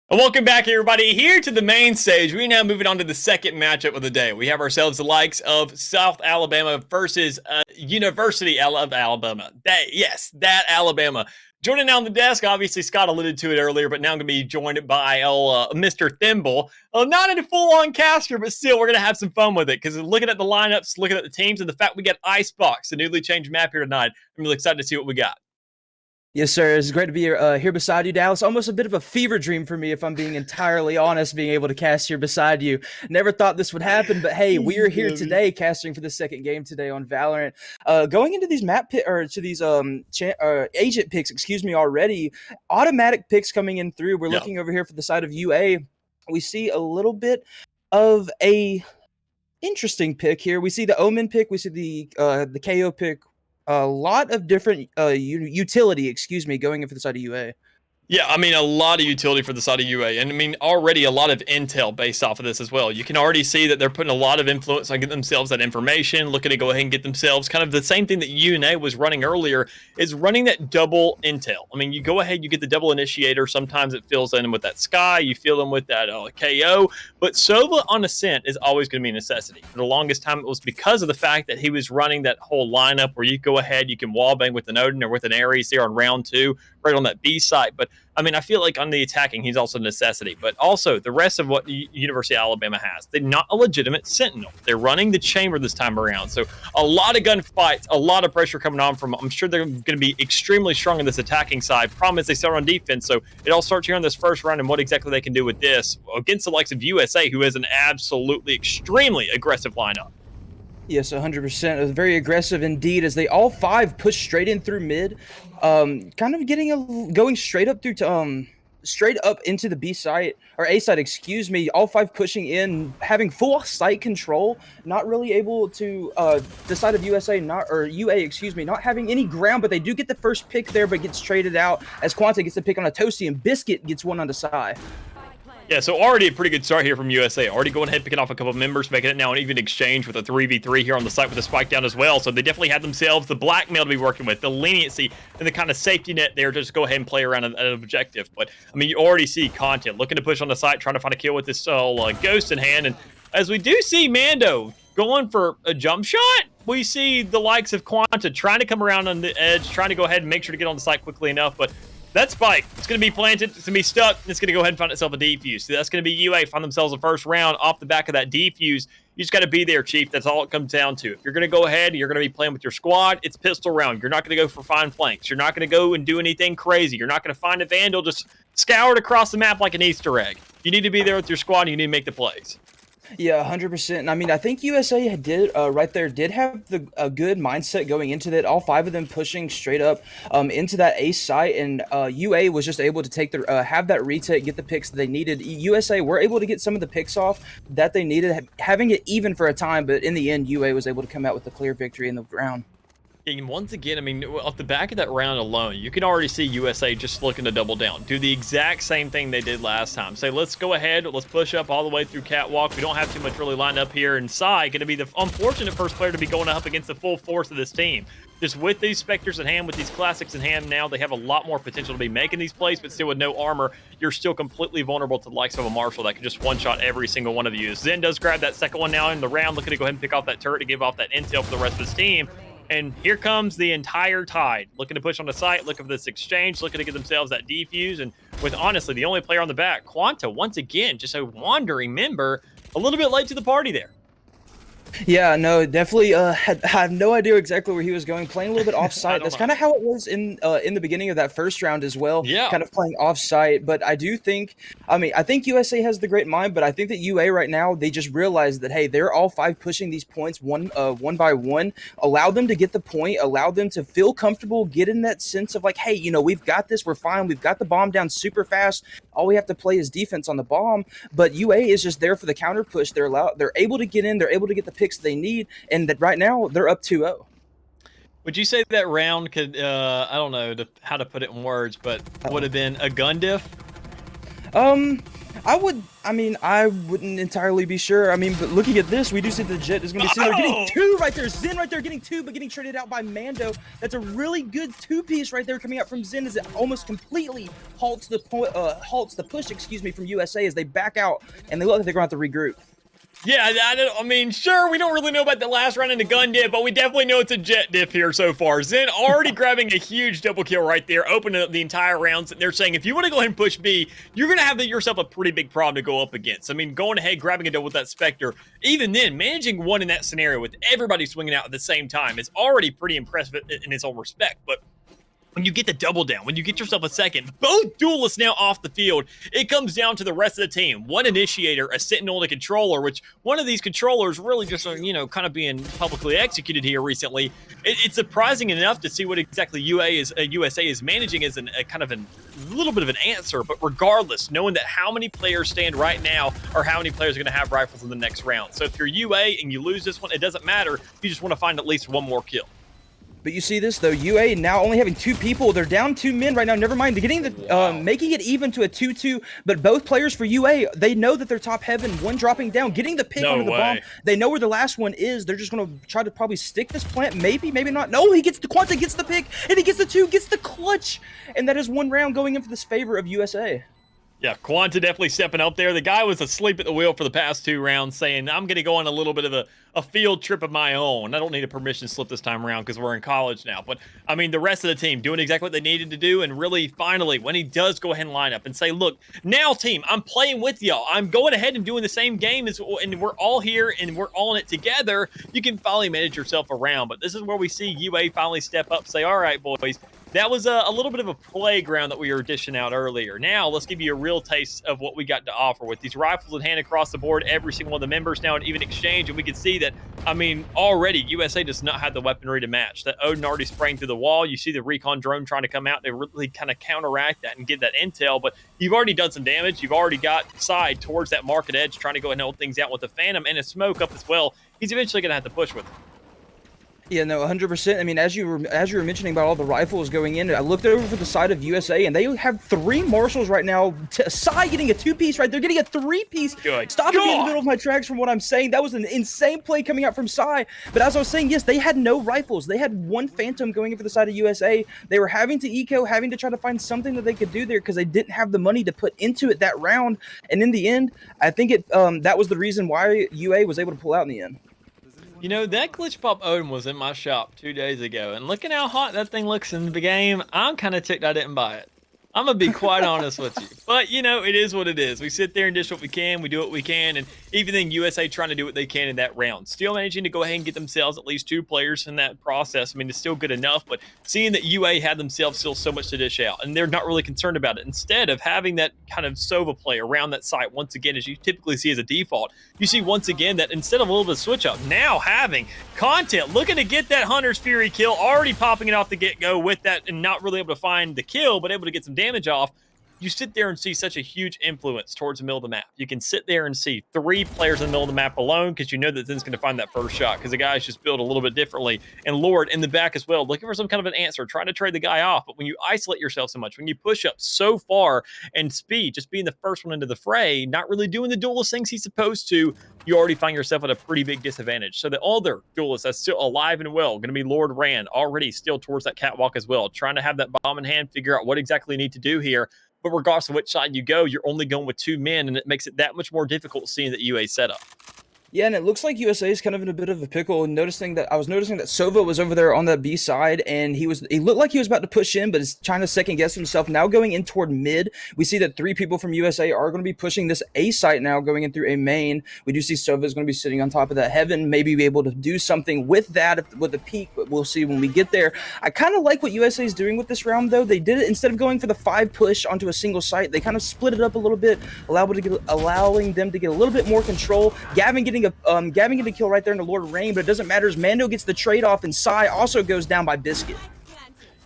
And welcome back, everybody, here to the main stage. We're now moving on to the second matchup of the day. We have ourselves the likes of South Alabama versus University of Alabama. That Alabama. Joining now on the desk, obviously Scott alluded to it earlier, but now I'm going to be joined by Mr. Thimble. Not in a full-on caster, but still, we're going to have some fun with it because looking at the lineups, looking at the teams, and the fact we got Icebox, the newly changed map here tonight, I'm really excited to see what we got. Yes, sir. It's great to be here beside you, Dallas. Almost a bit of a fever dream for me, if I'm being entirely honest, being able to cast here beside you. Never thought this would happen, but hey, we are here today casting for the second game today on Valorant. Going into these agent picks, already. Automatic picks coming in through. We're looking over here for the side of UA. We see a little bit of a interesting pick here. We see the Omen pick. We see the KO pick. A lot of different utility, going in for the side of UA. Yeah, I mean, a lot of utility for the side of UA. And I mean, already a lot of intel based off of this as well. You can already see that they're putting a lot of influence on getting themselves that information, looking to go ahead and get themselves kind of the same thing that UNA was running earlier, is running that double intel. I mean, you go ahead, you get the double initiator. Sometimes it fills in with that Sky, you fill them with that KO. But Sova on Ascent is always going to be a necessity. For the longest time, it was because of the fact that he was running that whole lineup where you go ahead, you can wallbang with an Odin or with an Ares there on round 2, right on that B site. But I mean, I feel like on the attacking, he's also a necessity. But also, the rest of what University of Alabama has, they're not a legitimate Sentinel. They're running the chamber this time around. So a lot of gunfights, a lot of pressure coming on from them. I'm sure they're going to be extremely strong on this attacking side. Problem is they start on defense. So it all starts here on this first round and what exactly they can do with this against the likes of USA, who has an absolutely extremely aggressive lineup. Yes, 100%. Very aggressive indeed, as they all five push straight in through mid, kind of going straight up straight up into the B site or A site, all five pushing in, having full site control, not really able to the side of UA, not having any ground, but they do get the first pick there, but gets traded out as Quanta gets the pick on a Toasty and Biscuit gets one on the side. Yeah, so already a pretty good start here from USA. Already going ahead, picking off a couple of members, making it now an even exchange with a 3v3 here on the site with a spike down as well. So they definitely had themselves the blackmail to be working with, the leniency, and the kind of safety net there to just go ahead and play around an objective. But, I mean, you already see content looking to push on the site, trying to find a kill with this Ghost in hand. And as we do see Mando going for a jump shot, we see the likes of Quanta trying to come around on the edge, trying to go ahead and make sure to get on the site quickly enough. But that spike, it's going to be planted, it's going to be stuck, and it's going to go ahead and find itself a defuse. So that's going to be UA, find themselves a first round off the back of that defuse. You just got to be there, Chief. That's all it comes down to. If you're going to go ahead and you're going to be playing with your squad, it's pistol round. You're not going to go for fine flanks. You're not going to go and do anything crazy. You're not going to find a Vandal just scoured across the map like an Easter egg. You need to be there with your squad, and you need to make the plays. Yeah, 100%. And I mean, I think USA did have a good mindset going into that. All five of them pushing straight up into that ace site, and UA was just able to take have that retake, get the picks that they needed. USA were able to get some of the picks off that they needed, having it even for a time, but in the end, UA was able to come out with a clear victory in the round. And once again, I mean, off the back of that round alone, you can already see USA just looking to double down. Do the exact same thing they did last time. Say, let's go ahead, let's push up all the way through Catwalk. We don't have too much really lined up here. And Sai going to be the unfortunate first player to be going up against the full force of this team. Just with these Spectres in hand, with these Classics in hand now, they have a lot more potential to be making these plays, but still with no armor, you're still completely vulnerable to the likes of a Marshall that can just one-shot every single one of you. Zen does grab that second one now in the round, looking to go ahead and pick off that turret to give off that intel for the rest of his team. And here comes the entire tide, looking to push on the site, looking for this exchange, looking to get themselves that defuse. And with, honestly, the only player on the back, Quanta, once again, just a wandering member, a little bit late to the party there. Yeah, no, definitely had no idea exactly where he was going, playing a little bit off-site. That's kind of how it was in the beginning of that first round as well, kind of playing off-site. But I do think, I think USA has the great mind, but I think that UA right now, they just realized that, hey, they're all five pushing these points one by one. Allow them to get the point, allow them to feel comfortable, get in that sense of like, hey, you know, we've got this, we're fine, we've got the bomb down super fast. All we have to play is defense on the bomb. But UA is just there for the counter push. They're able to get in, they're able to get the picks they need, and that right now they're up 2-0. Would you say that round could, I don't know how to put it in words, but would have been a gun diff? I mean, I wouldn't entirely be sure. I mean, but looking at this, we do see the Jet is going to be sitting there getting 2 right there. Zen right there getting 2, but getting traded out by Mando. That's a really good 2-piece right there coming out from Zen, as it almost completely halts the push, excuse me, from USA as they back out, and they look like they're going to have to regroup. Yeah, I mean, sure, we don't really know about the last round in the gun diff, but we definitely know it's a Jet diff here so far. Zen already grabbing a huge double kill right there, opening up the entire rounds. They're saying if you want to go ahead and push B, you're going to have yourself a pretty big problem to go up against. I mean, going ahead, grabbing a double with that Spectre, even then, managing one in that scenario with everybody swinging out at the same time is already pretty impressive in its own respect, but when you get the double down, when you get yourself a second, both duelists now off the field, it comes down to the rest of the team. One initiator, a sentinel, and a controller, which one of these controllers really just, you know, kind of being publicly executed here recently. It's surprising enough to see what exactly USA is managing as a kind of a little bit of an answer, but regardless, knowing that how many players stand right now or how many players are going to have rifles in the next round. So if you're UA and you lose this one, it doesn't matter. You just want to find at least one more kill. But you see this though, UA now only having 2 people. They're down 2 men right now. Never mind, they're getting the making it even to a 2-2. But both players for UA, they know that they're top heaven. One dropping down, getting the pick onto the bomb. They know where the last one is. They're just gonna try to probably stick this plant. Maybe, maybe not. No, he gets the Quanta, gets the pick, and he gets the 2, gets the clutch, and that is 1 round going in for this favor of USA. Yeah, Quanta definitely stepping up there. The guy was asleep at the wheel for the past 2 rounds, saying, I'm going to go on a little bit of a field trip of my own. I don't need a permission slip this time around because we're in college now. But, I mean, the rest of the team doing exactly what they needed to do. And really, finally, when he does go ahead and line up and say, look, now, team, I'm playing with y'all. I'm going ahead and doing the same game, and we're all here, and we're all in it together. You can finally manage yourself around. But this is where we see UA finally step up, say, all right, boys. That was a little bit of a playground that we were dishing out earlier. Now, let's give you a real taste of what we got to offer with these rifles in hand across the board, every single one of the members now in even exchange. And we can see that, I mean, already USA does not have the weaponry to match. That Odin already sprang through the wall. You see the recon drone trying to come out. They really kind of counteract that and get that intel. But you've already done some damage. You've already got side towards that market edge, trying to go ahead and hold things out with the Phantom and a smoke up as well. He's eventually going to have to push with it. Yeah, no, 100%. I mean, as you were mentioning about all the rifles going in, I looked over for the side of USA, and they have 3 marshals right now. Sai getting a 2-piece right there, getting a 3-piece. Stopping me in the middle of my tracks from what I'm saying. That was an insane play coming out from Sai. But as I was saying, yes, they had no rifles. They had 1 Phantom going in for the side of USA. They were having to eco, having to try to find something that they could do there because they didn't have the money to put into it that round. And in the end, I think that was the reason why UA was able to pull out in the end. You know, that Glitch Pop Odin was in my shop 2 days ago, and looking how hot that thing looks in the game, I'm kind of ticked I didn't buy it. I'm going to be quite honest with you. But, you know, it is what it is. We sit there and dish what we can. We do what we can. And even then, USA trying to do what they can in that round. Still managing to go ahead and get themselves at least 2 players in that process. I mean, it's still good enough. But seeing that UA had themselves still so much to dish out, and they're not really concerned about it. Instead of having that kind of Sova play around that site, once again, as you typically see as a default, you see once again that instead of a little bit of switch up, now having content, looking to get that Hunter's Fury kill, already popping it off the get-go with that and not really able to find the kill, but able to get some damage off. You sit there and see such a huge influence towards the middle of the map. You can sit there and see 3 players in the middle of the map alone because you know that Zen's going to find that first shot because the guy's just built a little bit differently. And Lord in the back as well, looking for some kind of an answer, trying to trade the guy off. But when you isolate yourself so much, when you push up so far and speed, just being the first one into the fray, not really doing the duelist things he's supposed to, you already find yourself at a pretty big disadvantage. So the other duelist that's still alive and well, going to be Lord Rand, already still towards that catwalk as well, trying to have that bomb in hand, figure out what exactly you need to do here. But regardless of which side you go, you're only going with 2 men, and it makes it that much more difficult seeing that UA setup. Yeah, and it looks like USA is kind of in a bit of a pickle. And I was noticing that Sova was over there on the B side, and he looked like he was about to push in, but is trying to second guess himself. Now going in toward mid, we see that 3 people from USA are going to be pushing this A site now, going in through a main. We do see Sova is going to be sitting on top of that heaven, maybe be able to do something with that with the peak, but we'll see when we get there. I kind of like what USA is doing with this round, though. They did it instead of going for the 5 push onto a single site. They kind of split it up a little bit, allowing them to get a little bit more control. Gavin getting a kill right there in the Lord of Rain, but it doesn't matter as Mando gets the trade-off, and Sai also goes down by Biscuit.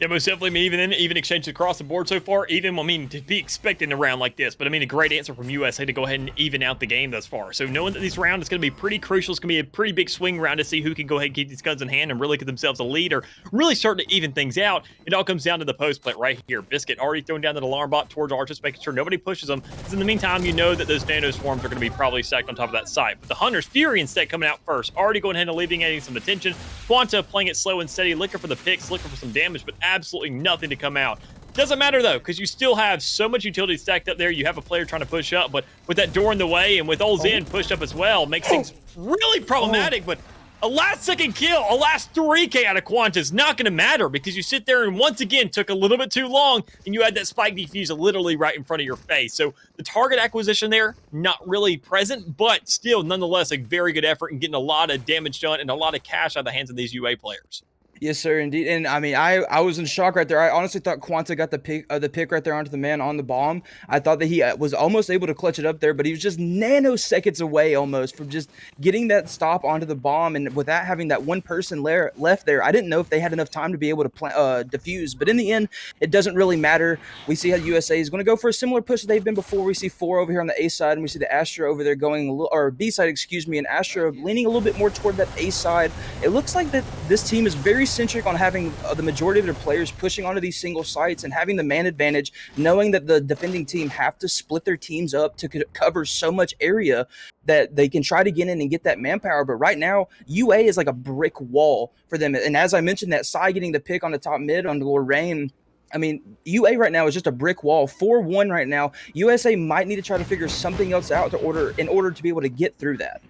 Yeah, most definitely. I mean, even exchanges across the board so far. Even, I mean, to be expecting a round like this, but I mean, a great answer from USA to go ahead and even out the game thus far. So knowing that this round is going to be pretty crucial, it's going to be a pretty big swing round to see who can go ahead and keep these guns in hand and really get themselves a lead or really start to even things out. It all comes down to the post plant right here. Biscuit already throwing down that alarm bot towards Arches, making sure nobody pushes them. Because in the meantime, you know that those nano swarms are going to be probably stacked on top of that site. But the Hunter's Fury instead coming out first, already going ahead and alleviating some attention. Quanta playing it slow and steady, looking for the picks, looking for some damage, but absolutely nothing to come out. Doesn't matter though, because you still have so much utility stacked up there. You have a player trying to push up, but with that door in the way and with old Zen pushed up as well, makes things really problematic. But a last second kill, a last 3K out of Quanta is not going to matter because you sit there and once again took a little bit too long and you had that spike defuse literally right in front of your face. So the target acquisition there, not really present, but still nonetheless a very good effort in getting a lot of damage done and a lot of cash out of the hands of these UA players. Yes, sir, indeed. And I mean, I was in shock right there. I honestly thought Quanta got the pick right there onto the man on the bomb. I thought that he was almost able to clutch it up there, but he was just nanoseconds away almost from just getting that stop onto the bomb. And without having that one person left there, I didn't know if they had enough time to be able to defuse. But in the end, it doesn't really matter. We see how USA is going to go for a similar push that they've been before. We see 4 over here on the A side, and we see the Astra over there going a little, or B side, excuse me, and Astra leaning a little bit more toward that A side. It looks like that this team is very centric on having the majority of their players pushing onto these single sites and having the man advantage, knowing that the defending team have to split their teams up to cover so much area that they can try to get in and get that manpower. But right now, UA is like a brick wall for them. And as I mentioned, that Psy getting the pick on the top mid on Lorraine, I mean, UA right now is just a brick wall. 4-1 right now. USA might need to try to figure something else out in order to be able to get through that.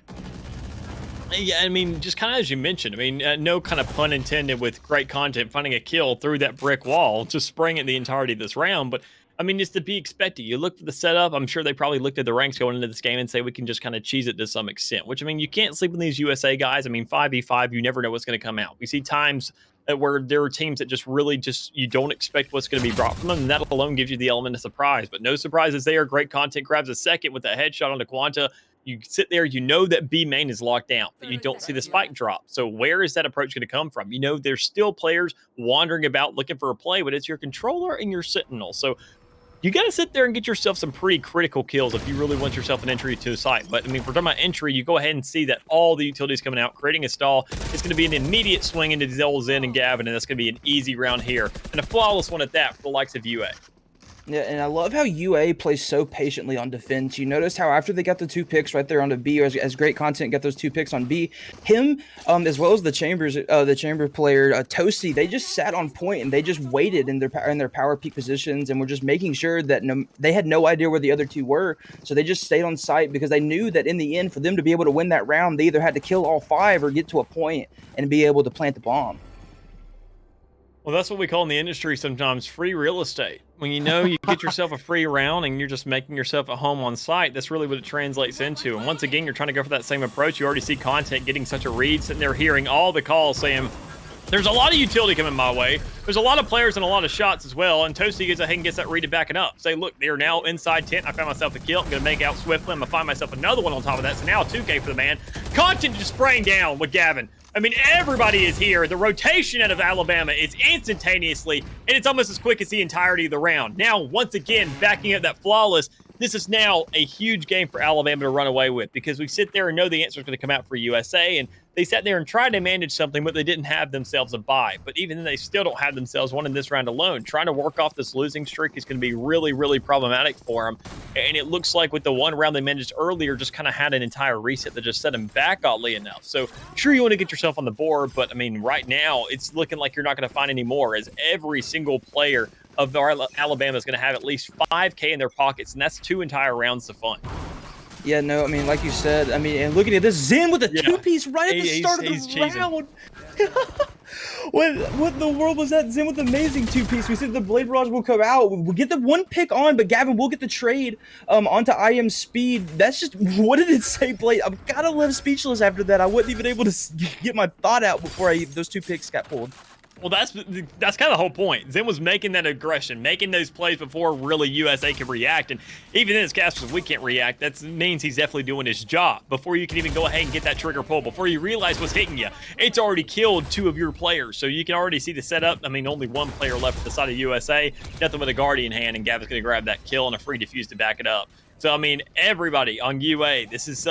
Yeah, I mean, just kind of as you mentioned, I mean, no kind of pun intended with great content, finding a kill through that brick wall, just spraying it the entirety of this round. But I mean, it's to be expected. You look for the setup. I'm sure they probably looked at the ranks going into this game and say we can just kind of cheese it to some extent, which I mean, you can't sleep on these USA guys. I mean, 5v5, you never know what's going to come out. We see times where there are teams that just really you don't expect what's going to be brought from them, and that alone gives you the element of surprise. But no surprises there. Great content. Grabs a second with a headshot onto Quanta. You sit there, you know that B main is locked down, but you don't see the spike drop. So where is that approach going to come from? You know, there's still players wandering about looking for a play, but it's your controller and your sentinel. So you got to sit there and get yourself some pretty critical kills if you really want yourself an entry to the site. But I mean, if we're talking about entry, you go ahead and see that all the utilities coming out, creating a stall. It's going to be an immediate swing into Zen and Gavin, and that's going to be an easy round here. And a flawless one at that for the likes of UA. Yeah, and I love how UA plays so patiently on defense. You noticed how after they got the 2 picks right there on the B, or as great content got those 2 picks on B, him as well as the chamber player Toasty, they just sat on point and they just waited in their power peak positions and were just making sure that they had no idea where the other 2 were. So they just stayed on site because they knew that in the end, for them to be able to win that round, they either had to kill all 5 or get to a point and be able to plant the bomb. Well, that's what we call in the industry sometimes free real estate. When you know you get yourself a free round and you're just making yourself a home on site, that's really what it translates into. And once again, you're trying to go for that same approach. You already see content getting such a read, sitting there hearing all the calls saying, there's a lot of utility coming my way. There's a lot of players and a lot of shots as well. And Toasty gets ahead and gets that read to backing up. Say, look, they are now inside tent. I found myself a kill. I'm going to make out swiftly. I'm going to find myself another one on top of that. So now 2K for the man. Content just spraying down with Gavin. I mean, everybody is here. The rotation out of Alabama is instantaneously, and it's almost as quick as the entirety of the round. Now, once again, backing up that flawless, this is now a huge game for Alabama to run away with because we sit there and know the answer is going to come out for USA, and they sat there and tried to manage something, but they didn't have themselves a buy. But even then, they still don't have themselves one in this round alone. Trying to work off this losing streak is going to be really, really problematic for them. And it looks like with the one round they managed earlier, just kind of had an entire reset that just set them back oddly enough. So sure, you want to get yourself on the board, but I mean, right now, it's looking like you're not going to find any more as every single player of Alabama is going to have at least 5K in their pockets, and that's 2 entire rounds of fun. Yeah, no, I mean, like you said, I mean, and looking at this, Zen with a 2-piece right at the start of the round. What the world was that? Zen with an amazing 2-piece. We said the Blade Barrage will come out. We'll get the 1 pick on, but Gavin will get the trade onto IM Speed. That's just, what did it say, Blade? I've got to live speechless after that. I wasn't even able to get my thought out before those 2 picks got pulled. Well, that's kind of the whole point. Zen was making that aggression, making those plays before really USA could react. And even then, as casters, we can't react. That means he's definitely doing his job. Before you can even go ahead and get that trigger pull, before you realize what's hitting you, it's already killed 2 of your players. So you can already see the setup. I mean, only 1 player left at the side of USA. Nothing with a Guardian hand, and Gavin's going to grab that kill and a free defuse to back it up. So, I mean, everybody on UA, this is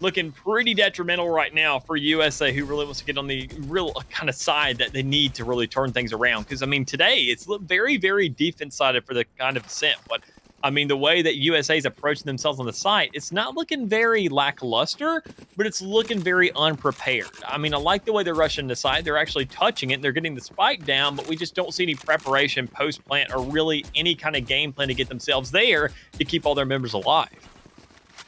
looking pretty detrimental right now for USA, who really wants to get on the real kind of side that they need to really turn things around. Because, I mean, today it's very, very defense-sided for the kind of descent. But, I mean, the way that USA is approaching themselves on the site, it's not looking very lackluster, but it's looking very unprepared. I mean, I like the way they're rushing the site. They're actually touching it, and they're getting the spike down, but we just don't see any preparation post-plant or really any kind of game plan to get themselves there to keep all their members alive.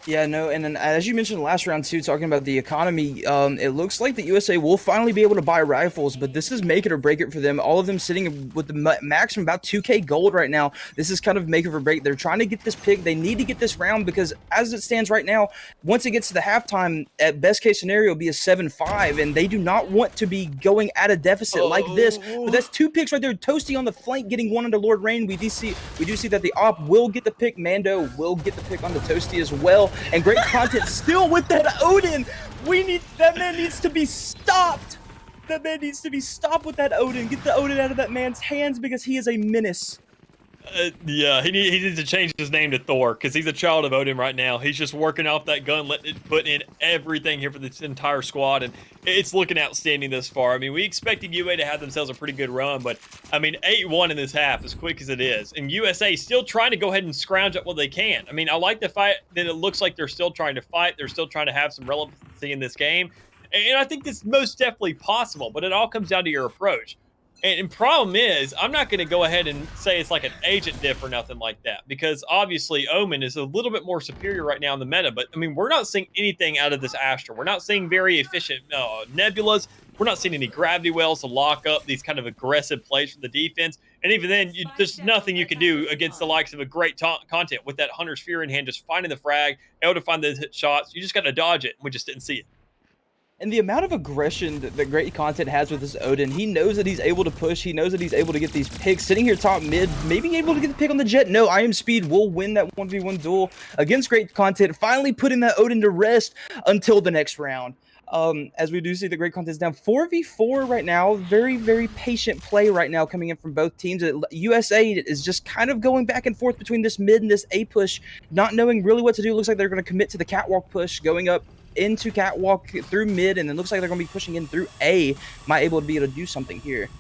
Yeah, no, and then as you mentioned last round too, talking about the economy, it looks like the USA will finally be able to buy rifles, but this is make it or break it for them. All of them sitting with the maximum about 2K gold right now. This is kind of make it or break. They're trying to get this pick. They need to get this round because as it stands right now, once it gets to the halftime, at best case scenario, it'll be a 7-5, and they do not want to be going at a deficit like this. But that's 2 picks right there. Toasty on the flank getting 1 under Lord Rain. We do see that the op will get the pick. Mando will get the pick on the Toasty as well. And great content still with that Odin. That man needs to be stopped. That man needs to be stopped with that Odin. Get the Odin out of that man's hands because he is a menace. Yeah, he needs to change his name to Thor because he's a child of Odin right now. He's just working off that gun, putting in everything here for this entire squad, and it's looking outstanding thus far. I mean, we expected UA to have themselves a pretty good run, but I mean, 8-1 in this half, as quick as it is, and USA still trying to go ahead and scrounge up what they can. I mean, I like the fact that it looks like they're still trying to fight. They're still trying to have some relevancy in this game, and I think this is most definitely possible, but it all comes down to your approach. And problem is, I'm not going to go ahead and say it's like an agent diff or nothing like that, because obviously Omen is a little bit more superior right now in the meta. But I mean, we're not seeing anything out of this Astra. We're not seeing very efficient nebulas. We're not seeing any gravity wells to lock up these kind of aggressive plays for the defense. And even then, there's nothing you can do against the likes of a great content with that Hunter's Fear in hand, just finding the frag, able to find those hit shots. You just got to dodge it. We just didn't see it. And the amount of aggression that great content has with this Odin, he knows that he's able to push. He knows that he's able to get these picks. Sitting here top mid, maybe able to get the pick on the Jet. No, I am Speed will win that 1v1 duel against great content, finally putting that Odin to rest until the next round. As we do see the great content's down 4v4 right now. Very, very patient play right now coming in from both teams. USA is just kind of going back and forth between this mid and this A push, not knowing really what to do. Looks like they're going to commit to the catwalk push, going up into catwalk through mid, and then looks like they're going to be pushing in through A. Might able to be able to do something here.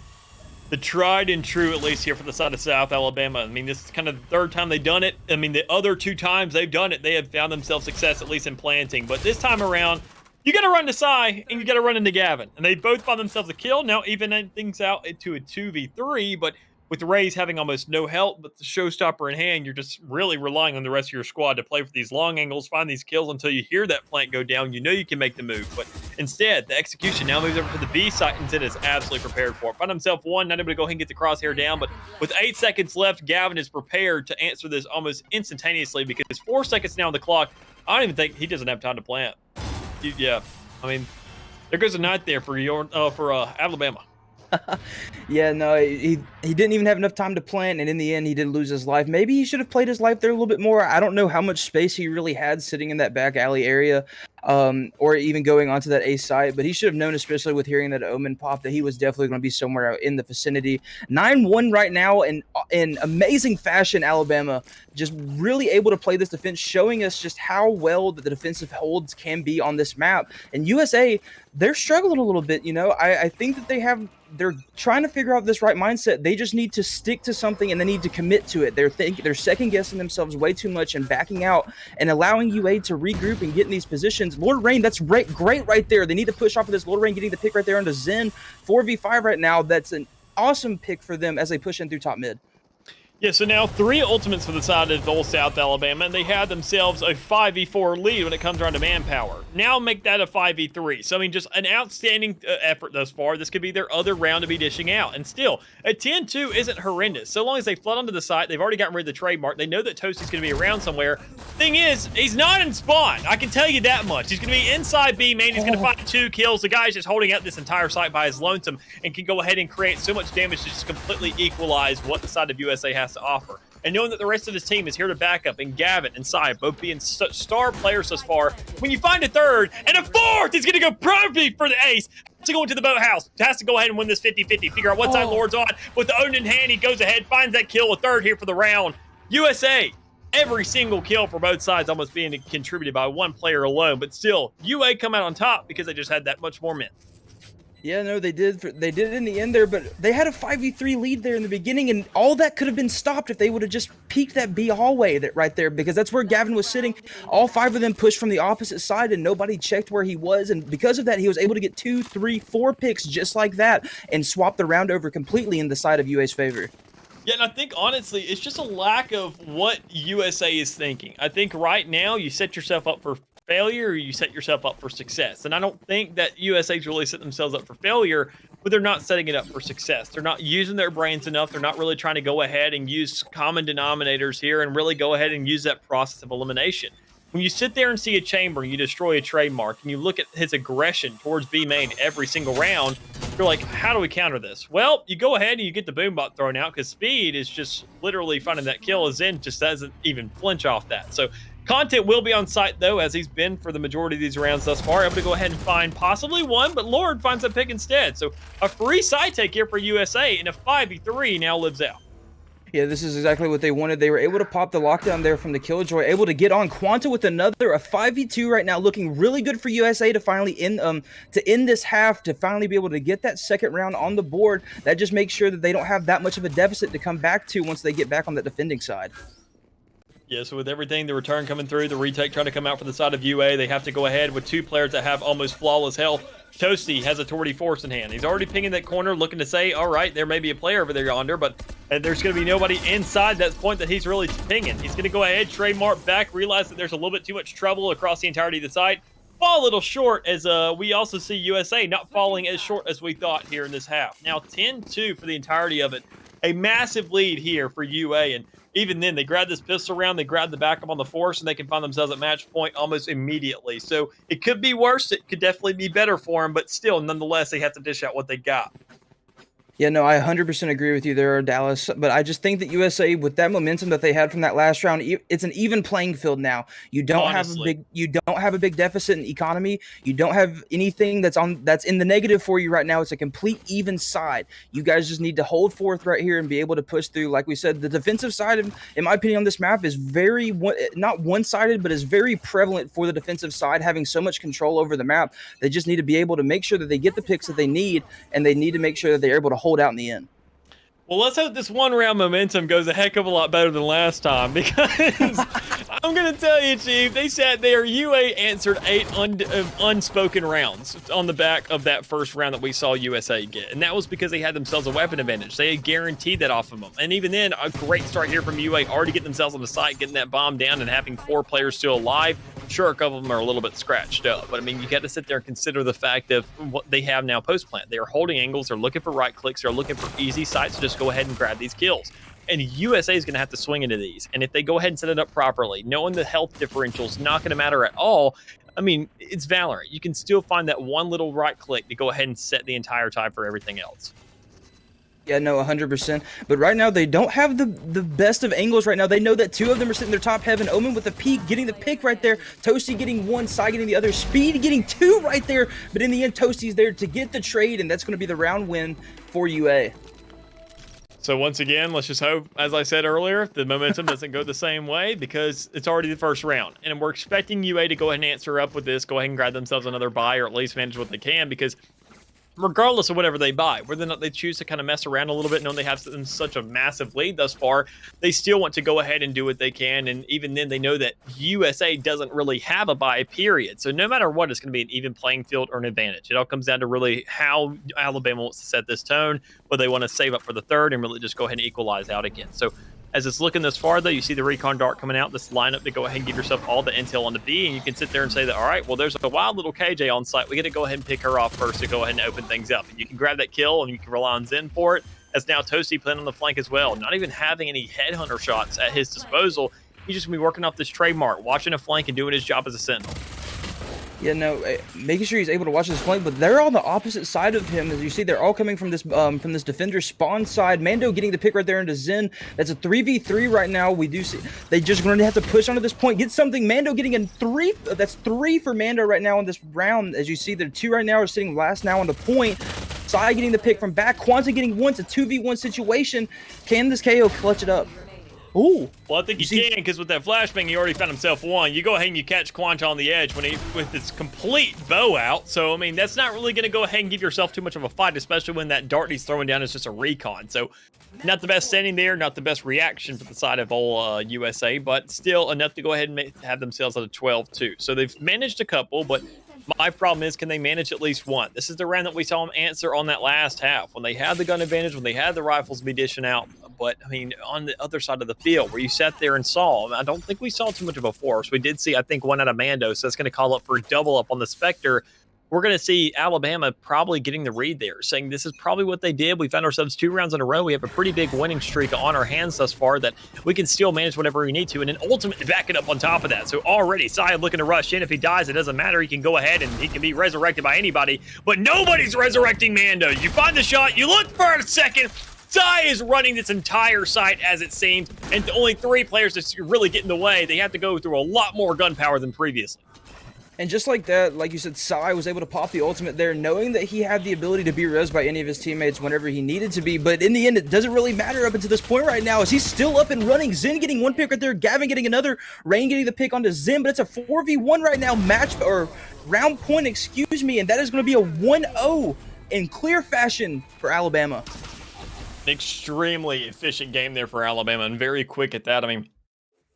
The tried and true, at least here for the side of South Alabama. I mean, this is kind of the 3rd time they've done it. I mean, the other 2 times they've done it, they have found themselves success, at least in planting. But this time around, you got to run to Sai, and you got to run into Gavin. And they both found themselves a kill. Now, even things out into a 2v3, but with the Rays having almost no help, but the showstopper in hand, you're just really relying on the rest of your squad to play for these long angles, find these kills until you hear that plant go down. You know you can make the move, but instead, the execution now moves over to the B site, and Zen is absolutely prepared for it. Found himself 1, not able to go ahead and get the crosshair down, but with 8 seconds left, Gavin is prepared to answer this almost instantaneously because 4 seconds now on the clock. I don't even think he doesn't have time to plant. Yeah, I mean, there goes a night there for Alabama. Yeah, no, he didn't even have enough time to plant, and in the end, he did lose his life. Maybe he should have played his life there a little bit more. I don't know how much space he really had sitting in that back alley area, or even going onto that A site, but he should have known, especially with hearing that Omen pop, that he was definitely going to be somewhere out in the vicinity. 9-1 right now, and in amazing fashion, Alabama just really able to play this defense, showing us just how well that the defensive holds can be on this map. And USA, they're struggling a little bit, you know. I think that they're trying to figure out this right mindset. They just need to stick to something, and they need to commit to it. They're second guessing themselves way too much and backing out and allowing UA to regroup and get in these positions. Lord Rain, that's great right there. They need to push off of this. Lord Rain getting the pick right there onto Zen. 4v5 right now. That's an awesome pick for them as they push in through top mid. Yeah, so now 3 ultimates for the side of old South Alabama, and they had themselves a 5v4 lead when it comes around to manpower. Now make that a 5v3. So, I mean, just an outstanding effort thus far. This could be their other round to be dishing out. And still, a 10-2 isn't horrendous. So long as they flood onto the site, they've already gotten rid of the trademark. They know that Toasty's going to be around somewhere. Thing is, he's not in spawn. I can tell you that much. He's going to be inside B, man. He's going to find 2 kills. The guy's just holding out this entire site by his lonesome and can go ahead and create so much damage to just completely equalize what the side of USA has to offer. And knowing that the rest of his team is here to back up, and Gavin and Sai both being such star players thus far, when you find a third and a fourth is going to go probably for the ace, has to go into the boathouse, has to go ahead and win this 50-50, figure out what side Lord's on. With the own in hand, he goes ahead, finds that kill, a third here for the round. USA, every single kill for both sides almost being contributed by one player alone, but still, UA come out on top because they just had that much more men. Yeah, no, they did. They did it in the end there, but they had a 5v3 lead there in the beginning, and all that could have been stopped if they would have just peeked that B hallway right there, because that's where Gavin was sitting. All 5 of them pushed from the opposite side, and nobody checked where he was, and because of that, he was able to get 2, 3, 4 picks just like that and swap the round over completely in the side of UA's favor. Yeah, and I think, honestly, it's just a lack of what USA is thinking. I think right now you set yourself up for failure, or you set yourself up for success. And I don't think that USA's really set themselves up for failure, but they're not setting it up for success. They're not using their brains enough. They're not really trying to go ahead and use common denominators here and really go ahead and use that process of elimination. When you sit there and see a chamber and you destroy a trademark and you look at his aggression towards B main every single round, you're like, how do we counter this? Well, you go ahead and you get the boom bot thrown out because Speed is just literally finding that kill. Zen just doesn't even flinch off that. So content will be on site, though, as he's been for the majority of these rounds thus far. Able to go ahead and find possibly one, but Lord finds a pick instead. So a free side take here for USA, and a 5v3 now lives out. Yeah, this is exactly what they wanted. They were able to pop the lockdown there from the Killjoy, able to get on Quanta with another, a 5v2 right now, looking really good for USA to finally end this half, to finally be able to get that second round on the board. That just makes sure that they don't have that much of a deficit to come back to once they get back on that defending side. Yeah, so with everything, the return coming through, the retake trying to come out for the side of UA, they have to go ahead with 2 players that have almost flawless health. Toasty has a Torty Force in hand. He's already pinging that corner, looking to say, all right, there may be a player over there yonder, but there's going to be nobody inside that point that he's really pinging. He's going to go ahead, trademark back, realize that there's a little bit too much trouble across the entirety of the site. Fall a little short, as we also see USA not falling as short as we thought here in this half. Now 10-2 for the entirety of it. A massive lead here for UA, and even then, they grab this pistol round, they grab the backup on the Force, and they can find themselves at match point almost immediately. So it could be worse. It could definitely be better for them, but still, nonetheless, they have to dish out what they got. Yeah, no, I 100% agree with you there, Dallas. But I just think that USA, with that momentum that they had from that last round, it's an even playing field now. You don't have a big deficit in economy. You don't have anything that's in the negative for you right now. It's a complete even side. You guys just need to hold forth right here and be able to push through. Like we said, the defensive side, in my opinion, on this map is very not one-sided, but is very prevalent for the defensive side, having so much control over the map. They just need to be able to make sure that they get the picks that they need, and they need to make sure that they're able to hold out in the end. Well, let's hope this one round momentum goes a heck of a lot better than last time, because I'm going to tell you, Chief, they sat there. UA answered 8 unspoken rounds on the back of that first round that we saw USA get. And that was because they had themselves a weapon advantage. They had guaranteed that off of them. And even then, a great start here from UA, already getting themselves on the site, getting that bomb down, and having 4 players still alive. Sure, a couple of them are a little bit scratched up, but I mean, you got to sit there and consider the fact of what they have now post-plant. They are holding angles, they're looking for right clicks, they're looking for easy sites to just go ahead and grab these kills. And USA is going to have to swing into these. And if they go ahead and set it up properly, knowing the health differential is not going to matter at all, I mean, it's Valorant. You can still find that one little right click to go ahead and set the entire tide for everything else. Yeah, no, 100%. But right now, they don't have the best of angles right now. They know that 2 of them are sitting their top heaven. Omen with the peek, getting the pick right there. Toasty getting 1, Sai getting the other. Speed getting 2 right there. But in the end, Toasty's there to get the trade, and that's going to be the round win for UA. So once again, let's just hope, as I said earlier, the momentum doesn't go the same way, because it's already the first round. And we're expecting UA to go ahead and answer up with this, go ahead and grab themselves another buy, or at least manage what they can, because regardless of whatever they buy, whether or not they choose to kind of mess around a little bit, knowing they have such a massive lead thus far, they still want to go ahead and do what they can. And even then, they know that USA doesn't really have a buy, period. So no matter what, it's going to be an even playing field or an advantage. It all comes down to really how Alabama wants to set this tone, whether they want to save up for the third and really just go ahead and equalize out again. So As it's looking this far, though, you see the recon dart coming out, this lineup to go ahead and give yourself all the intel on the B, and you can sit there and say that, all right, well, there's a wild little KJ on site. We got to go ahead and pick her off first to go ahead and open things up. And you can grab that kill, and you can rely on Zen for it. As now Toasty playing on the flank as well, not even having any headhunter shots at his disposal. He's just going to be working off this trademark, watching a flank and doing his job as a sentinel. Yeah, no, making sure he's able to watch this flank, but they're on the opposite side of him. As you see, they're all coming from this defender spawn side. Mando getting the pick right there into Zen. That's a 3v3 right now. We do see they just going to have to push onto this point, get something. Mando getting a 3. That's 3 for Mando right now in this round. As you see, the 2 right now are sitting last now on the point. Sai getting the pick from back. Quanta getting one. It's a 2v1 situation. Can this KO clutch it up? Ooh. Well, I think he can, because with that flashbang, he already found himself one. You go ahead and you catch Quanta on the edge when he with his complete bow out. So, I mean, that's not really going to go ahead and give yourself too much of a fight, especially when that dart he's throwing down is just a recon. So, not the best standing there, not the best reaction for the side of all USA, but still enough to go ahead and have themselves at a 12-2. So, they've managed a couple, but my problem is, can they manage at least one? This is the round that we saw them answer on that last half, when they had the gun advantage, when they had the rifles be dishing out. But, I mean, on the other side of the field, where you sat there and saw, I don't think we saw too much of a force. We did see, I think, one out of Mando, so that's going to call up for a double up on the Spectre. We're going to see Alabama probably getting the read there, saying this is probably what they did. We found ourselves 2 rounds in a row. We have a pretty big winning streak on our hands thus far that we can still manage whatever we need to, and then ultimately back it up on top of that. So already, Sai looking to rush in. If he dies, it doesn't matter. He can go ahead and he can be resurrected by anybody, but nobody's resurrecting Mando. You find the shot, you look for a second, Sai is running this entire site as it seems, and only 3 players that's really getting in the way. They have to go through a lot more gunpowder than previously. And just like that, like you said, Sai was able to pop the ultimate there, knowing that he had the ability to be res by any of his teammates whenever he needed to be. But in the end, it doesn't really matter up until this point right now, as he's still up and running. Zen getting 1 pick right there, Gavin getting another, Rain getting the pick onto Zen, but it's a 4v1 right now, round point, excuse me, and that is going to be a 1-0 in clear fashion for Alabama. An extremely efficient game there for Alabama, and very quick at that. I mean,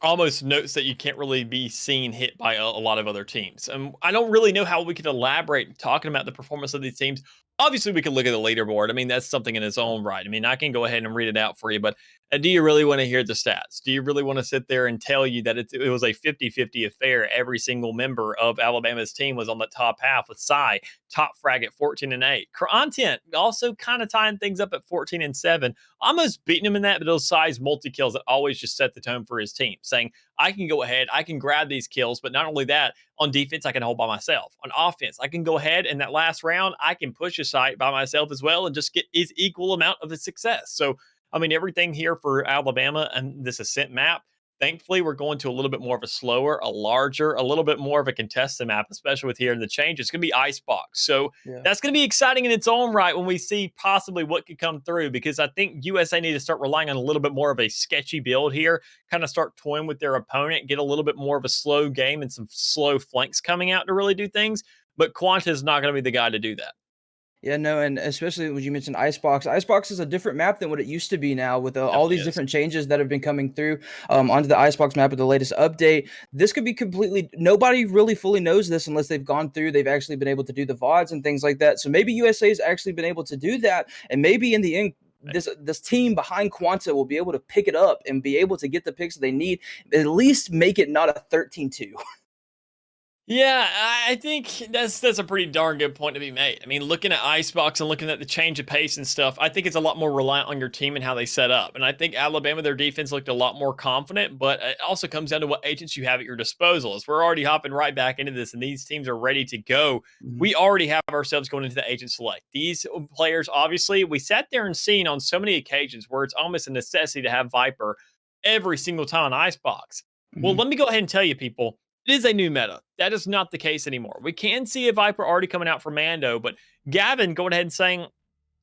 almost notes that you can't really be seen hit by a lot of other teams. I don't really know how we could elaborate talking about the performance of these teams. Obviously, we could look at the leaderboard. I mean, that's something in its own right. I mean, I can go ahead and read it out for you, but do you really want to hear the stats? Do you really want to sit there and tell you that it was a 50-50 affair? Every single member of Alabama's team was on the top half, with Sai top frag at 14-8. Content also kind of tying things up at 14-7. Almost beating him in that, but those Sai's multi-kills that always just set the tone for his team, saying, I can go ahead, I can grab these kills, but not only that, on defense, I can hold by myself. On offense, I can go ahead, and that last round, I can push a site by myself as well and just get his equal amount of the success. So, I mean, everything here for Alabama and this ascent map, thankfully, we're going to a little bit more of a slower, a larger, a little bit more of a contested map, especially with here in the change. It's going to be Icebox. So that's going to be exciting in its own right when we see possibly what could come through, because I think USA need to start relying on a little bit more of a sketchy build here, kind of start toying with their opponent, get a little bit more of a slow game and some slow flanks coming out to really do things. But Quanta is not going to be the guy to do that. Yeah, no, and especially when you mentioned Icebox. Icebox is a different map than what it used to be now, with all these different changes that have been coming through onto the Icebox map with the latest update. This could be completely, nobody really fully knows this unless they've gone through, they've actually been able to do the VODs and things like that. So maybe USA has actually been able to do that, and maybe in the end, this team behind Quanta will be able to pick it up and be able to get the picks that they need, at least make it not a 13-2. Yeah, I think that's a pretty darn good point to be made. I mean, looking at Icebox and looking at the change of pace and stuff, I think it's a lot more reliant on your team and how they set up. And I think Alabama, their defense looked a lot more confident, but it also comes down to what agents you have at your disposal. As we're already hopping right back into this, and these teams are ready to go. We already have ourselves going into the agent select. These players, obviously, we sat there and seen on so many occasions where it's almost a necessity to have Viper every single time on Icebox. Well, let me go ahead and tell you, people, it is a new meta. That is not the case anymore. We can see a Viper already coming out for Mando, but Gavin going ahead and saying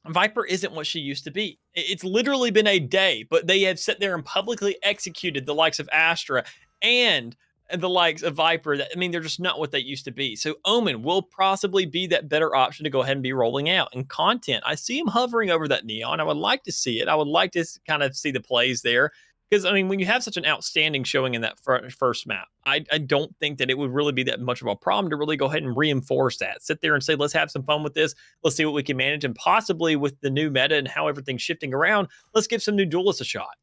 Viper isn't what she used to be. It's literally been a day, but they have sat there and publicly executed the likes of Astra and the likes of Viper. I mean, they're just not what they used to be. So Omen will possibly be that better option to go ahead and be rolling out. And content, I see him hovering over that Neon. I would like to see it. I would like to kind of see the plays there. Because, I mean, when you have such an outstanding showing in that first map, I don't think that it would really be that much of a problem to really go ahead and reinforce that. Sit there and say, let's have some fun with this. Let's see what we can manage. And possibly with the new meta and how everything's shifting around, let's give some new duelists a shot.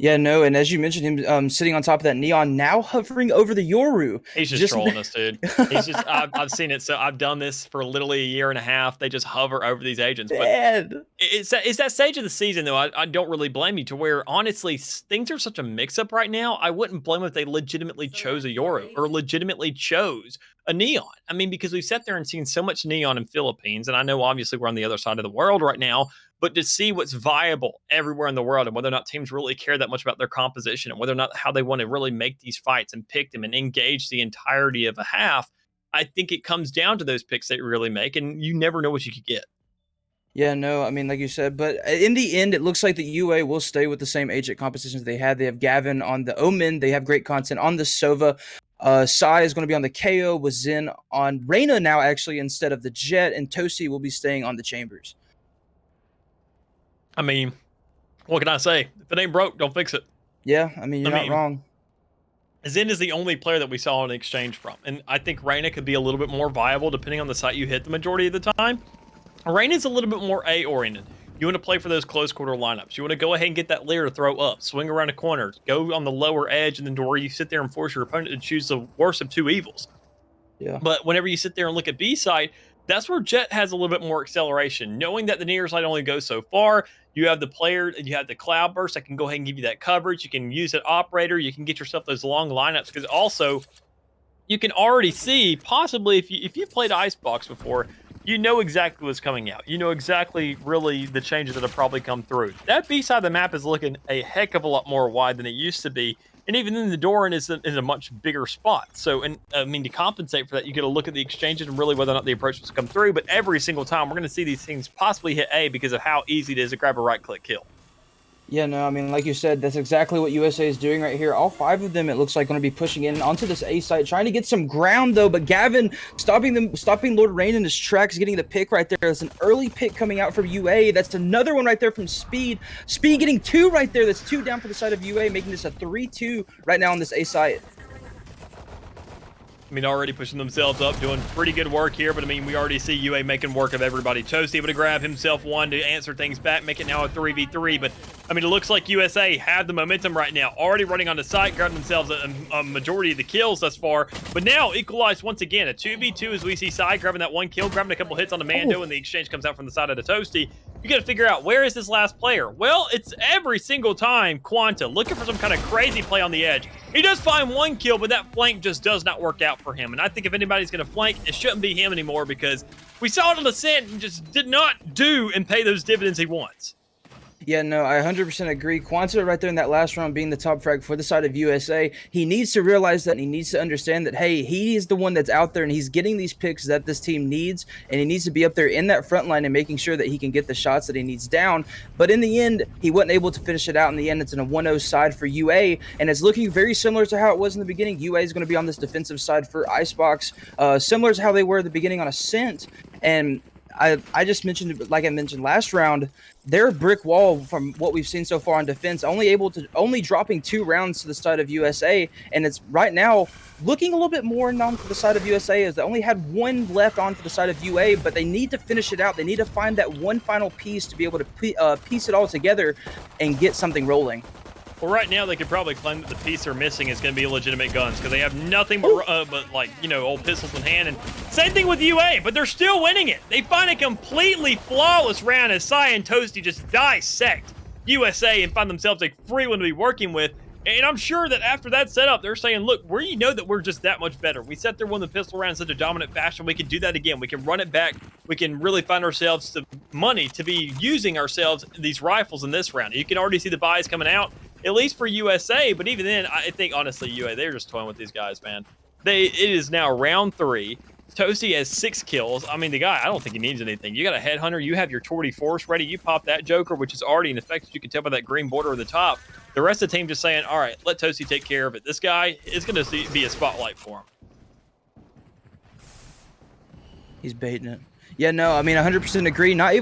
Yeah, no, and as you mentioned, him sitting on top of that Neon, now hovering over the Yoru. He's just trolling us, dude. He's just, I've seen it. So I've done this for literally a year and a half. They just hover over these agents. But Man. it's that stage of the season, though. I don't really blame you to where, honestly, things are such a mix-up right now. I wouldn't blame them if they legitimately chose a Yoru or legitimately chose a Neon. I mean, because we've sat there and seen so much Neon in Philippines, and I know obviously we're on the other side of the world right now, but to see what's viable everywhere in the world and whether or not teams really care that much about their composition and whether or not how they want to really make these fights and pick them and engage the entirety of a half, I think it comes down to those picks that you really make, and you never know what you could get. Yeah, no, I mean, like you said, but in the end, it looks like the UA will stay with the same agent compositions they had. They have Gavin on the Omen. They have great content on the Sova. Sai is going to be on the KO, with Zen on Reyna now, actually, instead of the Jet, and Toasty will be staying on the Chambers. I mean, what can I say? If it ain't broke, don't fix it. Yeah, I mean, you're not wrong. Zen is the only player that we saw an exchange from, and I think Reyna could be a little bit more viable depending on the site you hit the majority of the time. Reyna's a little bit more A-oriented. You want to play for those close quarter lineups. You want to go ahead and get that layer to throw up, swing around a corner, go on the lower edge, and then to where you sit there and force your opponent to choose the worst of two evils. Yeah. But whenever you sit there and look at B side, that's where Jet has a little bit more acceleration. Knowing that the near side only goes so far, you have the player, you have the cloud burst that can go ahead and give you that coverage. You can use an operator. You can get yourself those long lineups, because also you can already see, possibly if you've played Icebox before, you know exactly what's coming out. You know exactly really the changes that have probably come through. That B side of the map is looking a heck of a lot more wide than it used to be. And even then, the Doran is a much bigger spot. So, and I mean, to compensate for that, you got to look at the exchanges and really whether or not the approach was come through. But every single time, we're going to see these things possibly hit A because of how easy it is to grab a right-click kill. Yeah, no, I mean, like you said, that's exactly what USA is doing right here. All five of them, it looks like, going to be pushing in onto this A site, trying to get some ground, though. But Gavin stopping Lord Rain in his tracks, getting the pick right there. There's an early pick coming out from UA. That's another one right there from Speed. Speed getting two right there. That's two down for the side of UA, making this a 3-2 right now on this A site. I mean, already pushing themselves up, doing pretty good work here, but I mean, we already see UA making work of everybody. Toast able to grab himself one to answer things back, make it now a 3v3, but I mean, it looks like USA have the momentum right now, already running on the site, grabbing themselves a majority of the kills thus far, but now equalized once again, a 2v2 as we see Sai grabbing that one kill, grabbing a couple hits on the Mando, and the exchange comes out from the side of the Toasty. You got to figure out, where is this last player? Well, it's every single time Quanta looking for some kind of crazy play on the edge. He does find one kill, but that flank just does not work out for him. And I think if anybody's going to flank, it shouldn't be him anymore, because we saw it on Ascent and just did not do and pay those dividends he wants. Yeah, no, I 100% agree. Quanta right there in that last round being the top frag for the side of USA, he needs to realize that, and he needs to understand that, hey, he is the one that's out there and he's getting these picks that this team needs, and he needs to be up there in that front line and making sure that he can get the shots that he needs down. But in the end, he wasn't able to finish it out. In the end, it's in a 1-0 side for UA, and it's looking very similar to how it was in the beginning. UA is going to be on this defensive side for Icebox, similar to how they were at the beginning on Ascent. And I just mentioned, like I mentioned last round, their brick wall from what we've seen so far on defense, only dropping 2 rounds to the side of USA, and it's right now looking a little bit more on for the side of USA, as they only had 1 left on for the side of UA, but they need to finish it out. They need to find that one final piece to be able to piece it all together and get something rolling. Well, right now they could probably claim that the piece they're missing is going to be legitimate guns, because they have nothing but like, you know, old pistols in hand. And same thing with UA, but they're still winning it. They find a completely flawless round as Sai and Toasty just dissect USA and find themselves a free one to be working with. And I'm sure that after that setup, they're saying, look, we know that we're just that much better. We sat there won the pistol round in such a dominant fashion. We can do that again. We can run it back. We can really find ourselves the money to be using ourselves these rifles in this round. You can already see the buys coming out, at least for USA, but even then, I think, honestly, UA, they're just toying with these guys, man. It is now round 3. Toasty has 6 kills. I mean, the guy, I don't think he needs anything. You got a headhunter. You have your Torty Force ready. You pop that Joker, which is already in effect, as you can tell by that green border at the top. The rest of the team just saying, all right, let Toasty take care of it. This guy is going to be a spotlight for him. He's baiting it. Yeah, no, I mean, 100% agree. Not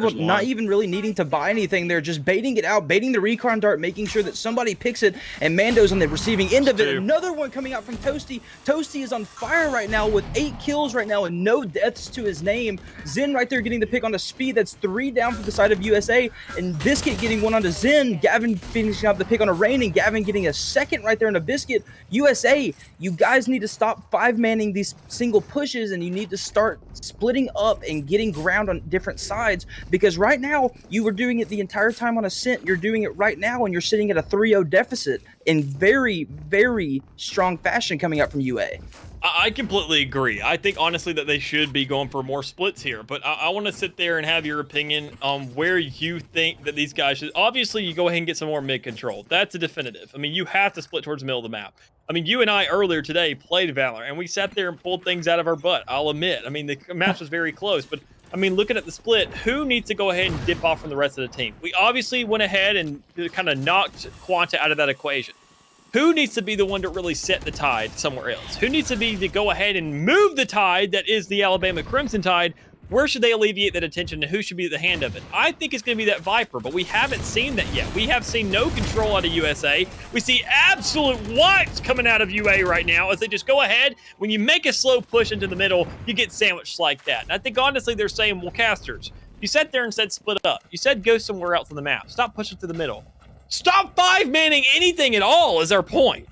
even really needing to buy anything. They're just baiting it out, baiting the recon dart, making sure that somebody picks it, and Mando's on the receiving end of it. Another one coming out from Toasty. Toasty is on fire right now with 8 kills right now and no deaths to his name. Zen right there getting the pick on a speed. That's 3 down for the side of USA, and Biscuit getting one onto Zen. Gavin finishing up the pick on a Rain, and Gavin getting a second right there on a Biscuit. USA, you guys need to stop 5-manning these single pushes, and you need to start splitting up and getting ground on different sides, because right now you were doing it the entire time on Ascent. You're doing it right now and you're sitting at a 3-0 deficit in very, very strong fashion coming out from UA. I completely agree. I think honestly that they should be going for more splits here, but I want to sit there and have your opinion on where you think that these guys should. Obviously, you go ahead and get some more mid control. That's a definitive. I mean, you have to split towards the middle of the map. I mean, you and I earlier today played Valorant, and we sat there and pulled things out of our butt, I'll admit. I mean, the match was very close, but I mean, looking at the split, who needs to go ahead and dip off from the rest of the team? We obviously went ahead and kind of knocked Quanta out of that equation. Who needs to be the one to really set the tide somewhere else? Who needs to be to go ahead and move the tide that is the Alabama Crimson Tide? Where should they alleviate that attention, and who should be at the hand of it? I think it's going to be that Viper, but we haven't seen that yet. We have seen no control out of USA. We see absolute wipes coming out of UA right now as they just go ahead. When you make a slow push into the middle, you get sandwiched like that. And I think honestly they're saying, well, casters, you sat there and said split up. You said go somewhere else on the map. Stop pushing to the middle. Stop 5-manning anything at all is our point.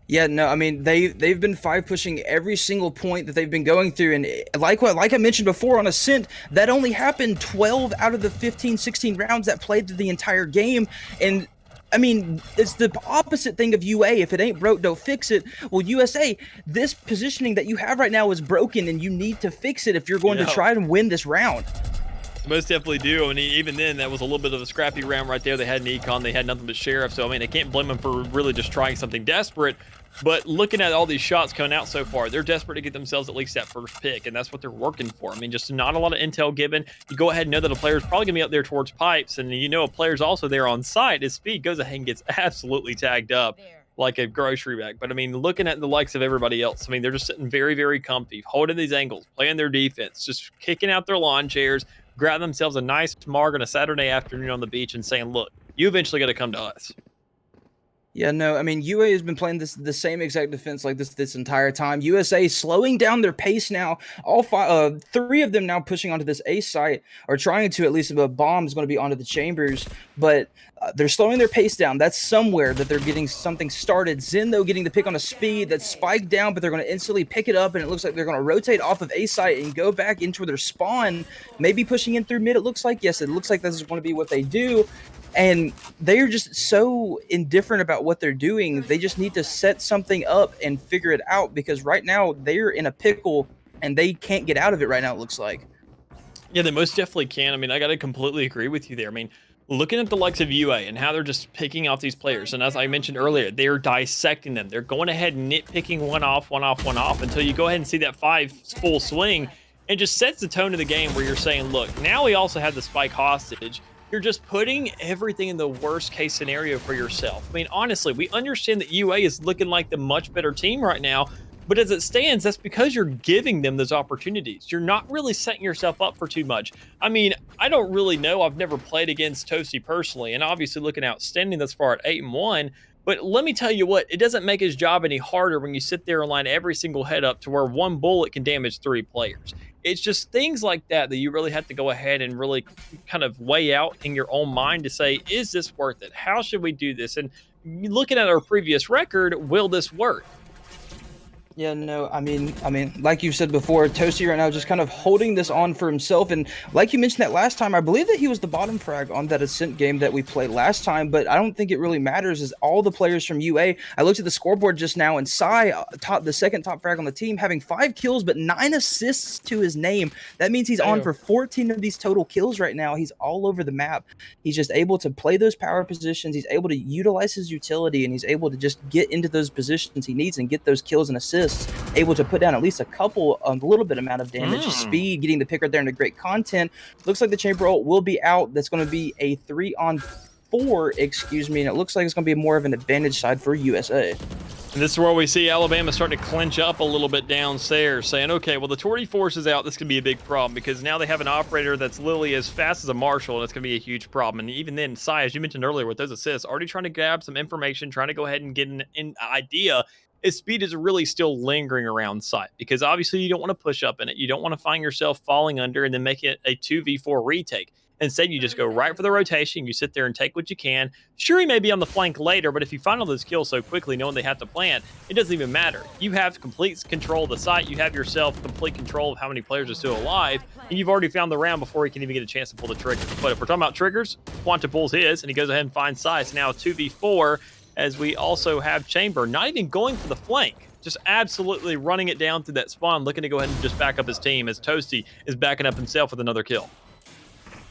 Yeah, no, I mean, they've been 5-pushing every single point that they've been going through, and like I mentioned before on Ascent, that only happened 12 out of the 15, 16 rounds that played through the entire game, and I mean, it's the opposite thing of UA. If it ain't broke, don't fix it. Well, USA, this positioning that you have right now is broken, and you need to fix it if you're going to try and win this round. Most definitely do. I mean, even then, that was a little bit of a scrappy round right there. They had an econ, they had nothing but Sheriff. So, I mean, I can't blame them for really just trying something desperate. But looking at all these shots coming out so far, they're desperate to get themselves at least that first pick, and that's what they're working for. I mean, just not a lot of intel given. You go ahead and know that a player's probably going to be up there towards pipes, and you know a player's also there on site. His speed goes ahead and gets absolutely tagged up like a grocery bag. But, I mean, looking at the likes of everybody else, I mean, they're just sitting very, very comfy, holding these angles, playing their defense, just kicking out their lawn chairs, grab themselves a nice marg on a Saturday afternoon on the beach and saying, look, you eventually got to come to us. Yeah, no, I mean, UA has been playing the same exact defense like this entire time. USA slowing down their pace now. All 3 of them now pushing onto this A site, or trying to, at least. A bomb is going to be onto the chambers, but they're slowing their pace down. That's somewhere that they're getting something started. Zen, though, getting the pick on a speed that's spiked down, but they're going to instantly pick it up, and it looks like they're going to rotate off of A site and go back into their spawn, maybe pushing in through mid. It looks like, yes, it looks like this is going to be what they do. And they're just so indifferent about what they're doing. They just need to set something up and figure it out, because right now they're in a pickle and they can't get out of it right now, it looks like. Yeah, they most definitely can. I mean, I got to completely agree with you there. I mean, looking at the likes of UA and how they're just picking off these players, and as I mentioned earlier, they're dissecting them. They're going ahead and nitpicking one off until you go ahead and see that 5 full swing, and just sets the tone of the game where you're saying, look, now we also have the spike hostage. You're just putting everything in the worst case scenario for yourself. I mean, honestly, we understand that UA is looking like the much better team right now, but as it stands, that's because you're giving them those opportunities. You're not really setting yourself up for too much. I mean, I don't really know. I've never played against Toasty personally, and obviously looking outstanding thus far at 8-1. But let me tell you what, it doesn't make his job any harder when you sit there and line every single head up to where 1 bullet can damage 3 players. It's just things like that that you really have to go ahead and really kind of weigh out in your own mind to say, is this worth it? How should we do this? And looking at our previous record, will this work? Yeah, no, I mean, like you said before, Toasty right now just kind of holding this on for himself. And like you mentioned that last time, I believe that he was the bottom frag on that Ascent game that we played last time, but I don't think it really matters, as all the players from UA, I looked at the scoreboard just now, and Sai, the second top frag on the team, having 5 kills, but 9 assists to his name. That means he's on for 14 of these total kills right now. He's all over the map. He's just able to play those power positions. He's able to utilize his utility, and he's able to just get into those positions he needs and get those kills and assists. Able to put down at least a little bit amount of damage. Speed, getting the pick right there into great content. Looks like the chamber ult will be out. That's going to be a 3-on-4, excuse me, and it looks like it's going to be more of an advantage side for USA. And this is where we see Alabama starting to clinch up a little bit downstairs, saying, okay, well, the Torty Force is out. This can be a big problem because now they have an operator that's literally as fast as a Marshall, and it's going to be a huge problem. And even then, Sai, as you mentioned earlier with those assists, already trying to grab some information, trying to go ahead and get an idea. His speed is really still lingering around sight because obviously you don't want to push up in it. You don't want to find yourself falling under and then make it a 2v4 retake. Instead, you just go right for the rotation. You sit there and take what you can. Sure, he may be on the flank later, but if you find all those kills so quickly, knowing they have to plant, it doesn't even matter. You have complete control of the site. You have yourself complete control of how many players are still alive, and you've already found the round before he can even get a chance to pull the trigger. But if we're talking about triggers, Quanta pulls his, and he goes ahead and finds Size. Now 2v4, as we also have Chamber not even going for the flank. Just absolutely running it down through that spawn, looking to go ahead and just back up his team as Toasty is backing up himself with another kill.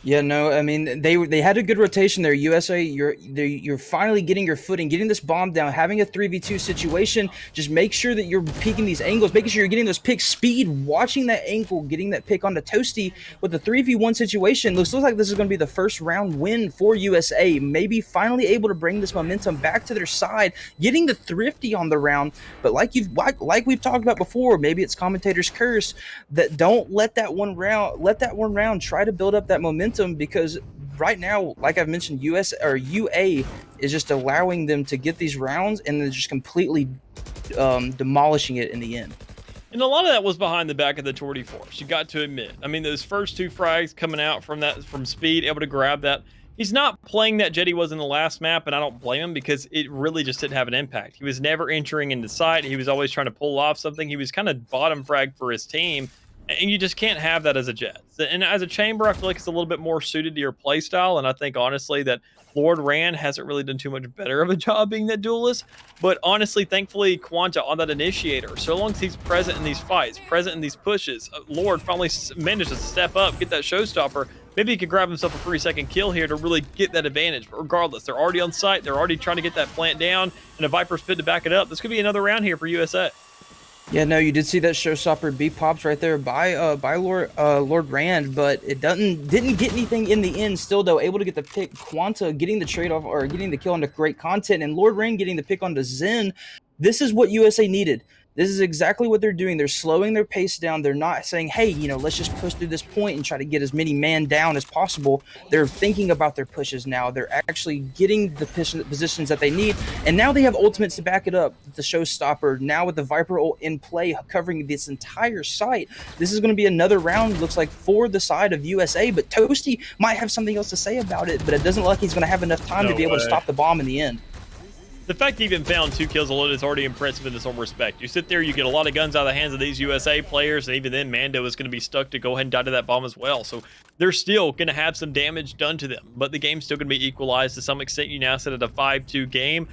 Yeah, no, I mean they had a good rotation there. USA, you're finally getting your footing, getting this bomb down, having a 3v2 situation. Just make sure that you're peeking these angles, making sure you're getting those picks, speed, watching that angle, getting that pick onto Toasty with the 3v1 situation. Looks like this is going to be the first round win for USA. Maybe finally able to bring this momentum back to their side, getting the thrifty on the round. But like we've talked about before, maybe it's commentator's curse that don't let that one round try to build up that momentum. Because right now, like I've mentioned, UA is just allowing them to get these rounds and then just completely demolishing it in the end. And a lot of that was behind the back of the Torty Force. You got to admit. I mean, those first two frags coming out from speed, able to grab that. He's not playing that jet he was in the last map, and I don't blame him because it really just didn't have an impact. He was never entering into sight. He was always trying to pull off something. He was kind of bottom frag for his team. And you just can't have that as a jet. And as a chamber, I feel like it's a little bit more suited to your playstyle. And I think, honestly, that Lord Rand hasn't really done too much better of a job being that duelist. But honestly, thankfully, Quanta on that initiator, so long as he's present in these fights, present in these pushes, Lord finally manages to step up, get that showstopper. Maybe he could grab himself a 3-second kill here to really get that advantage. But regardless, they're already on site. They're already trying to get that plant down. And a Viper spit to back it up. This could be another round here for USA. Yeah, no, you did see that showstopper be popped right there by Lord Rand, but it didn't get anything in the end. Still though, able to get the pick. Quanta getting the trade off or getting the kill onto great content, and Lord Rand getting the pick onto Zen. This is what USA needed. This is exactly what they're doing. They're slowing their pace down. They're not saying, hey, let's just push through this point and try to get as many man down as possible. They're thinking about their pushes now. They're actually getting the positions that they need. And now they have ultimates to back it up. The showstopper, now with the Viper ult in play, covering this entire site. This is going to be another round, looks like, for the side of USA. But Toasty might have something else to say about it, but it doesn't look like he's going to have enough time to be able to stop the bomb in the end. The fact he even found 2 kills alone is already impressive in its own respect. You sit there, you get a lot of guns out of the hands of these USA players, and even then, Mando is going to be stuck to go ahead and die to that bomb as well. So they're still going to have some damage done to them, but the game's still going to be equalized to some extent. You now sit at a 5-2 game.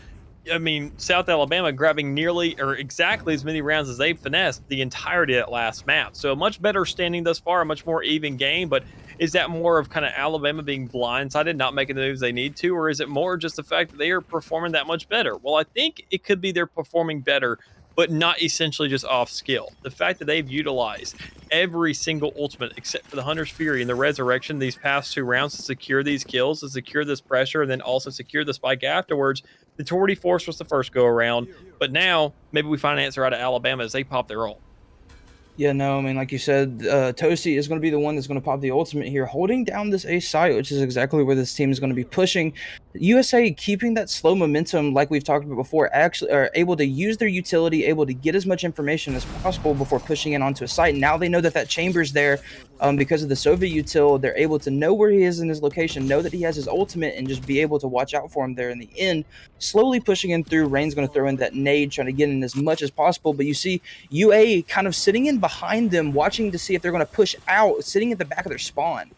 I mean, South Alabama grabbing nearly or exactly as many rounds as they've finessed the entirety of that last map. So a much better standing thus far, a much more even game, but is that more of kind of Alabama being blindsided, not making the moves they need to, or is it more just the fact that they are performing that much better? Well, I think it could be they're performing better, but not essentially just off skill. The fact that they've utilized every single ultimate except for the Hunter's Fury and the Resurrection these past 2 rounds to secure these kills, to secure this pressure, and then also secure the spike afterwards. The Torty Force was the first go around, but now maybe we find an answer out of Alabama as they pop their ult. Yeah, no, I mean, like you said, Toasty is going to be the one that's going to pop the ultimate here, holding down this A site, which is exactly where this team is going to be pushing. USA keeping that slow momentum, like we've talked about before, actually are able to use their utility, able to get as much information as possible before pushing in onto a site. Now they know that that chamber's there because of the Soviet util. They're able to know where he is in his location, know that he has his ultimate, and just be able to watch out for him there in the end. Slowly pushing in through. Rain's going to throw in that nade, trying to get in as much as possible. But you see UA kind of sitting in behind them, watching to see if they're going to push out, sitting at the back of their spawn.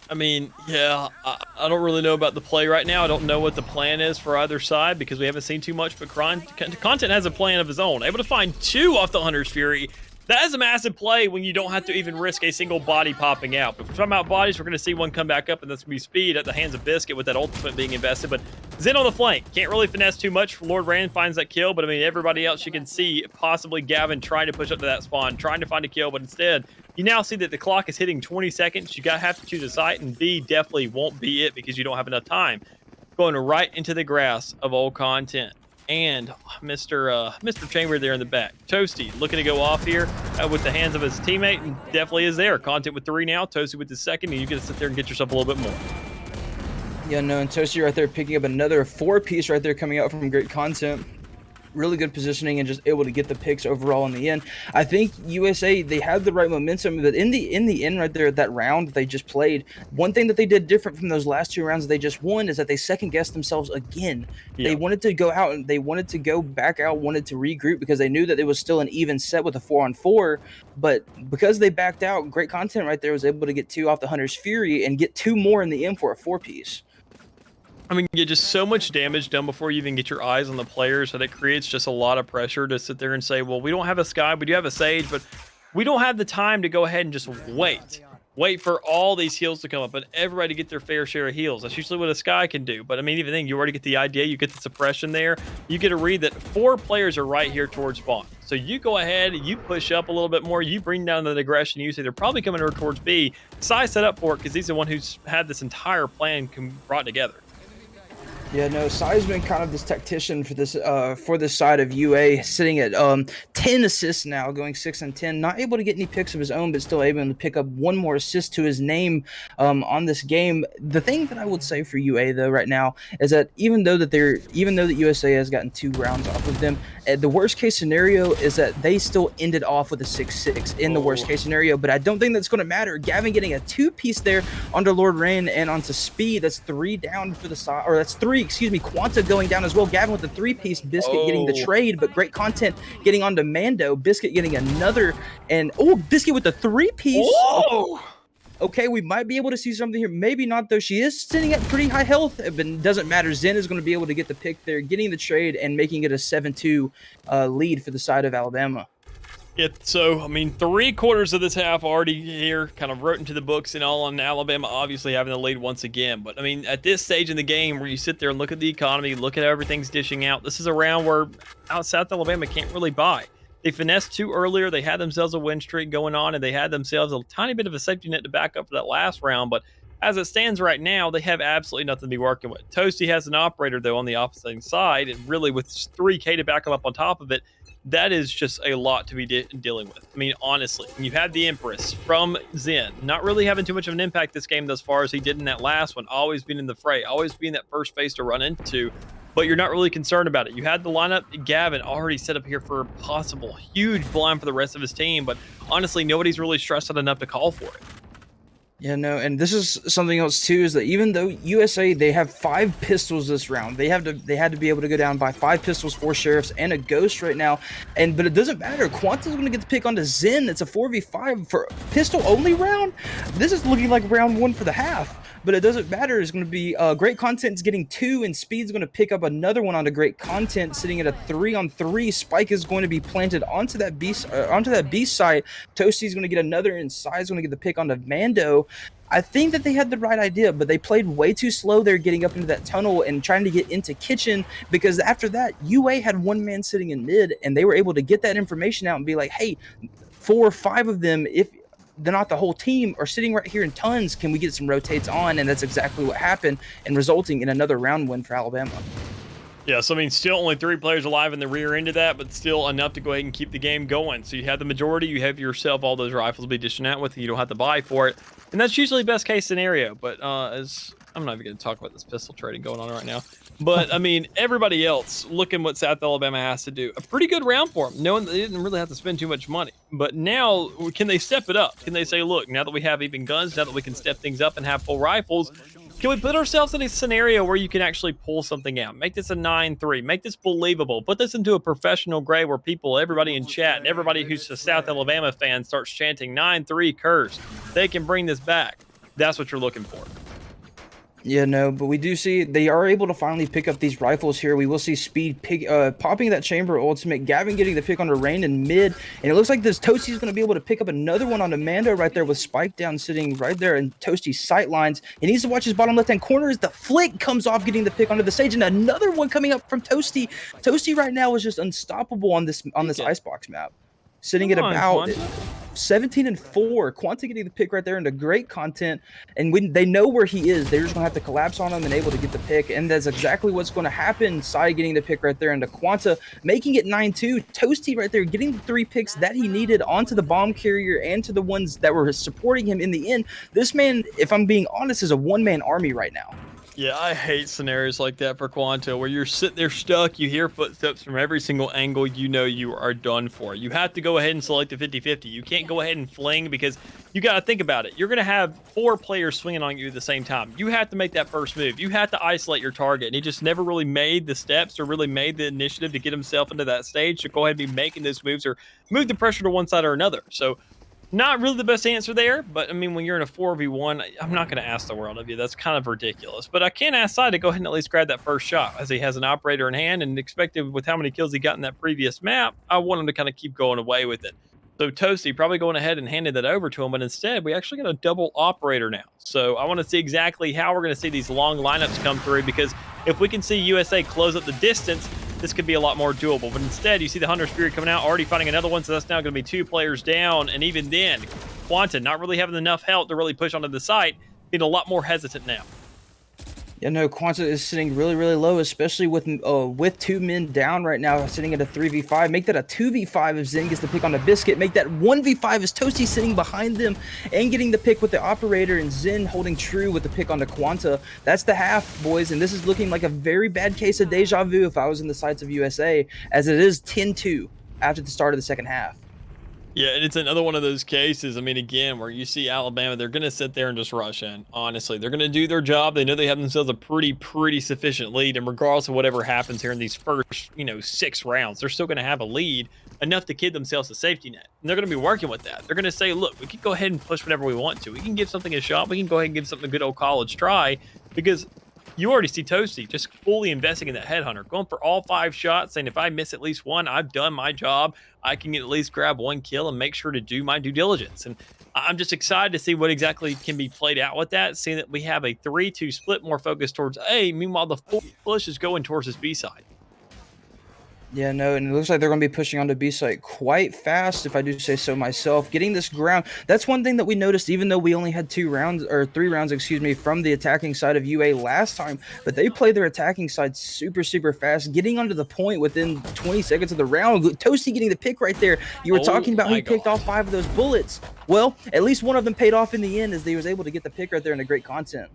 I mean, yeah, I don't really know about the play right now. I don't know what the plan is for either side because we haven't seen too much, but Content has a plan of his own. Able to find 2 off the Hunter's Fury. That is a massive play when you don't have to even risk a single body popping out. But if we're talking about bodies, we're going to see one come back up, and that's going to be Speed at the hands of Biscuit with that ultimate being invested. But Zen on the flank. Can't really finesse too much. Lord Rand finds that kill, but I mean, everybody else you can see, possibly Gavin trying to push up to that spawn, trying to find a kill, but instead, you now see that the clock is hitting 20 seconds. You have to choose a site, and B definitely won't be it because you don't have enough time. Going right into the grass of old Content. and Mr. Chamber there in the back. Toasty looking to go off here with the hands of his teammate, and definitely is there. Content with 3 now, Toasty with the second, and you get to sit there and get yourself a little bit more. Yeah, no, and Toasty right there picking up another 4-piece right there coming out from great content. Really good positioning and just able to get the picks overall in the end. I think USA, they had the right momentum, but in the end right there, that round they just played, one thing that they did different from those last 2 rounds they just won is that they second guessed themselves again. Yeah. They wanted to go out and they wanted to go back out, wanted to regroup because they knew that it was still an even set with a 4-on-4, but because they backed out, great content right there was able to get 2 off the Hunter's Fury and get 2 more in the end for a 4-piece. I mean, you get just so much damage done before you even get your eyes on the players that it creates just a lot of pressure to sit there and say, well, we don't have a Sky, we do have a Sage, but we don't have the time to go ahead and just wait for all these heals to come up and everybody get their fair share of heals. That's usually what a Sky can do. But I mean, even then, you already get the idea, you get the suppression there. You get a read that 4 players are right here towards spawn. So you go ahead, you push up a little bit more, you bring down the aggression, you say they're probably coming over towards B. Sai set up for it because he's the one who's had this entire plan brought together. Yeah, no, Sai's been kind of this tactician for this side of UA, sitting at 10 assists now, going 6 and 10. Not able to get any picks of his own, but still able to pick up 1 more assist to his name on this game. The thing that I would say for UA though right now is that even though that USA has gotten 2 rounds off of them, the worst case scenario is that they still ended off with a 6-6 in the worst case scenario. But I don't think that's going to matter. Gavin getting a 2-piece there onto Lord Rain and onto Speed. That's 3 down for the side, or that's 3. Excuse me, Quanta going down as well. Gavin with the 3-piece, Biscuit getting the trade, but great content getting onto Mando. Biscuit getting another, and Biscuit with the 3-piece. Okay, we might be able to see something here. Maybe not, though. She is sitting at pretty high health, but it doesn't matter. Zen is going to be able to get the pick there, getting the trade and making it a 7-2 lead for the side of Alabama. Yeah, so, I mean, 3/4 of this half already here, kind of wrote into the books and all on Alabama obviously having the lead once again. But, I mean, at this stage in the game where you sit there and look at the economy, look at how everything's dishing out, this is a round where South Alabama can't really buy. They finessed 2 earlier, they had themselves a win streak going on, and they had themselves a tiny bit of a safety net to back up for that last round. But as it stands right now, they have absolutely nothing to be working with. Toasty has an operator, though, on the opposite side, and really with 3K to back him up on top of it, that is just a lot to be dealing with. I mean, honestly, you had the Empress from Zen, not really having too much of an impact this game thus far as he did in that last one, always being in the fray, always being that first face to run into, but you're not really concerned about it. You had the lineup, Gavin already set up here for a possible huge blind for the rest of his team, but honestly, nobody's really stressed out enough to call for it. Yeah, no, and this is something else too, is that even though USA, they have 5 pistols this round, they had to be able to go down by 5 pistols, 4 sheriffs, and a ghost right now, but it doesn't matter. Quanta's going to get the pick onto Zen. It's a 4v5 for pistol only round. This is looking like round 1 for the half, but it doesn't matter. It's going to be great content's getting 2, and Speed's going to pick up another one onto great content, sitting at a 3-on-3. Spike is going to be planted onto that B side. Toasty's going to get another, and Sai's going to get the pick onto Mando. I think that they had the right idea, but they played way too slow there getting up into that tunnel and trying to get into kitchen, because after that, UA had 1 man sitting in mid, and they were able to get that information out and be like, hey, 4 or 5 of them, if they're not the whole team, are sitting right here in tons. Can we get some rotates on? And that's exactly what happened, and resulting in another round win for Alabama. Yeah, so I mean, still only 3 players alive in the rear end of that, but still enough to go ahead and keep the game going. So you have the majority, you have yourself all those rifles to be dishing out with, you don't have to buy for it. And that's usually best case scenario, but as I'm not even going to talk about this pistol trading going on right now. But I mean, everybody else, looking what South Alabama has to do. A pretty good round for them, knowing that they didn't really have to spend too much money. But now, can they step it up? Can they say, look, now that we have even guns, now that we can step things up and have full rifles, can we put ourselves in a scenario where you can actually pull something out? Make this a 9-3. Make this believable. Put this into a professional grade where people, everybody in chat, and everybody who's a South Alabama fan starts chanting 9-3 curse. They can bring this back. That's what you're looking for. Yeah, no, but we do see they are able to finally pick up these rifles here. We will see Speed popping that chamber ultimate, Gavin getting the pick onto Rain in mid, and it looks like this Toasty's going to be able to pick up another one onto Mando right there with Spike down sitting right there in Toasty's sight lines. He needs to watch his bottom left-hand corner as the flick comes off, getting the pick onto the Sage, and another one coming up from Toasty. Toasty right now is just unstoppable on this icebox map. sitting at about 17-4. Quanta getting the pick right there into great content, and when they know where he is, they're just gonna have to collapse on him and able to get the pick, and that's exactly what's going to happen. Sai getting the pick right there into Quanta, making it 9-2. Toasty right there getting the 3 picks that he needed onto the bomb carrier and to the ones that were supporting him in the end. This man, if I'm being honest, is a one-man army right now. Yeah, I hate scenarios like that for Quanta, where you're sitting there stuck, you hear footsteps from every single angle, you know you are done for. You have to go ahead and select a 50-50. You can't go ahead and fling, because you got to think about it. You're going to have 4 players swinging on you at the same time. You have to make that first move. You have to isolate your target, and he just never really made the steps or really made the initiative to get himself into that stage to go ahead and be making those moves or move the pressure to one side or another. So not really the best answer there, but I mean, when you're in a 4v1, I'm not going to ask the world of you. That's kind of ridiculous. But I can ask Sai to go ahead and at least grab that first shot, as he has an operator in hand, and expected with how many kills he got in that previous map, I want him to kind of keep going away with it. So Toasty probably going ahead and handed that over to him, but instead we actually got a double operator now. So I want to see exactly how we're going to see these long lineups come through, because if we can see USA close up the distance, this could be a lot more doable. But instead, you see the Hunter Spirit coming out, already finding another one, so that's now going to be 2 players down. And even then, Quanta not really having enough health to really push onto the site, being a lot more hesitant now. Yeah, no, Quanta is sitting really, really low, especially with 2 men down right now, sitting at a 3v5. Make that a 2v5 if Zen gets the pick on the Biscuit. Make that 1v5 as Toasty sitting behind them and getting the pick with the operator, and Zen holding true with the pick on the Quanta. That's the half, boys, and this is looking like a very bad case of deja vu if I was in the sights of USA, as it is 10-2 after the start of the second half. Yeah, and it's another one of those cases, I mean, again, where you see Alabama, they're going to sit there and just rush in, honestly. They're going to do their job. They know they have themselves a pretty sufficient lead, and regardless of whatever happens here in these first, 6 rounds, they're still going to have a lead enough to kid themselves a safety net. And they're going to be working with that. They're going to say, look, we can go ahead and push whatever we want to. We can give something a shot. We can go ahead and give something a good old college try, because you already see Toasty just fully investing in that headhunter, going for all 5 shots, saying if I miss at least one, I've done my job. I can at least grab 1 kill and make sure to do my due diligence. And I'm just excited to see what exactly can be played out with that, seeing that we have a 3-2 split more focused towards A. Meanwhile, the full push is going towards his B side. Yeah, no, and it looks like they're going to be pushing onto B site quite fast, if I do say so myself. Getting this ground, that's one thing that we noticed, even though we only had 3 rounds, from the attacking side of UA last time, but they play their attacking side super fast, getting onto the point within 20 seconds of the round. Toasty getting the pick right there. You were talking about how he picked off 5 of those bullets. Well, at least one of them paid off in the end, as they was able to get the pick right there into great content.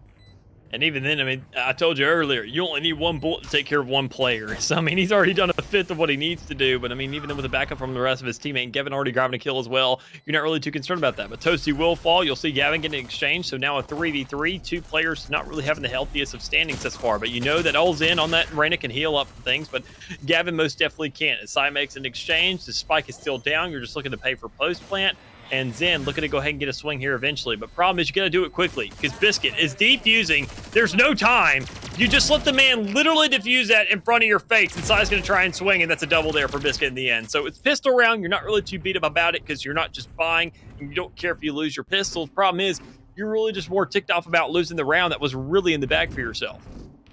And even then, I mean, I told you earlier, you only need 1 bullet to take care of 1 player. So, I mean, he's already done 1/5 of what he needs to do. But, I mean, even then with the backup from the rest of his teammate, Gavin already grabbing a kill as well, you're not really too concerned about that. But Toasty will fall. You'll see Gavin getting an exchange. So now a 3v3, 2 players not really having the healthiest of standings thus far. But you know that all's in on that Reyna can heal up things. But Gavin most definitely can't. As Sai makes an exchange, the spike is still down. You're just looking to pay for post plant. And Zen looking to go ahead and get a swing here eventually. But problem is you got to do it quickly, because Biscuit is defusing. There's no time. You just let the man literally defuse that in front of your face, and Sai's going to try and swing, and that's a double there for Biscuit in the end. So it's pistol round. You're not really too beat up about it, because you're not just buying, and you don't care if you lose your pistols. Problem is, you're really just more ticked off about losing the round that was really in the bag for yourself.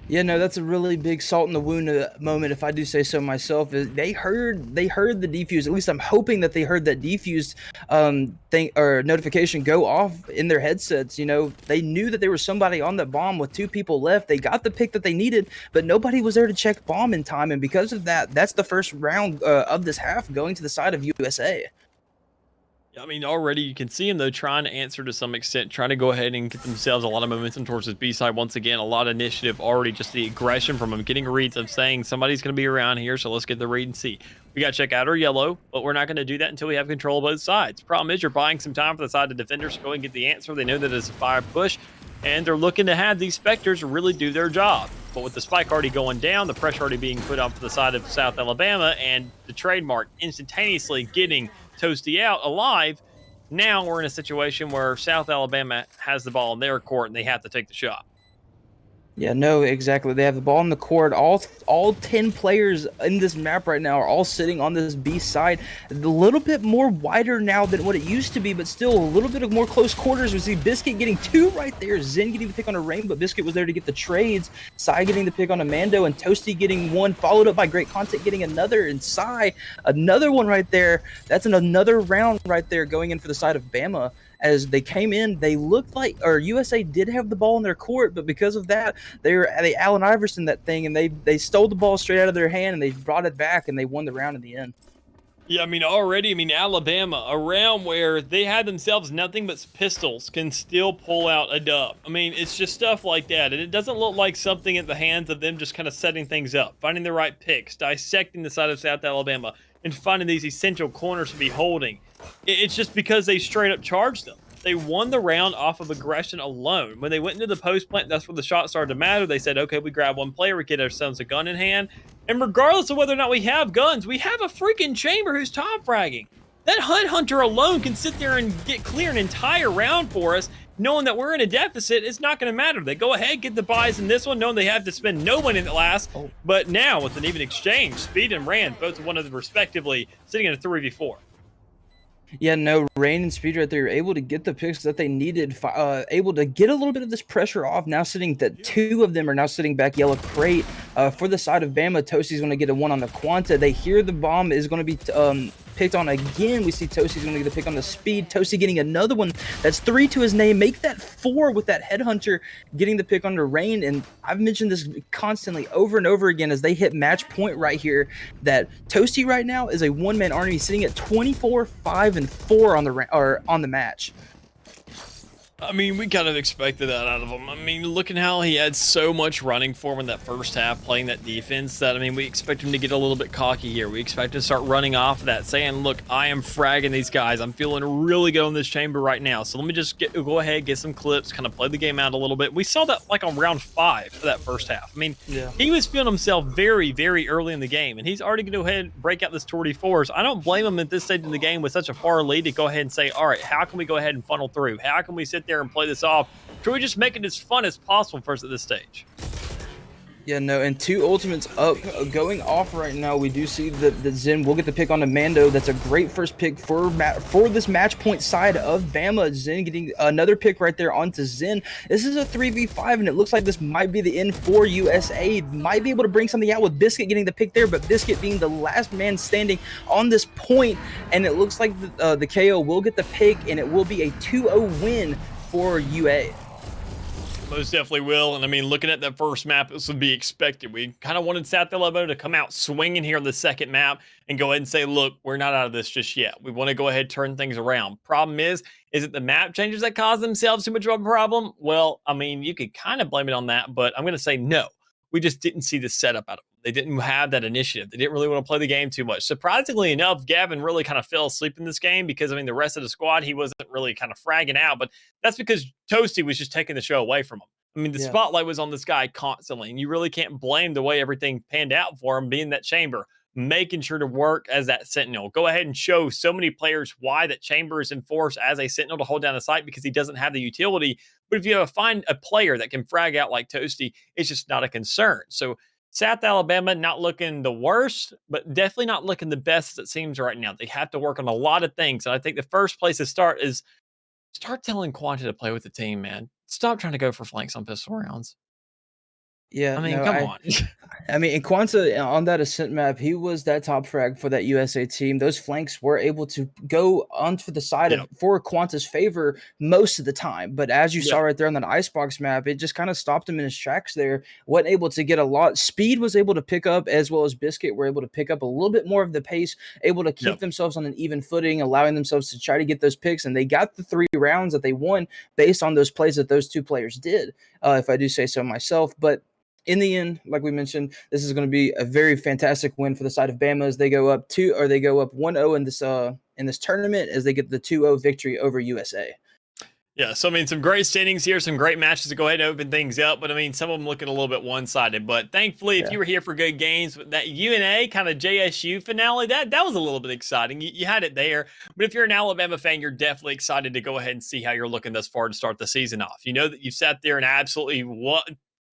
Yeah, no, that's a really big salt in the wound moment, if I do say so myself. They heard the defuse. At least I'm hoping that they heard that defused thing or notification go off in their headsets. You know, they knew that there was somebody on that bomb with 2 people left. They got the pick that they needed, but nobody was there to check bomb in time. And because of that, that's the first round of this half going to the side of USA. I mean, already you can see him, though, trying to answer to some extent, trying to go ahead and get themselves a lot of momentum towards his B side. Once again, a lot of initiative already, just the aggression from him, getting reads of saying somebody's going to be around here, so let's get the read and see. We got to check out our yellow, but we're not going to do that until we have control of both sides. Problem is, you're buying some time for the side of defenders to go and get the answer. They know that it's a 5 push, and they're looking to have these Spectres really do their job. But with the spike already going down, the pressure already being put on for the side of South Alabama, and the trademark instantaneously getting Toasty out alive, now we're in a situation where South Alabama has the ball in their court and they have to take the shot. Yeah, no, exactly. They have the ball on the court. All 10 players in this map right now are all sitting on this B side. A little bit more wider now than what it used to be, but still a little bit of more close quarters. We see Biscuit getting 2 right there. Zen getting the pick on a Rain, but Biscuit was there to get the trades. Sai getting the pick on a Mando, and Toasty getting 1, followed up by Great Content getting another, and Sai another one right there. That's another round right there going in for the side of Bama. As they came in, they looked like, or USA did have the ball in their court, but because of that, they Allen Iverson that thing, and they stole the ball straight out of their hand, and they brought it back, and they won the round in the end. Yeah, I mean, Alabama, around where they had themselves nothing but pistols, can still pull out a dub. I mean, it's just stuff like that. And it doesn't look like something at the hands of them just kind of setting things up, finding the right picks, dissecting the side of South Alabama, and finding these essential corners to be holding. It's just because they straight up charged them. They won the round off of aggression alone. When they went into the post plant, that's where the shots started to matter. They said, okay, we grab one player, we get ourselves a gun in hand. And regardless of whether or not we have guns, we have a freaking chamber who's top fragging. That HUD hunter alone can sit there and clear an entire round for us, knowing that we're in a deficit. It's not going to matter. They go ahead, get the buys in this one, knowing they have to spend no one in the last. But now, with an even exchange, Speed and Rand, both one of them respectively, sitting in a 3v4. Yeah, no, Rain and Speed right there are able to get the picks that they needed, able to get a little bit of this pressure off. Now sitting that 2 of them are now sitting back yellow crate. For the side of Bama, Toasty's going to get a 1 on the Quanta. They hear the bomb is going to be picked on again. We see Toasty's going to get the pick on the Speed. Toasty getting another one. That's 3 to his name. Make that 4 with that Headhunter getting the pick on the Rain. And I've mentioned this constantly over and over again as they hit match point right here, that Toasty right now is a one-man army sitting at 24, 5, and 4 on the match. I mean, we kind of expected that out of him. I mean, looking how he had so much running for him in that first half, playing that defense, that, I mean, we expect him to get a little bit cocky here. We expect him to start running off of that, saying, look, I am fragging these guys. I'm feeling really good on this chamber right now. So let me just go ahead, get some clips, kind of play the game out a little bit. We saw that like on round 5 for that first half. I mean, He was feeling himself very, very early in the game, and he's already going to go ahead and break out this 24s. I don't blame him at this stage in the game with such a far lead to go ahead and say, all right, how can we go ahead and funnel through? How can we sit there and play this off? Should we just make it as fun as possible for us at this stage? Yeah, no, and 2 ultimates up, going off right now. We do see that Zen will get the pick on the Mando. That's a great first pick for this match point side of Bama. Zen getting another pick right there onto Zen. This is a 3v5, and it looks like this might be the end for USA. Might be able to bring something out with Biscuit getting the pick there, but Biscuit being the last man standing on this point, and it looks like the KO will get the pick, and it will be a 2-0 win for UA. Most definitely will. And I mean, looking at that first map, this would be expected. We kind of wanted South Alabama to come out swinging here on the second map and go ahead and say, look, we're not out of this just yet. We want to go ahead and turn things around. Problem is it the map changes that cause themselves too much of a problem? Well, I mean, you could kind of blame it on that, but I'm going to say no. We just didn't see the setup out of them. They didn't have that initiative. They didn't really want to play the game too much. Surprisingly enough, Gavin really kind of fell asleep in this game because, I mean, the rest of the squad, he wasn't really kind of fragging out, but that's because Toasty was just taking the show away from him. I mean, the spotlight was on this guy constantly, and you really can't blame the way everything panned out for him being that chamber, making sure to work as that sentinel. Go ahead and show so many players why that chamber is enforced as a sentinel to hold down the site, because he doesn't have the utility. But if you find a player that can frag out like Toasty, it's just not a concern. So South Alabama not looking the worst, but definitely not looking the best as it seems right now. They have to work on a lot of things. And I think the first place to start is start telling Quanta to play with the team, man. Stop trying to go for flanks on pistol rounds. Yeah, I mean, come on. I mean, in Quanta, on that ascent map, he was that top frag for that USA team. Those flanks were able to go onto the side of for Quanta's favor most of the time. But as you saw right there on that icebox map, it just kind of stopped him in his tracks there. Wasn't able to get a lot. Speed was able to pick up, as well as Biscuit were able to pick up a little bit more of the pace, able to keep themselves on an even footing, allowing themselves to try to get those picks. And they got the 3 rounds that they won based on those plays that those 2 players did, if I do say so myself. But in the end, like we mentioned, this is going to be a very fantastic win for the side of Bama as they go up 1-0 in this tournament as they get the 2-0 victory over USA. Yeah, so I mean, some great standings here, some great matches to go ahead and open things up, but I mean, some of them looking a little bit one-sided. But thankfully, if you were here for good games, that UNA kind of JSU finale, that was a little bit exciting. You had it there, but if you're an Alabama fan, you're definitely excited to go ahead and see how you're looking thus far to start the season off. You know that you sat there and absolutely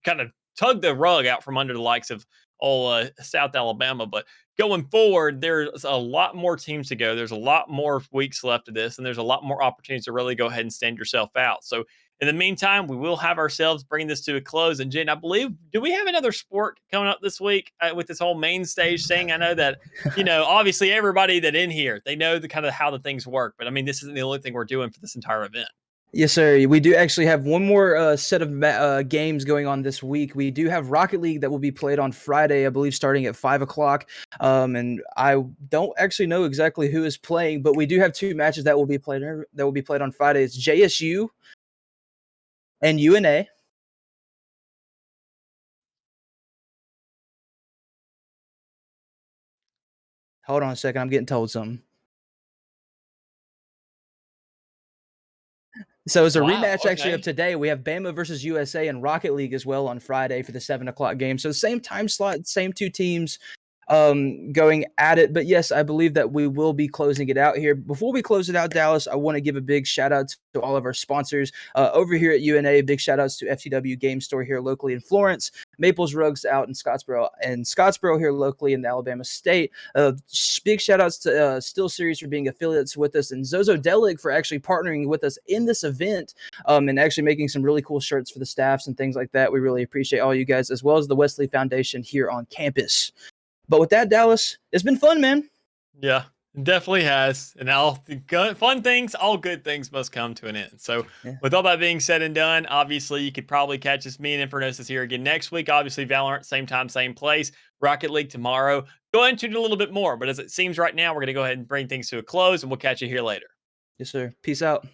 kind of tug the rug out from under the likes of all South Alabama. But going forward, there's a lot more teams to go. There's a lot more weeks left of this, and there's a lot more opportunities to really go ahead and stand yourself out. So in the meantime, we will have ourselves bring this to a close. And Jen, I believe, do we have another sport coming up this week with this whole main stage thing? I know that, obviously everybody that in here, they know the kind of how the things work. But I mean, this isn't the only thing we're doing for this entire event. Yes, sir. We do actually have one more set of games going on this week. We do have Rocket League that will be played on Friday, I believe, starting at 5 o'clock. And I don't actually know exactly who is playing, but we do have 2 matches that will be played on Friday. It's JSU and UNA. Hold on a second. I'm getting told something. So it's a rematch actually of today. We have Bama versus USA and Rocket League as well on Friday for the 7 o'clock game. So same time slot, same 2 teams going at it. But yes, I believe that we will be closing it out here. Before we close it out, Dallas, I want to give a big shout out to all of our sponsors over here at UNA. Big shout outs to FTW Game Store here locally in Florence, Maples Rugs out in Scottsboro here locally in the Alabama State. Big shout outs to Steel Series for being affiliates with us, and Zozo Delig for actually partnering with us in this event and actually making some really cool shirts for the staffs and things like that. We really appreciate all you guys, as well as the Wesley Foundation here on campus. But with that, Dallas, it's been fun, man. Yeah, it definitely has. And all fun things, all good things must come to an end. So with all that being said and done, obviously you could probably catch us, me and Infernosis here again next week. Obviously Valorant, same time, same place. Rocket League tomorrow. Go into it a little bit more. But as it seems right now, we're going to go ahead and bring things to a close, and we'll catch you here later. Yes, sir. Peace out.